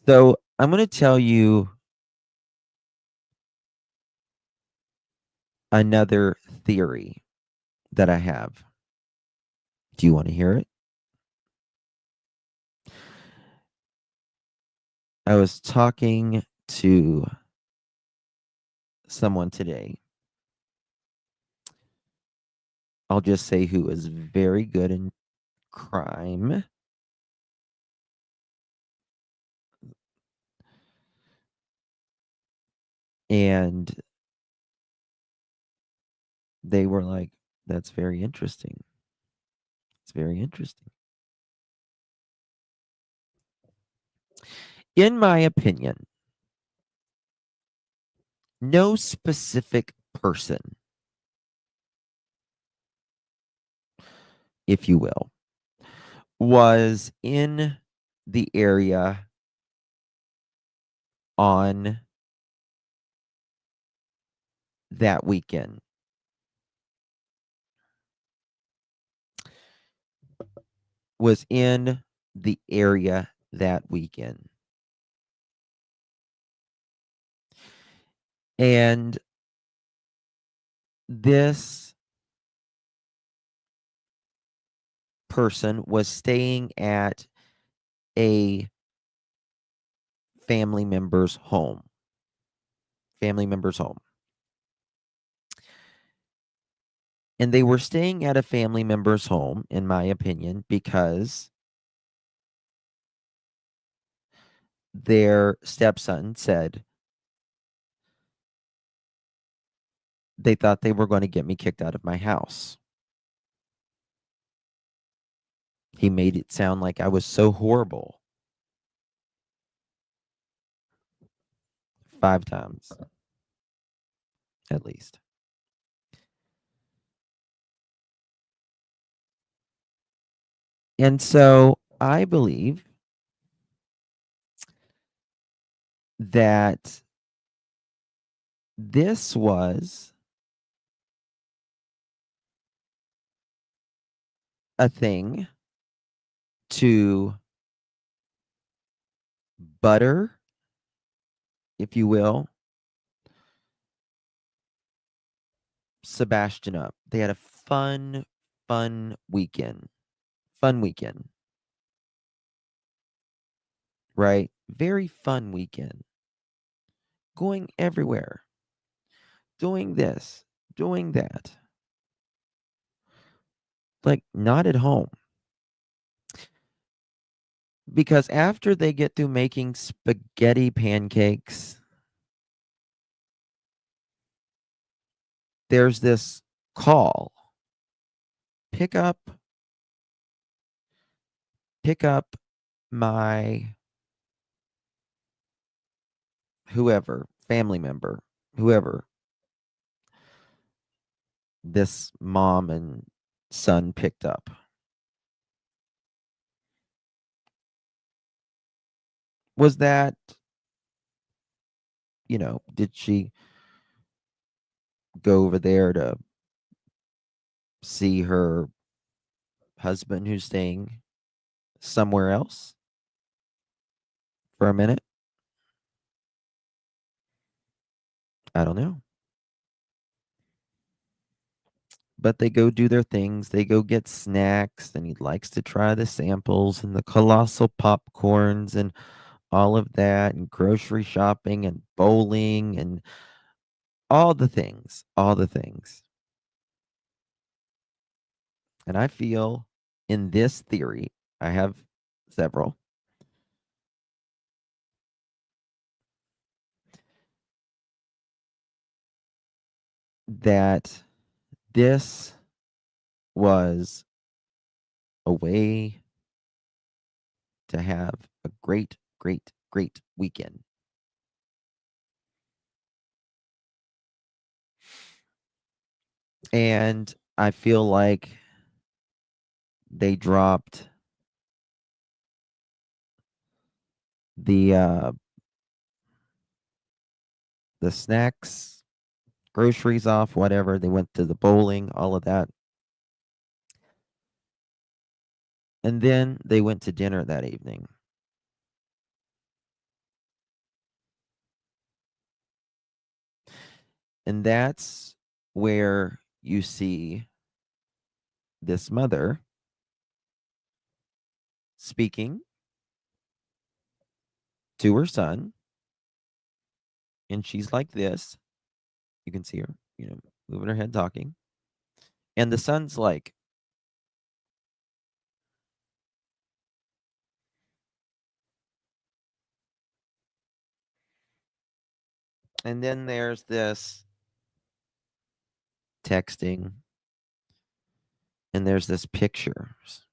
So I'm going to tell you another theory that I have. Do you want to hear it? I was talking to someone today. I'll just say who is very good in crime. And they were like, that's very interesting. It's very interesting. In my opinion, no specific person if you will, was in the area on that weekend. Was in the area that weekend. And this person was staying at a family member's home. Family member's home. And they were staying at a family member's home, in my opinion, because their stepson said they thought they were going to get me kicked out of my house. He made it sound like I was so horrible. 5 times, at least. And so I believe that this was a thing to butter, if you will, Sebastian up. They had a fun weekend. Fun weekend. Right? Very fun weekend. Going everywhere. Doing this, doing that. Like, not at home. Because after they get through making spaghetti pancakes, there's this call. Pick up my whoever, family member, whoever this mom and son picked up. Was that, did she go over there to see her husband who's staying somewhere else for a minute? I don't know. But they go do their things. They go get snacks, and he likes to try the samples and the colossal popcorns and all of that, and grocery shopping and bowling and all the things. And I feel in this theory, I have several, that this was a way to have a great weekend. And I feel like they dropped the snacks, groceries off, whatever. They went to the bowling, all of that. And then they went to dinner that evening. And that's where you see this mother speaking to her son. And she's like this. You can see her, moving her head, talking. And the son's like, and then there's this texting, and there's this pictures.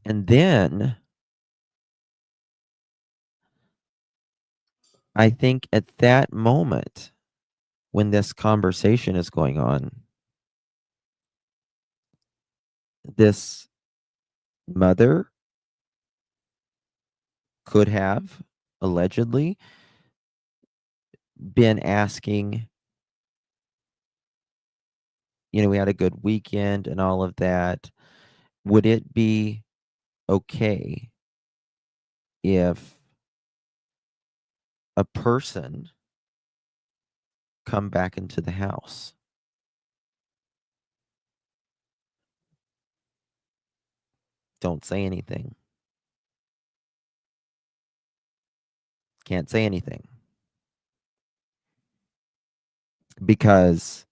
And then I think at that moment, when this conversation is going on, this mother could have allegedly been asking, we had a good weekend and all of that. Would it be okay if a person come back into the house? Don't say anything. Can't say anything. Because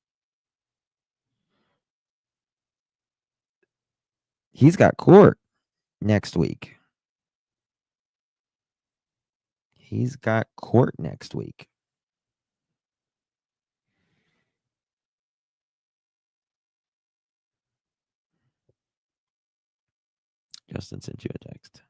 he's got court next week. He's got court next week. Justin sent you a text.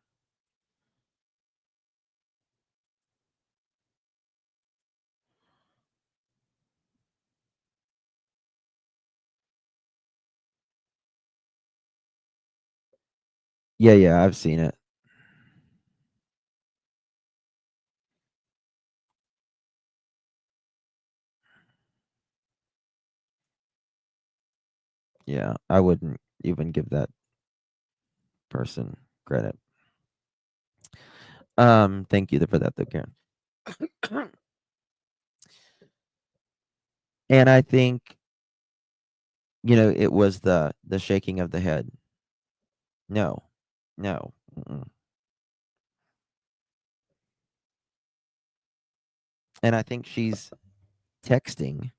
Yeah, I've seen it. Yeah, I wouldn't even give that person credit. Thank you for that, though, Karen. And I think, it was the shaking of the head. No. Mm-mm. And I think she's texting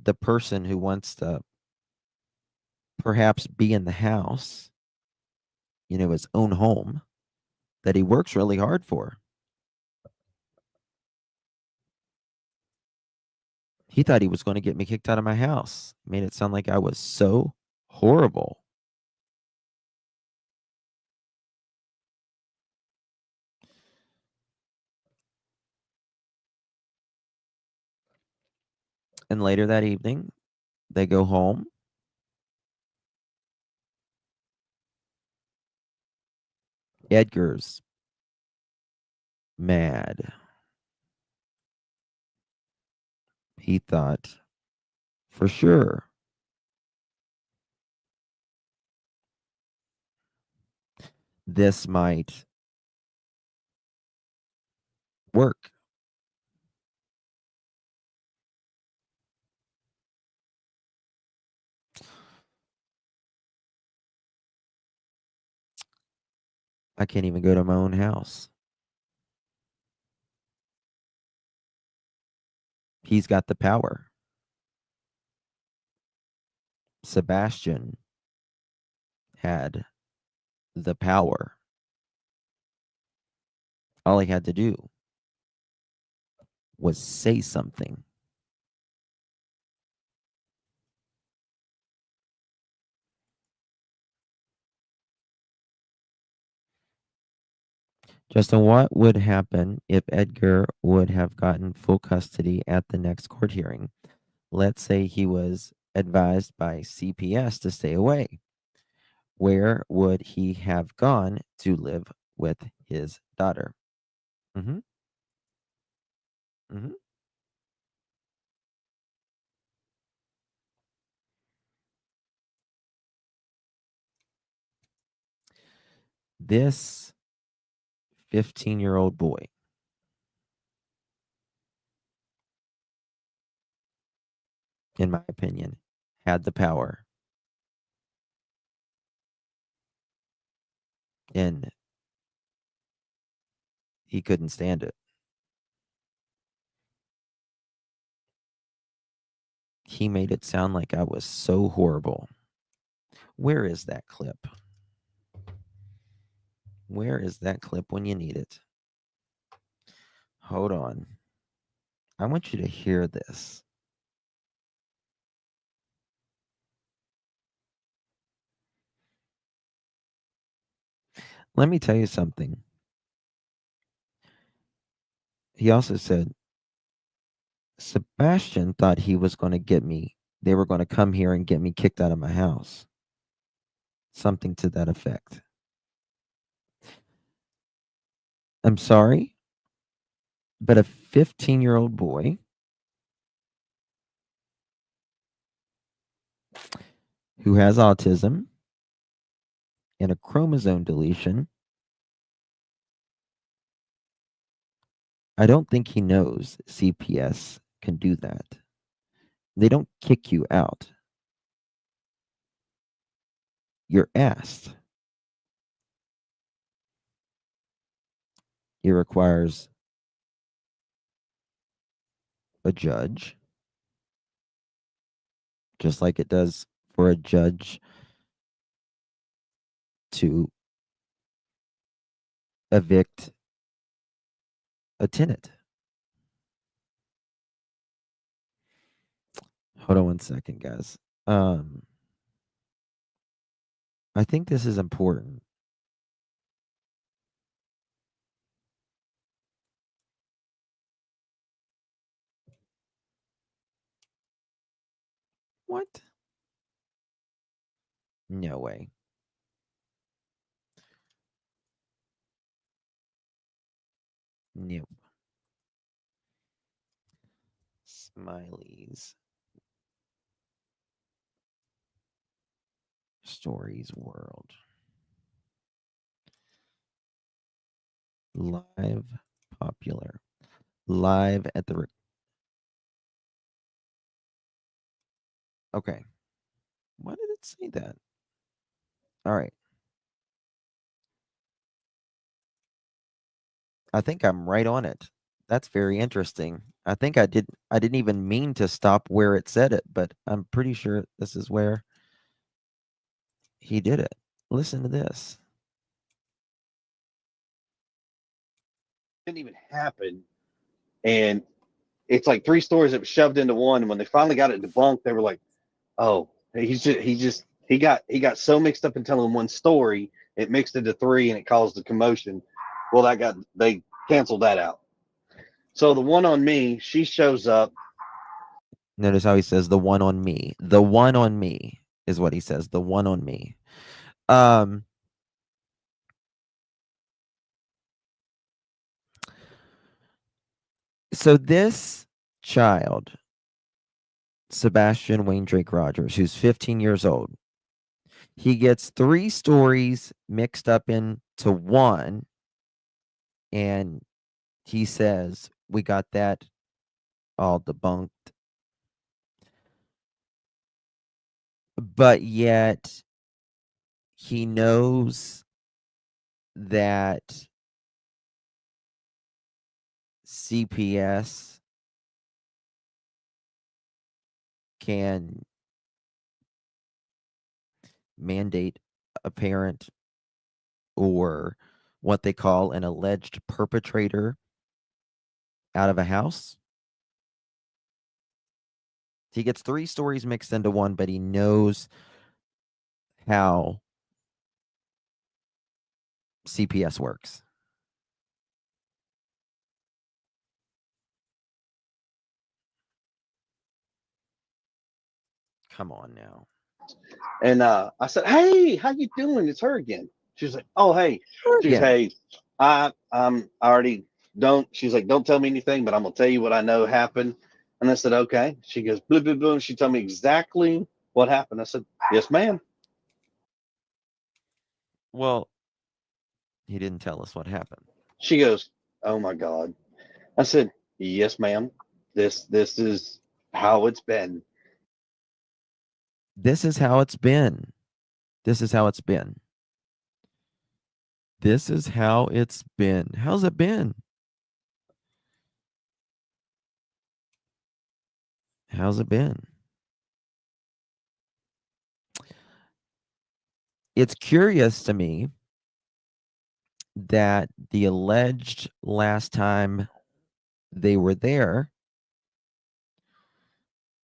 the person who wants to perhaps be in the house, his own home that he works really hard for. He thought he was going to get me kicked out of my house. Made it sound like I was so horrible. And later that evening, they go home. Edgar's mad. He thought for sure this might work. I can't even go to my own house. He's got the power. Sebastian had the power. All he had to do was say something. Justin, what would happen if Edgar would have gotten full custody at the next court hearing? Let's say he was advised by CPS to stay away. Where would he have gone to live with his daughter? Mm-hmm. Mm-hmm. This 15-year-old boy in my opinion, had the power. And he couldn't stand it. He made it sound like I was so horrible. Where is that clip? Where is that clip when you need it? Hold on. I want you to hear this. Let me tell you something. He also said, Sebastian thought he was going to get me. They were going to come here and get me kicked out of my house. Something to that effect. I'm sorry, but a 15-year-old boy who has autism and a chromosome deletion, I don't think he knows CPS can do that. They don't kick you out. You're asked. It requires a judge, just like it does for a judge to evict a tenant. Hold on one second, guys. I think this is important. What? No way. Nope. Smileys. Stories World. Live popular. Live at the. Okay. Why did it say that? All right. I think I'm right on it. That's very interesting. I think I didn't even mean to stop where it said it, but I'm pretty sure this is where he did it. Listen to this. Didn't even happen. And it's like three stories that were shoved into one. And when they finally got it debunked, they were like, oh, he got so mixed up in telling one story, it mixed into three and it caused a commotion. Well, they canceled that out. So the one on me, she shows up. Notice how he says the one on me. The one on me is what he says. The one on me. So this child, Sebastian Wayne Drake Rogers, who's 15 years old, he gets three stories mixed up into one, and he says, we got that all debunked. But yet he knows that CPS can mandate a parent or what they call an alleged perpetrator out of a house. He gets three stories mixed into one, but he knows how CPS works. Come on now. And I said, hey, how you doing? It's her again. She's like, oh, hey. She's, hey, I'm already don't. She's like, don't tell me anything, but I'm going to tell you what I know happened. And I said, okay. She goes, blah, blah, blah. And she told me exactly what happened. I said, yes, ma'am. Well, he didn't tell us what happened. She goes, oh, my God. I said, yes, ma'am. This is how it's been. This is how it's been. This is how it's been. This is how it's been. How's it been? How's it been? It's curious to me that the alleged last time they were there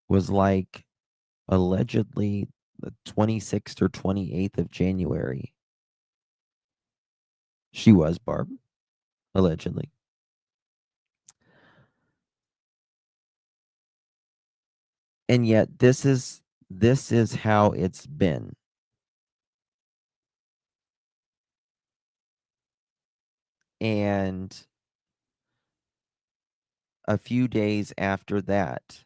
was like allegedly the 26th or 28th of January. She was, Barb, allegedly. And yet this is how it's been. And a few days after that,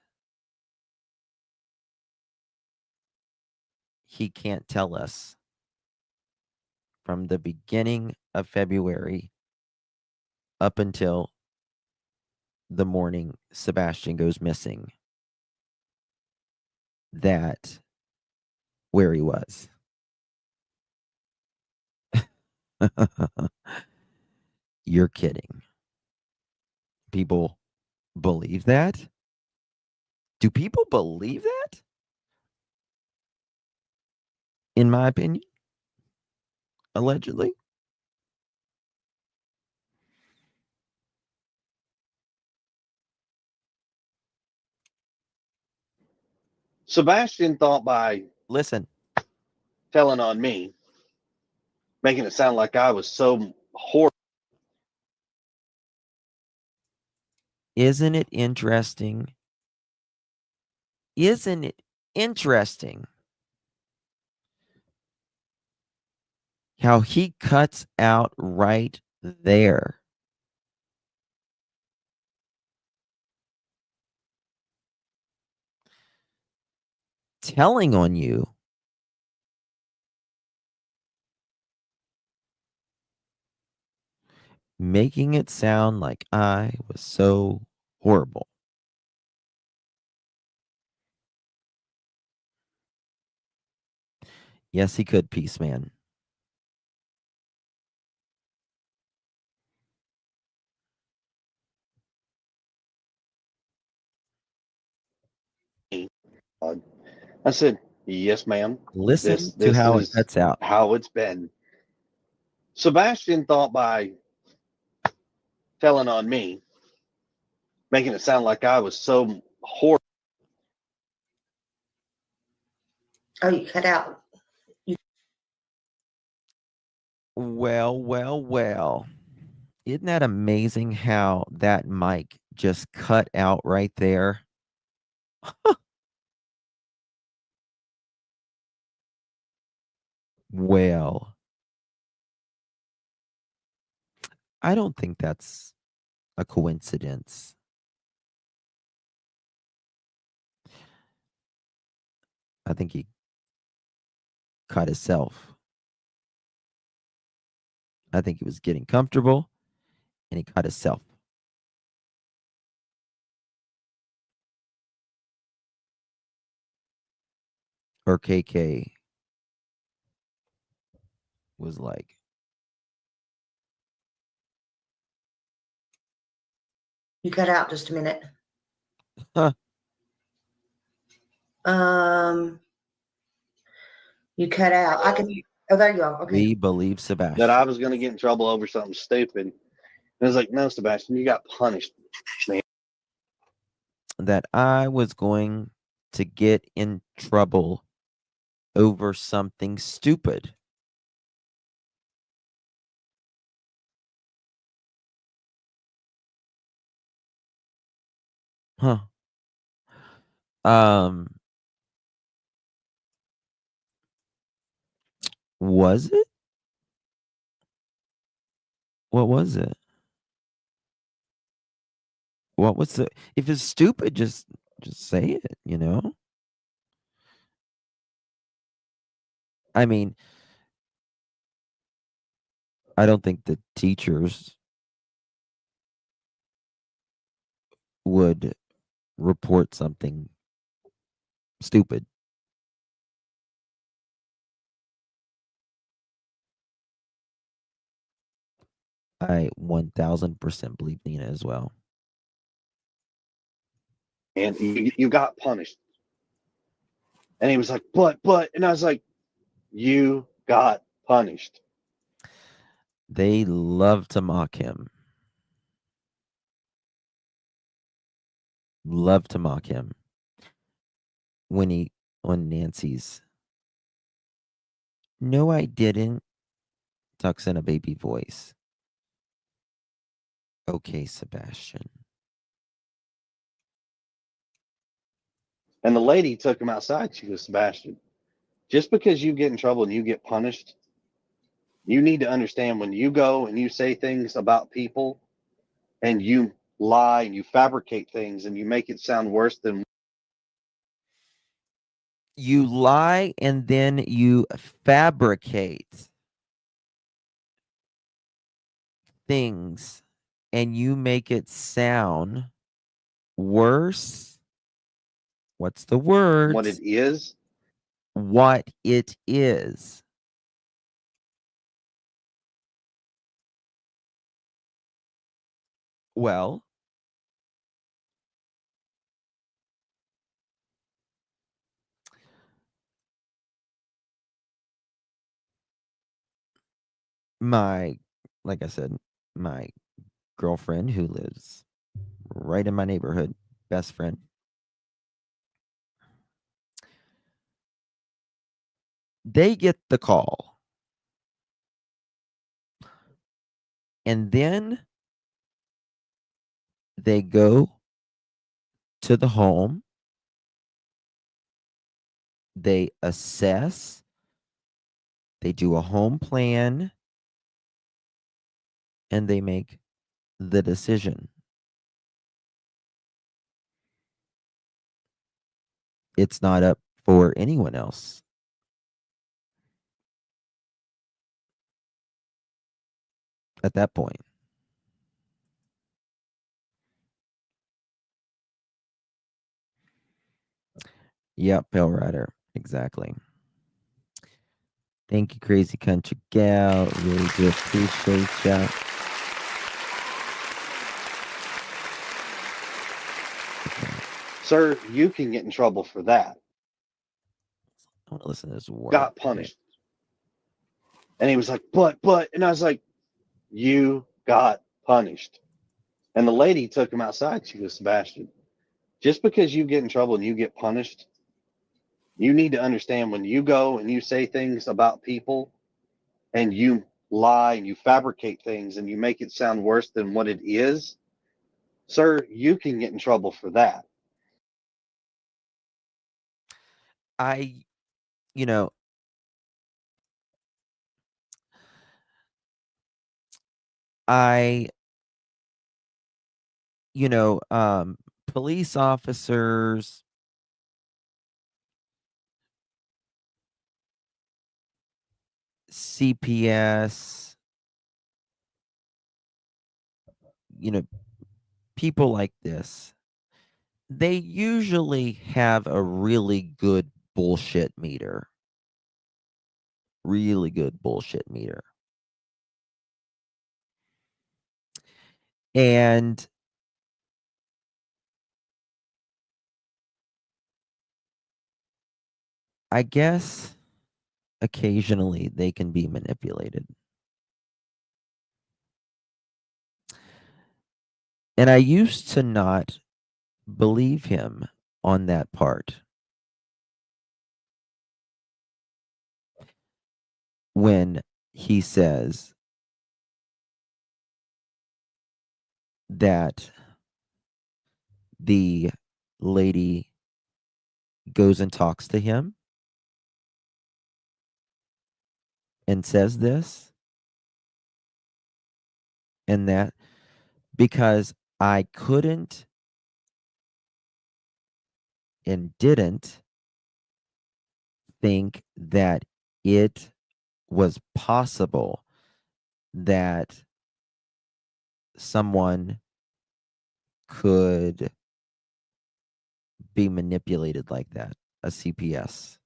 he can't tell us from the beginning of February up until the morning Sebastian goes missing that where he was. You're kidding. People believe that? Do people believe that? In my opinion, allegedly. Sebastian thought by Listen, telling on me, making it sound like I was so horrible. isn't it interesting? Isn't it interesting how he cuts out right there? Telling on you, making it sound like I was so horrible. Yes, he could, Peace Man. I said, yes, ma'am. Listen to This how it is cuts out. how it's been. Sebastian thought by telling on me, making it sound like I was so horrible. Oh, you cut out. Well. Isn't that amazing how that mic just cut out right there? Well, I don't think that's a coincidence. I think he cut himself. I think he was getting comfortable and he cut himself. Or KK was like, You cut out just a minute. huh, You cut out. I can. Oh, there you go. Okay. we believe Sebastian. That I was going to get in trouble over something stupid. And I was like, no, Sebastian, you got punished, man. That I was going to get in trouble over something stupid. Huh. Was it? What was it? What was the if it's stupid, just say it, you know? I mean, I don't think the teachers would report something stupid. I 1000% believe Nina as well. And you got punished. And he was like, but, and I was like, you got punished. They love to mock him. Love to mock him. When he on Nancy's. No, I didn't. Tucks in a baby voice. Okay, Sebastian. And the lady took him outside. She goes, Sebastian, just because you get in trouble and you get punished You need to understand when you go and you say things about people and you lie and you fabricate things and you make it sound worse than You lie and then you fabricate things and you make it sound worse. What's the word? what it is. What it is. Well, like I said, my girlfriend who lives right in my neighborhood, best friend, they get the call. And then they go to the home. They assess. They do a home plan. And they make the decision. It's not up for anyone else. At that point. Yep, Pale Rider. Exactly. Thank you, Crazy Country Gal. Really do appreciate ya. Sir, you can get in trouble for that. I want to listen to this word. Got punished. And he was like, but, and I was like, you got punished. And the lady took him outside. She goes, Sebastian, just because you get in trouble and you get punished, you need to understand when you go and you say things about people and you lie and you fabricate things and you make it sound worse than what it is, sir, you can get in trouble for that. I police officers, CPS, people like this, they usually have a really good bullshit meter. Really good bullshit meter. And I guess occasionally they can be manipulated. And I used to not believe him on that part. When he says that the lady goes and talks to him and says this and that, because I couldn't and didn't think that it was possible that someone could be manipulated like that, a CPS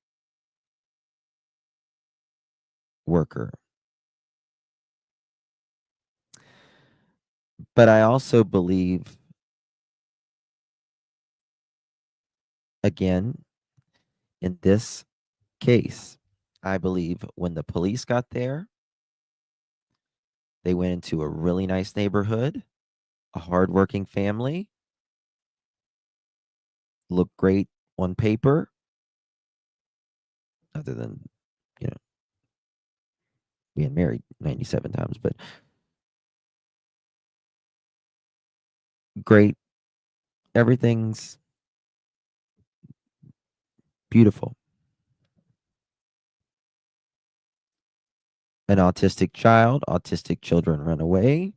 worker. But I also believe, again, in this case, I believe when the police got there, they went into a really nice neighborhood, a hardworking family, looked great on paper, other than, being married 97 times, but great. Everything's beautiful. an autistic child. Autistic children run away.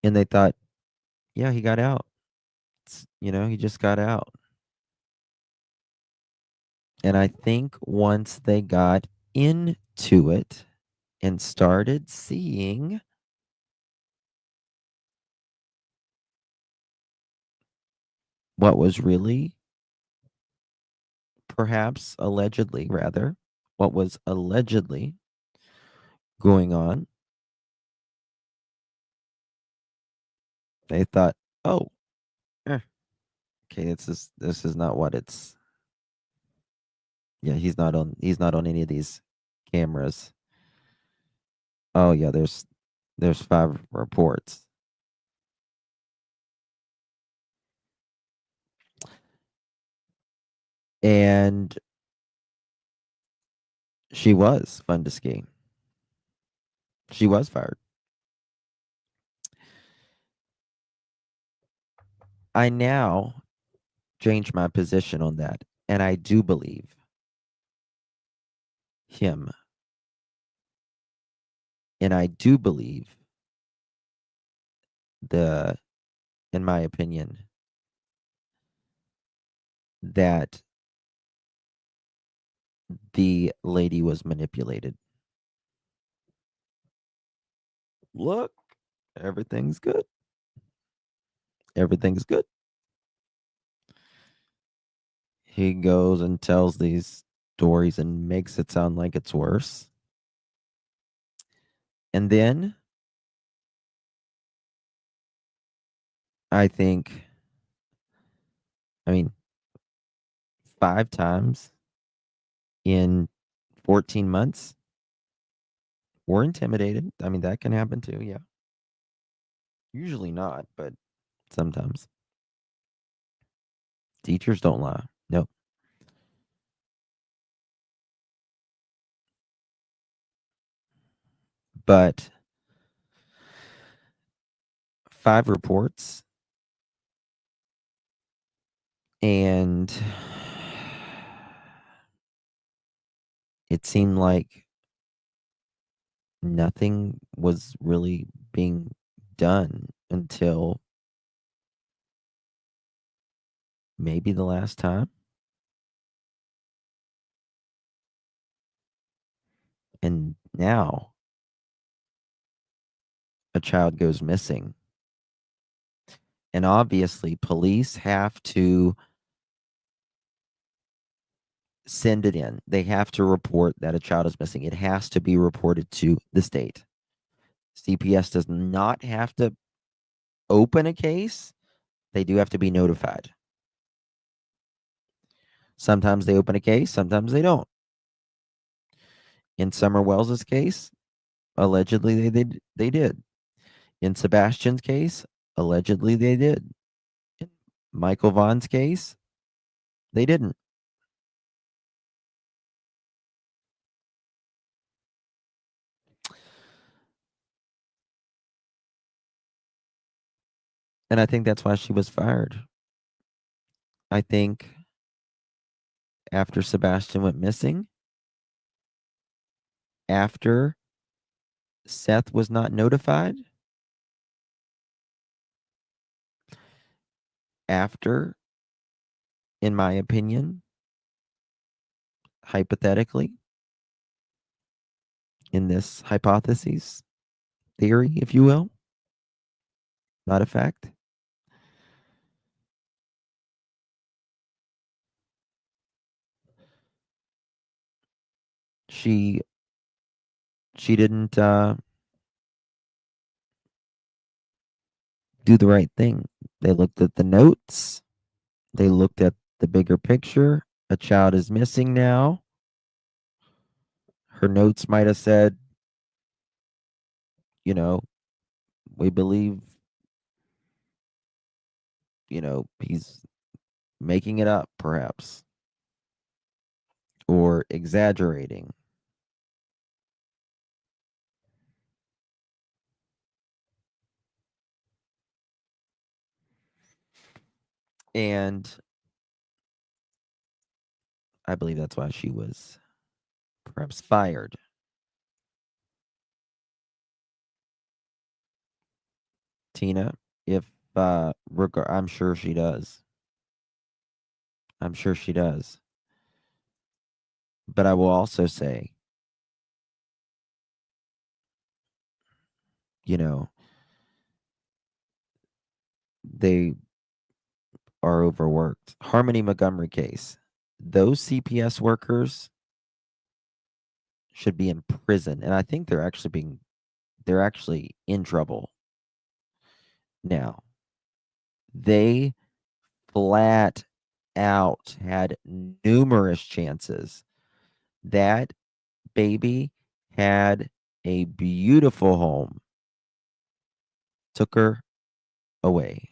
And they thought, yeah, he got out. He just got out. And I think once they got into it and started seeing what was really, perhaps allegedly, rather, what was allegedly going on, they thought, oh, okay, this is not what it's. Yeah, he's not on any of these cameras. Oh yeah, there's 5 reports. And she was fun to ski. She was fired. I now change my position on that, and I do believe him. And I do believe in my opinion, that the lady was manipulated. Look, everything's good. Everything's good. He goes and tells these stories and makes it sound like it's worse. And then I think, 5 times in 14 months, we're intimidated. That can happen too, yeah. Usually not, but sometimes. Teachers don't lie. Nope. But 5 reports, and it seemed like nothing was really being done until maybe the last time. And now a child goes missing. And obviously, police have to send it in. They have to report that a child is missing. It has to be reported to the state. CPS does not have to open a case, they do have to be notified. Sometimes they open a case, sometimes they don't. In Summer Wells's case, allegedly they did. In Sebastian's case, allegedly they did. In Michael Vaughn's case, they didn't. And I think that's why she was fired. I think after Sebastian went missing, after Seth was not notified, after, in my opinion, hypothetically, in this hypothesis, theory, if you will, not a fact, she didn't do the right thing. They looked at the notes, they looked at the bigger picture. A child is missing now. Her notes might have said, we believe, he's making it up, perhaps, or exaggerating. And I believe that's why she was perhaps fired. Tina, if I'm sure she does. I'm sure she does. But I will also say, you know, they are overworked. Harmony Montgomery case. Those CPS workers should be in prison, and I think they're actually in trouble now. They flat out had numerous chances. That baby had a beautiful home. Took her away.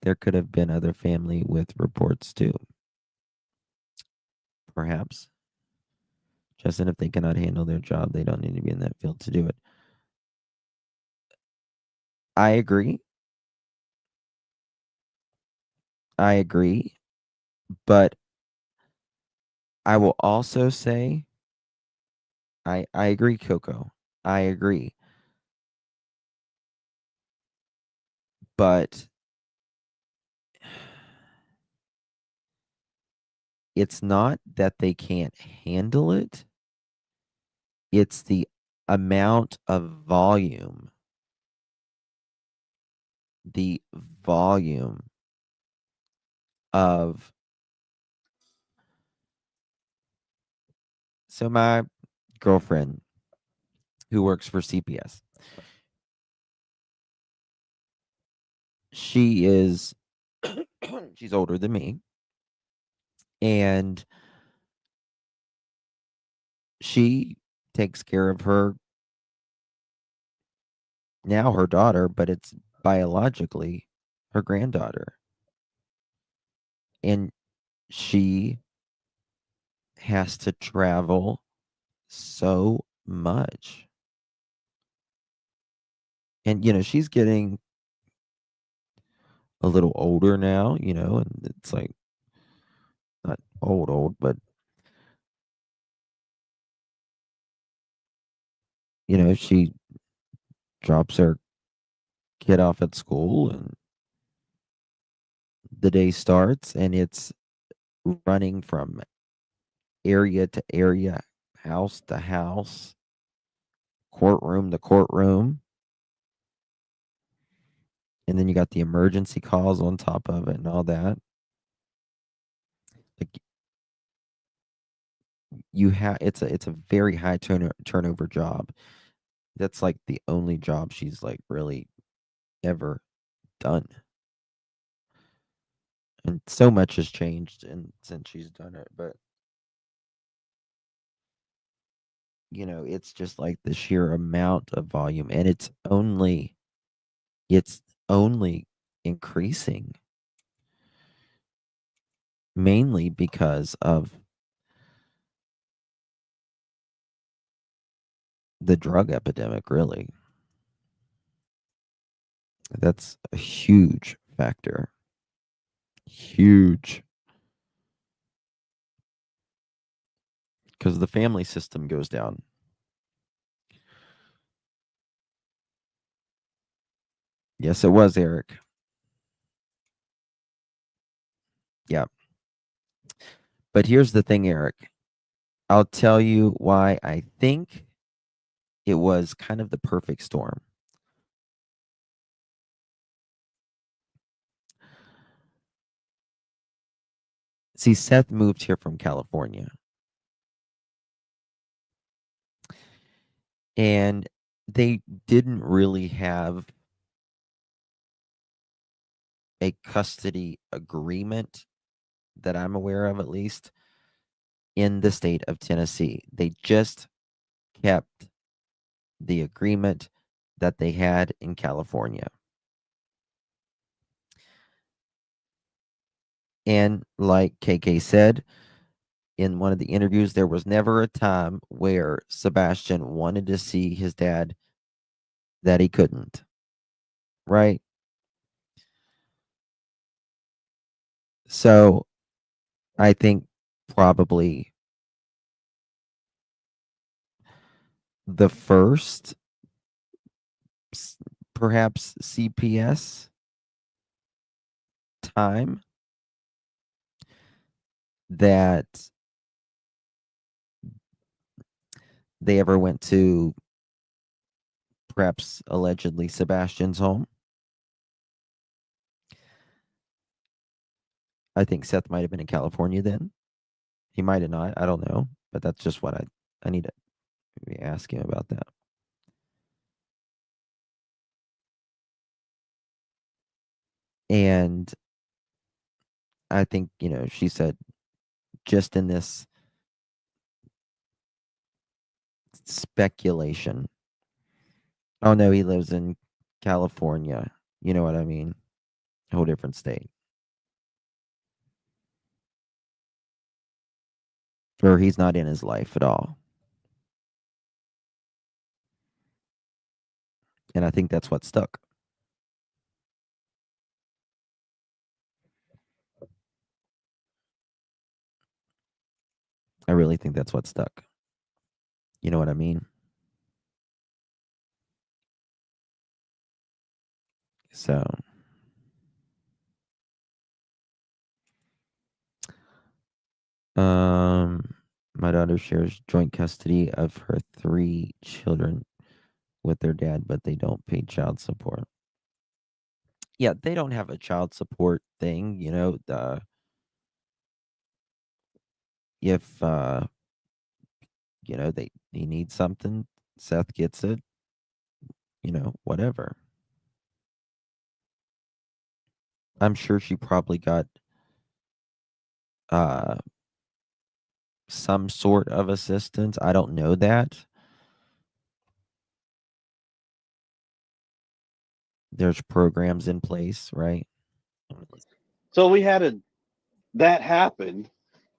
There could have been other family with reports too. Perhaps. Justin, if they cannot handle their job, they don't need to be in that field to do it. I agree. But I will also say, I agree, Coco. I agree. But it's not that they can't handle it. It's the amount of volume. The volume of. So my girlfriend who works for CPS, she is she's older than me, and she takes care of her daughter, but it's biologically her granddaughter. And she has to travel so much. And, she's getting a little older now, and it's like not old, but, she drops her kid off at school and the day starts and it's running from area to area, house to house, courtroom to courtroom. And then you got the emergency calls on top of it and all that. Like it's a very high turnover job. That's like the only job she's like really ever done. And so much has changed since she's done it, but it's just like the sheer amount of volume, and it's only increasing, mainly because of the drug epidemic, really. That's a huge factor. Huge. Because the family system goes down. Yes, it was, Eric. Yeah. But here's the thing, Eric. I'll tell you why I think it was kind of the perfect storm. See, Seth moved here from California. And they didn't really have a custody agreement that I'm aware of, at least, in the state of Tennessee. They just kept the agreement that they had in California. And like KK said, in one of the interviews, there was never a time where Sebastian wanted to see his dad that he couldn't. Right? So I think probably the first, perhaps CPS time that they ever went to, perhaps allegedly, Sebastian's home. I think Seth might have been in California then. He might have not. I don't know. But that's just what I need to maybe ask him about that. And I think, she said just in this speculation. Oh no, he lives in California. You know what I mean? A whole different state. Or he's not in his life at all. And I think that's what stuck. I really think that's what stuck. You know what I mean? So, my daughter shares joint custody of her 3 children with their dad, but they don't pay child support. Yeah, they don't have a child support thing, if they need something, Seth gets it, whatever. I'm sure she probably got some sort of assistance. I don't know that. There's programs in place, right? So that happened,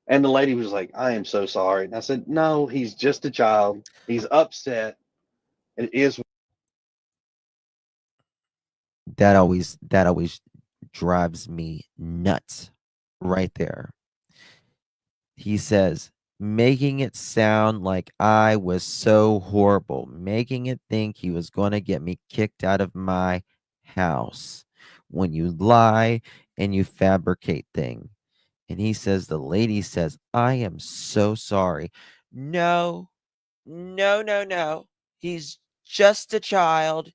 and the lady was like, "I am so sorry." And I said, "No, he's just a child. He's upset. It is." That always drives me nuts right there. He says, making it sound like I was so horrible, making it think he was going to get me kicked out of my house when you lie and you fabricate things. And he says, the lady says, I am so sorry. No, no, no, no. He's just a child.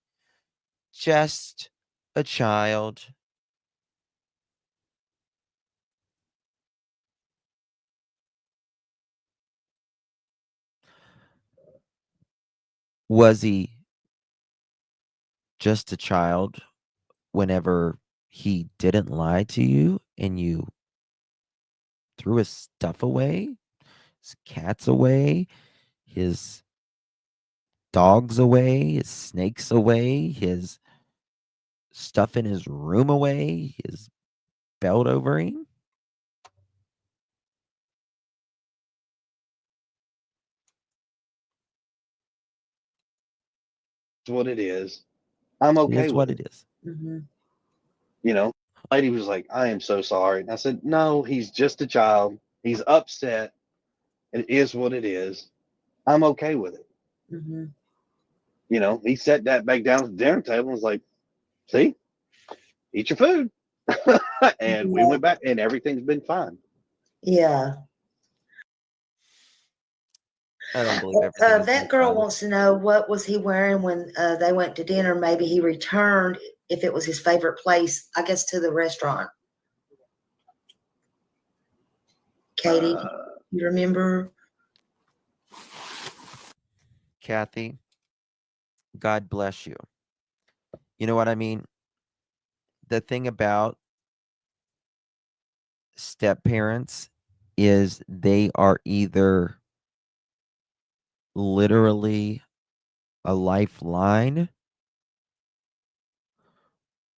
Just a child. Was he just a child whenever he didn't lie to you and you threw his stuff away, his cats away, his dogs away, his snakes away, his stuff in his room away, his belt over him? What it is. I'm It okay is with what it. it is. Mm-hmm. Lady was like, "I am so sorry." And I said, "No, he's just a child. He's upset. It is what it is. I'm okay with it." Mm-hmm. He sat that back down at the dinner table and was like, "See, eat your food." And we went back, and everything's been fine. Yeah. I don't believe everything is That being girl fine. wants to know what was he wearing when they went to dinner. Maybe he returned, if it was his favorite place, I guess, to the restaurant. Katie, you remember? Kathy, God bless you. You know what I mean? The thing about step parents is they are either literally a lifeline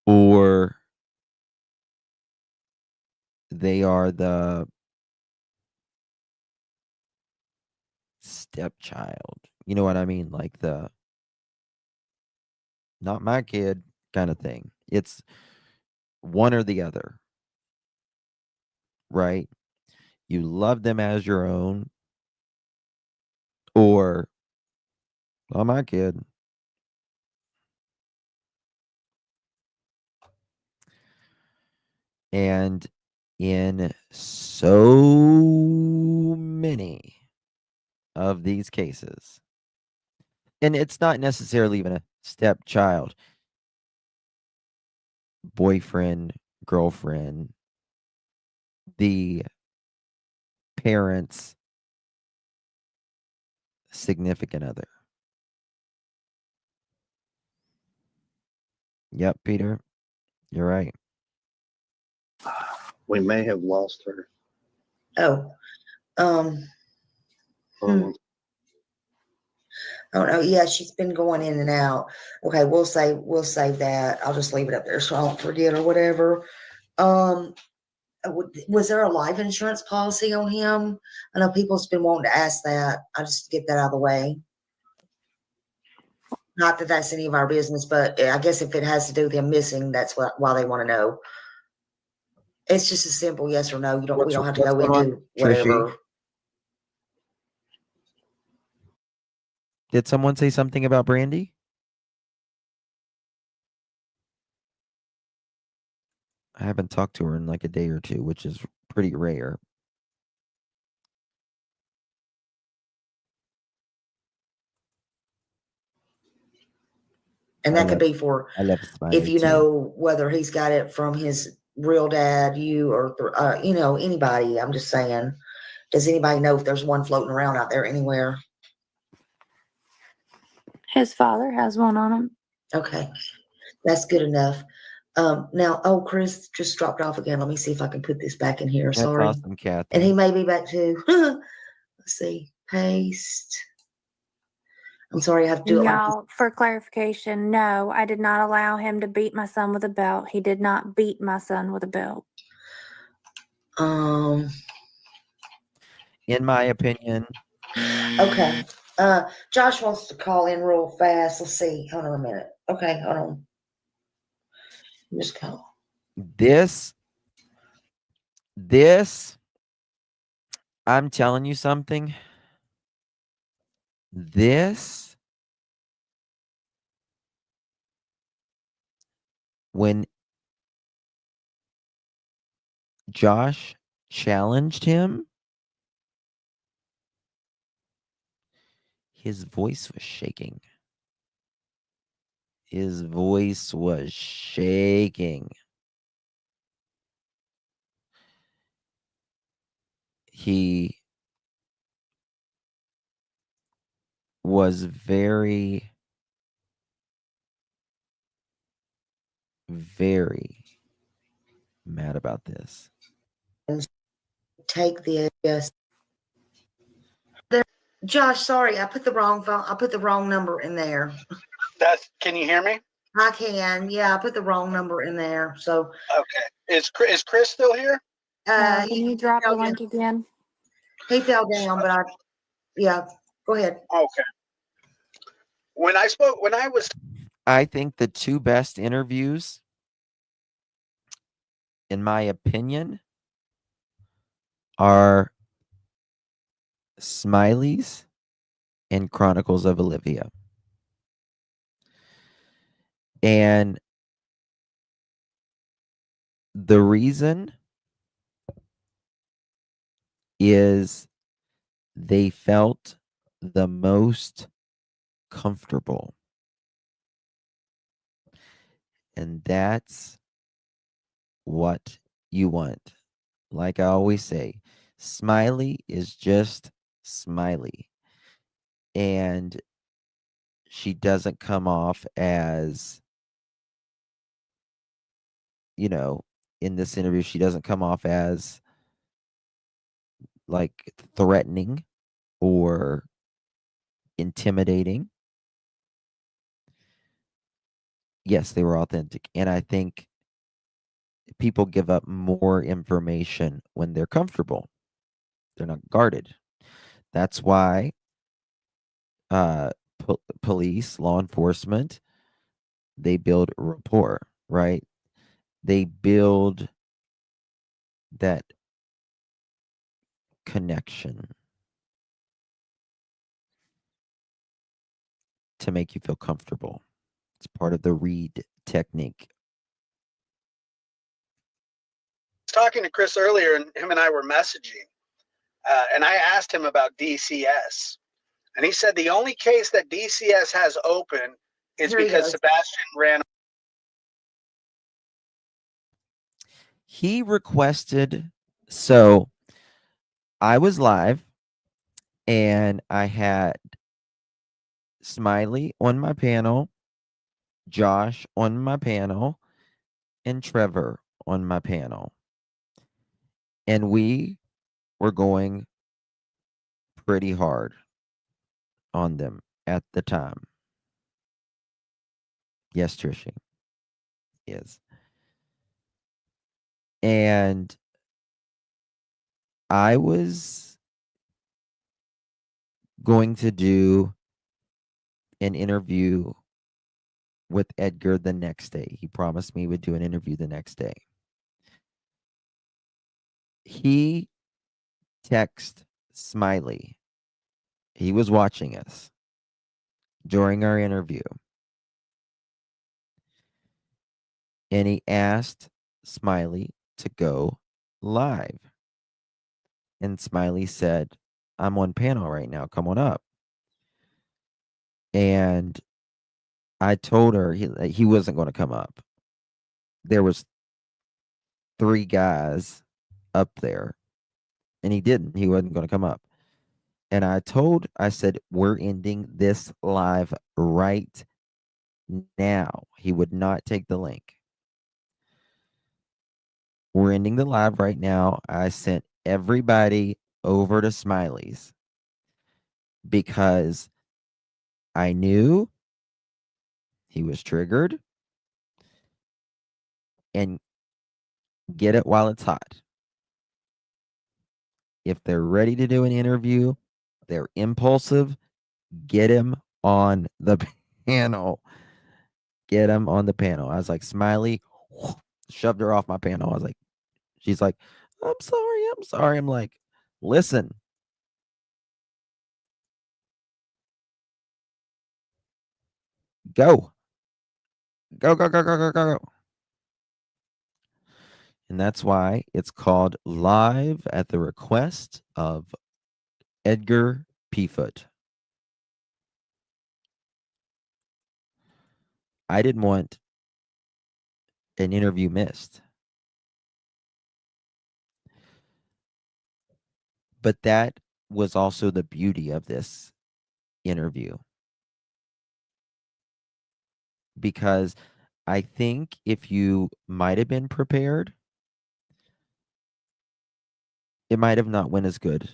or they are the stepchild. You know what I mean? Like the not my kid kind of thing. It's one or the other, right? You love them as your own, or not my kid. And in so many of these cases, and it's not necessarily even a stepchild, boyfriend, girlfriend, the parents' significant other. Yep, Peter, you're right. We may have lost her. Oh, um, Um, oh no, yeah, she's been going in and out. Okay, we'll save that. I'll just leave it up there so I don't forget or whatever. Was there a life insurance policy on him? I know people's been wanting to ask that. I just get that out of the way. Not that that's any of our business, but I guess if it has to do with him missing, that's why they want to know. It's just a simple yes or no. We don't have to go into whatever. Trishy, did someone say something about Brandy? I haven't talked to her in like a day or two, which is pretty rare. And that could be for I love Smiley if you too. know whether he's got it from his real dad, you, or anybody. I'm just saying, does anybody know if there's one floating around out there anywhere? His father has one on him. Okay, that's good enough. Now, Chris just dropped off again. Let me see if I can put this back in here. That's Sorry. awesome, Kathy. And he may be back too. Let's see. Paste. I'm sorry, I have to do it like Y'all, for clarification, no, I did not allow him to beat my son with a belt. He did not beat my son with a belt. In my opinion. Okay. Josh wants to call in real fast. Let's see. Hold on a minute. Okay, hold on. Just call. This, I'm telling you something. This, when Josh challenged him, his voice was shaking. His voice was shaking. He was very, very mad about this. Take the yes. There, Josh, sorry, I put the wrong phone. I put the wrong number in there. Can you hear me? I can. Yeah, I put the wrong number in there. So Okay. Is Chris still here? Can you drop the link again? He fell down, but yeah, go ahead. Okay. I think the two best interviews, in my opinion, are Smiley's and Chronicles of Olivia. And the reason is they felt the most comfortable. And that's what you want. Like I always say, Smiley is just Smiley. And she doesn't come off as, in this interview, she doesn't come off as like threatening or intimidating. Yes, they were authentic. And I think people give up more information when they're comfortable. They're not guarded. That's why police, law enforcement, they build rapport, right? They build that connection to make you feel comfortable. It's part of the read technique. I was talking to Chris earlier, and him and I were messaging, and I asked him about DCS, and he said the only case that DCS has open is Here he because goes. Sebastian ran. He requested, so I was live and I had Smiley on my panel, Josh on my panel, and Trevor on my panel. And we were going pretty hard on them at the time. Yes, Trisha. Yes. And I was going to do an interview with Edgar the next day. He promised me he would do an interview the next day. He texted Smiley. He was watching us during our interview. And he asked Smiley to go live. And Smiley said, I'm on panel right now. Come on up. And I told her he wasn't going to come up. There was 3 guys up there, and he didn't. He wasn't going to come up. And I said, we're ending this live right now. He would not take the link. We're ending the live right now. I sent everybody over to Smiley's because I knew he was triggered, and get it while it's hot. If they're ready to do an interview, they're impulsive, get him on the panel. Get him on the panel. I was like, Smiley, shoved her off my panel. I was like, she's like, I'm sorry. I'm like, listen. Go. Go. And that's why it's called Live at the Request of Edgar Peafoot. I didn't want an interview missed. But that was also the beauty of this interview. Because I think if you might have been prepared, it might have not went as good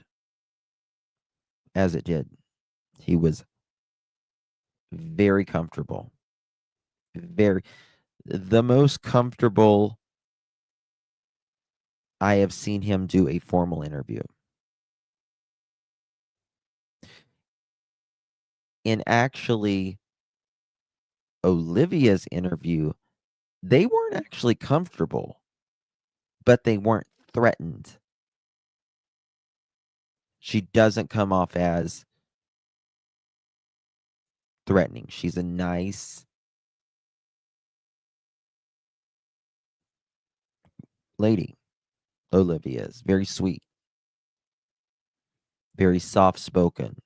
as it did. He was very comfortable. The most comfortable I have seen him do a formal interview. In actually Olivia's interview, they weren't actually comfortable, but they weren't threatened. She doesn't come off as threatening. She's a nice lady. Olivia is very sweet, very soft spoken.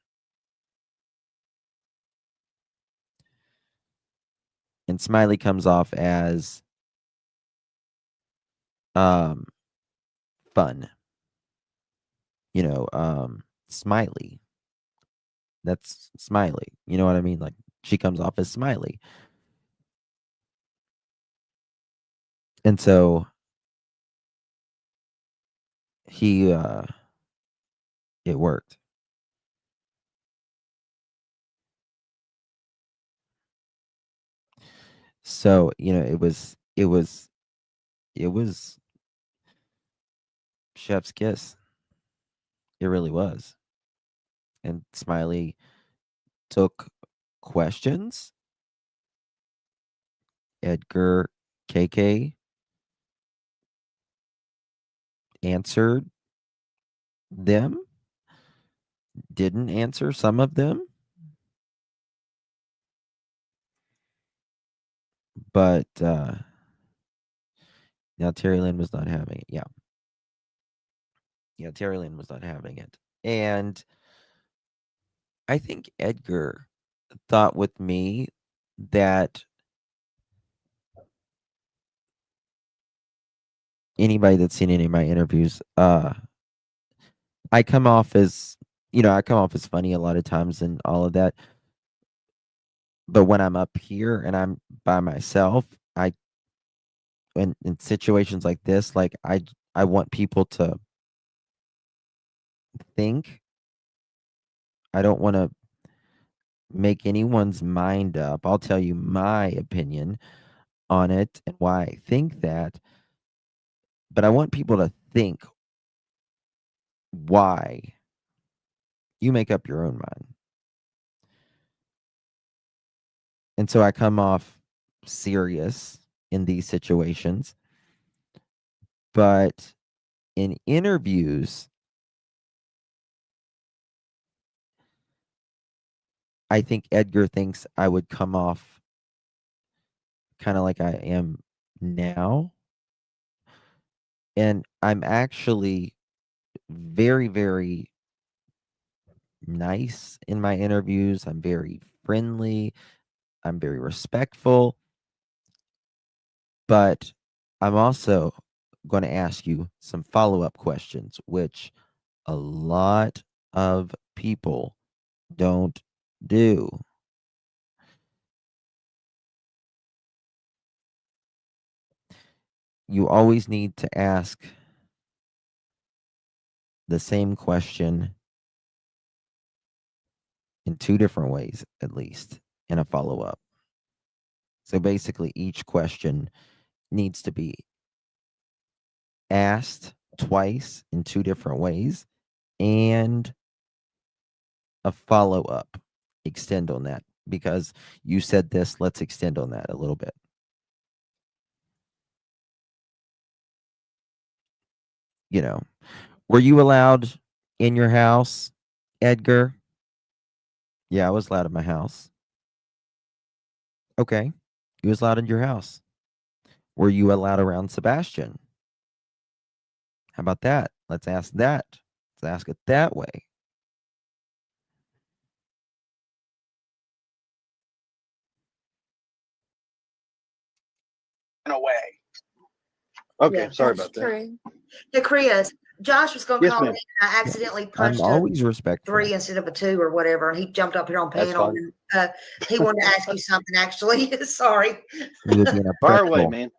And Smiley comes off as fun. Smiley. That's Smiley. You know what I mean? Like, she comes off as Smiley. And so it worked. So, it was chef's kiss. It really was. And Smiley took questions. Edgar KK answered them, didn't answer some of them. But now Terry Lynn was not having it. Yeah. Yeah, Terry Lynn was not having it. And I think Edgar thought with me that anybody that's seen any of my interviews, I come off as, I come off as funny a lot of times and all of that. But when I'm up here and I'm by myself, in situations like this, like I want people to think. I don't want to make anyone's mind up. I'll tell you my opinion on it and why I think that. But I want people to think why. You make up your own mind. And so I come off serious in these situations. But in interviews, I think Edgar thinks I would come off kind of like I am now. And I'm actually very, very nice in my interviews. I'm very friendly. I'm very respectful. But I'm also going to ask you some follow-up questions, which a lot of people don't do. You always need to ask the same question in 2 different ways, at least, in a follow-up. So basically, each question needs to be asked twice in 2 different ways and a follow-up. Extend on that because you said this. Let's extend on that a little bit. Were you allowed in your house, Edgar? Yeah, I was allowed in my house. Okay. You was allowed in your house. Were you allowed around Sebastian? How about that? Let's ask that. Let's ask it that way. In a way. Okay, Yeah, sorry That's about that. true. Yeah, Chris, Josh was going to Yes, call ma'am. me. I accidentally I'm punched a always respectful. 3 instead of a 2 or whatever, and he jumped up here on That's panel. fine. And, he wanted to ask you something, actually. Sorry. He would be in a Fire away, pretzel. man.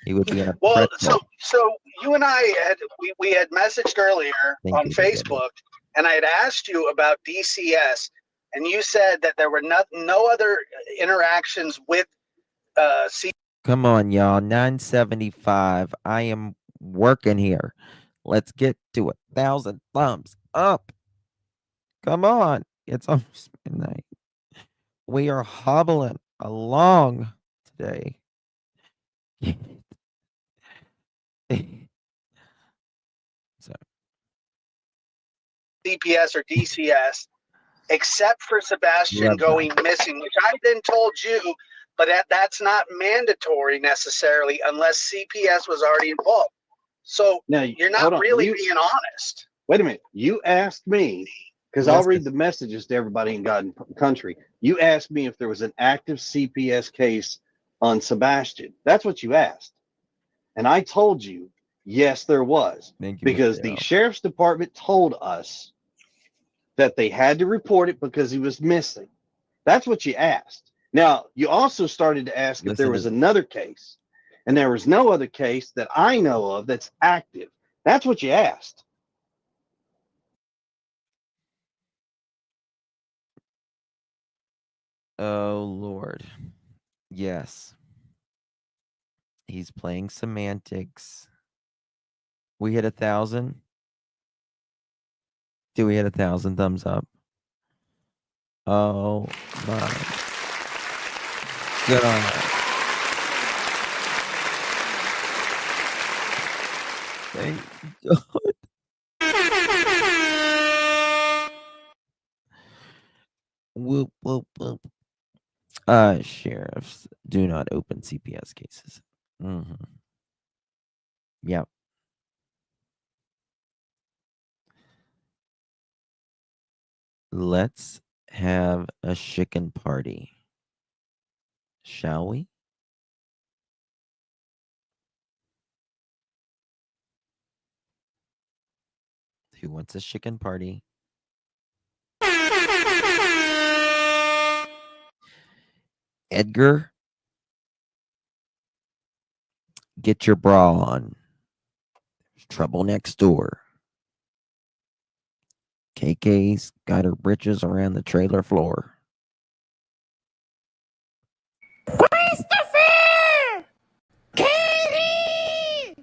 He would be in a Well, pretzel. so you and I had we had messaged earlier Thank on you, David. Facebook, and I had asked you about DCS, and you said that there were no other interactions with Come on, y'all. 975. I am working here. Let's get to 1,000 thumbs up. Come on. It's almost midnight. We are hobbling along today. So, CPS or DCS, except for Sebastian love going that. missing, which I then told you, but that's not mandatory necessarily unless CPS was already involved. So Now, you're hold not on. really being honest. Wait a minute. You asked me, because I'll read the messages to everybody in God and Country. You asked me if there was an active CPS case on Sebastian. That's what you asked. And I told you, yes, there was. Thank you, Because Mr. the L. sheriff's department told us that they had to report it because he was missing. That's what you asked. Now, you also started to ask if there was another case. And there was no other case that I know of that's active. That's what you asked. Oh, Lord. Yes. He's playing semantics. We hit 1,000. Do we hit 1,000 thumbs up? Oh my God. Thank God. Whoop, whoop, whoop. Sheriffs do not open CPS cases. Yep. Let's have a chicken party. Shall we? Who wants a chicken party? Edgar, get your bra on. There's trouble next door. KK's got her britches around the trailer floor. Christopher! Katie!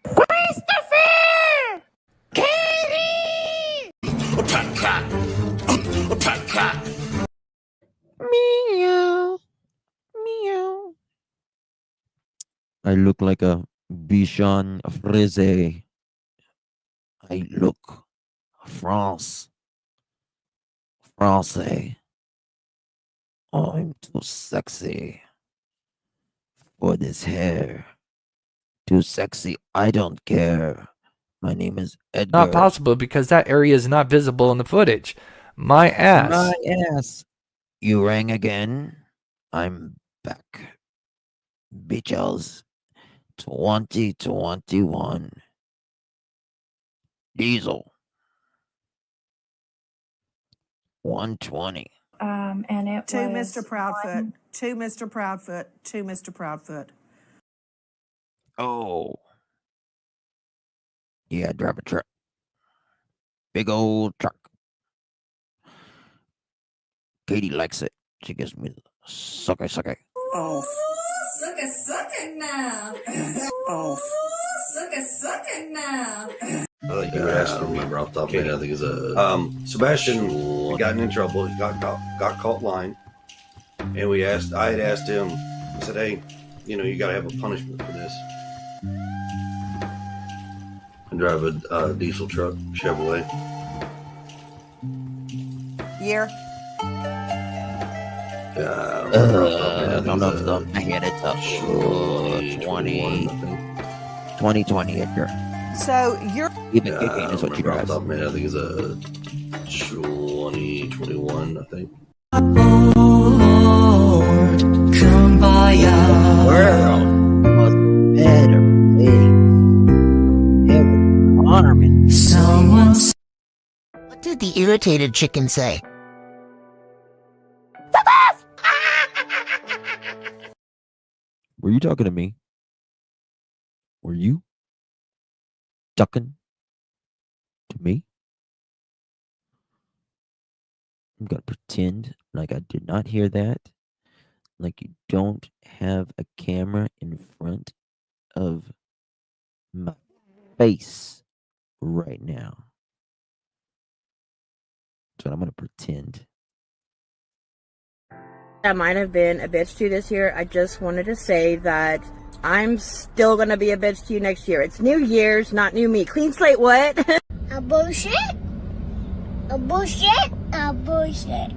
Christopher! Katie! Meow. Meow. I look like a Bichon Frise. I look France. Francais. I'm too sexy for this hair. Too sexy. I don't care. My name is Edgar. Not possible because that area is not visible in the footage. My ass. My ass. You rang again. I'm back. Bitches. 2021. Diesel. 120. And it To was Mr. Proudfoot. To Mr. Proudfoot. To Mr. Proudfoot. Oh. Yeah, drive a truck. Big old truck. Katie likes it. She gives me the sucker. Oh. Suck it now. Oh. Suck it now. I think you were asking me off the top of my head. I think it's Sebastian had gotten in trouble. He got caught lying, and I had asked him. I said, "Hey, you got to have a punishment for this." And drive a diesel truck, Chevrolet. Year. I don't know if the my head it's up. 2020 Edgar. So you're Even KK is what you drive. I think it's a 2021, I think. Lord, come by us. World was better. It was honorable. Someone. What did the irritated chicken say? Were you talking to me? Were you talking to me? I'm gonna pretend like I did not hear that. Like you don't have a camera in front of my face right now. That's what I'm gonna pretend. I might have been a bitch to you this year. I just wanted to say that I'm still gonna be a bitch to you next year. It's New Year's, not new me. Clean slate, what? A bullshit? A bullshit? A bullshit.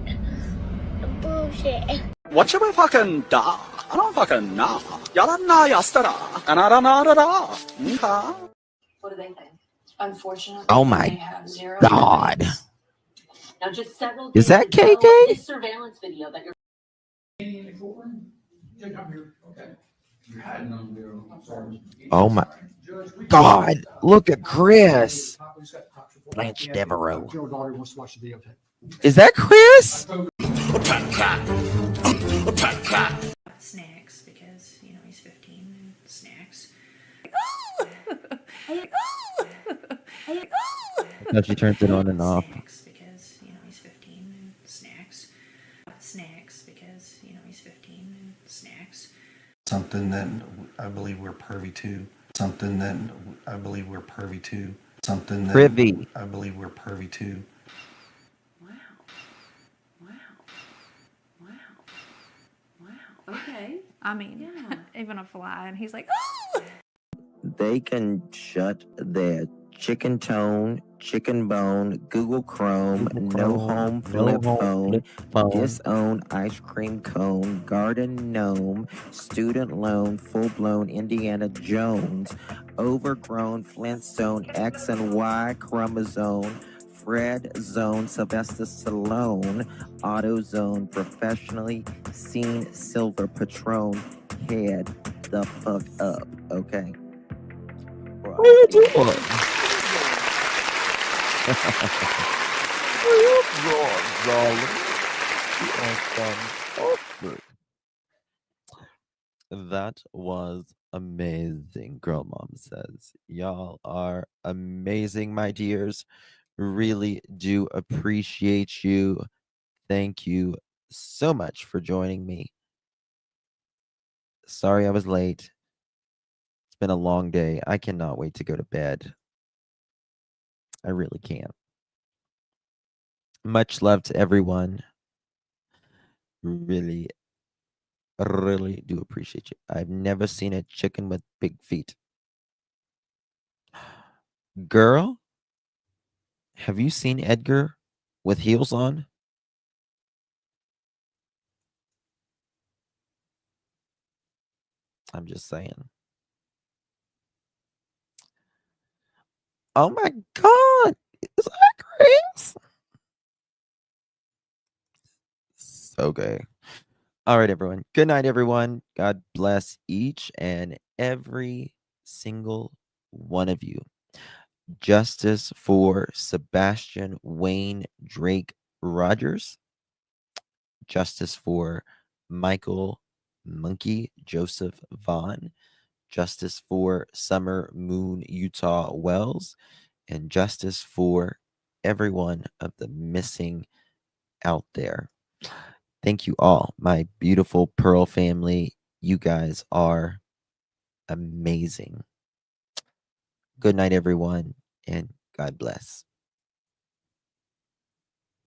A bullshit. What you fucking da? I don't fucking know. Yaranna yastara. Anarana. What do they think? Unfortunately, Oh my they have zero God. evidence. Now, just several Is days that ago, KK? This surveillance video that you're. Oh my God. Look at Chris. Blanche Devereaux. Is that Chris? Snacks because he's 15 and snacks. No, she turns it on and off. Snacks because he's 15 and snacks. Snacks because he's 15 and snacks. Something that I believe we're privy to. Something that I believe we're privy to. Privy. I believe we're privy to. Wow. I mean, even a fly, and he's like, They can shut their chicken tone, chicken bone, Google Chrome, no home flip phone, disown ice cream cone, garden gnome, student loan, full blown Indiana Jones, overgrown Flintstone, X and Y chromosome, Fred Zone, Sylvester Stallone, AutoZone, professionally seen silver Patron, head the fuck up, okay? What are you doing? That was amazing, Girl Mom says. Y'all are amazing, my dears. Really do appreciate you. Thank you so much for joining me. Sorry I was late. It's been a long day. I cannot wait to go to bed. I really can't. Much love to everyone. Really do appreciate you. I've never seen a chicken with big feet. Girl, have you seen Edgar with heels on? I'm just saying. Oh my God. Is that Chris? So gay. All right, everyone. Good night, everyone. God bless each and every single one of you. Justice for Sebastian Wayne Drake Rogers. Justice for Michael Monkey Joseph Vaughn. Justice for Summer Moon Utah Wells. And justice for everyone of the missing out there. Thank you all, my beautiful Pearl family. You guys are amazing. Good night, everyone, and God bless.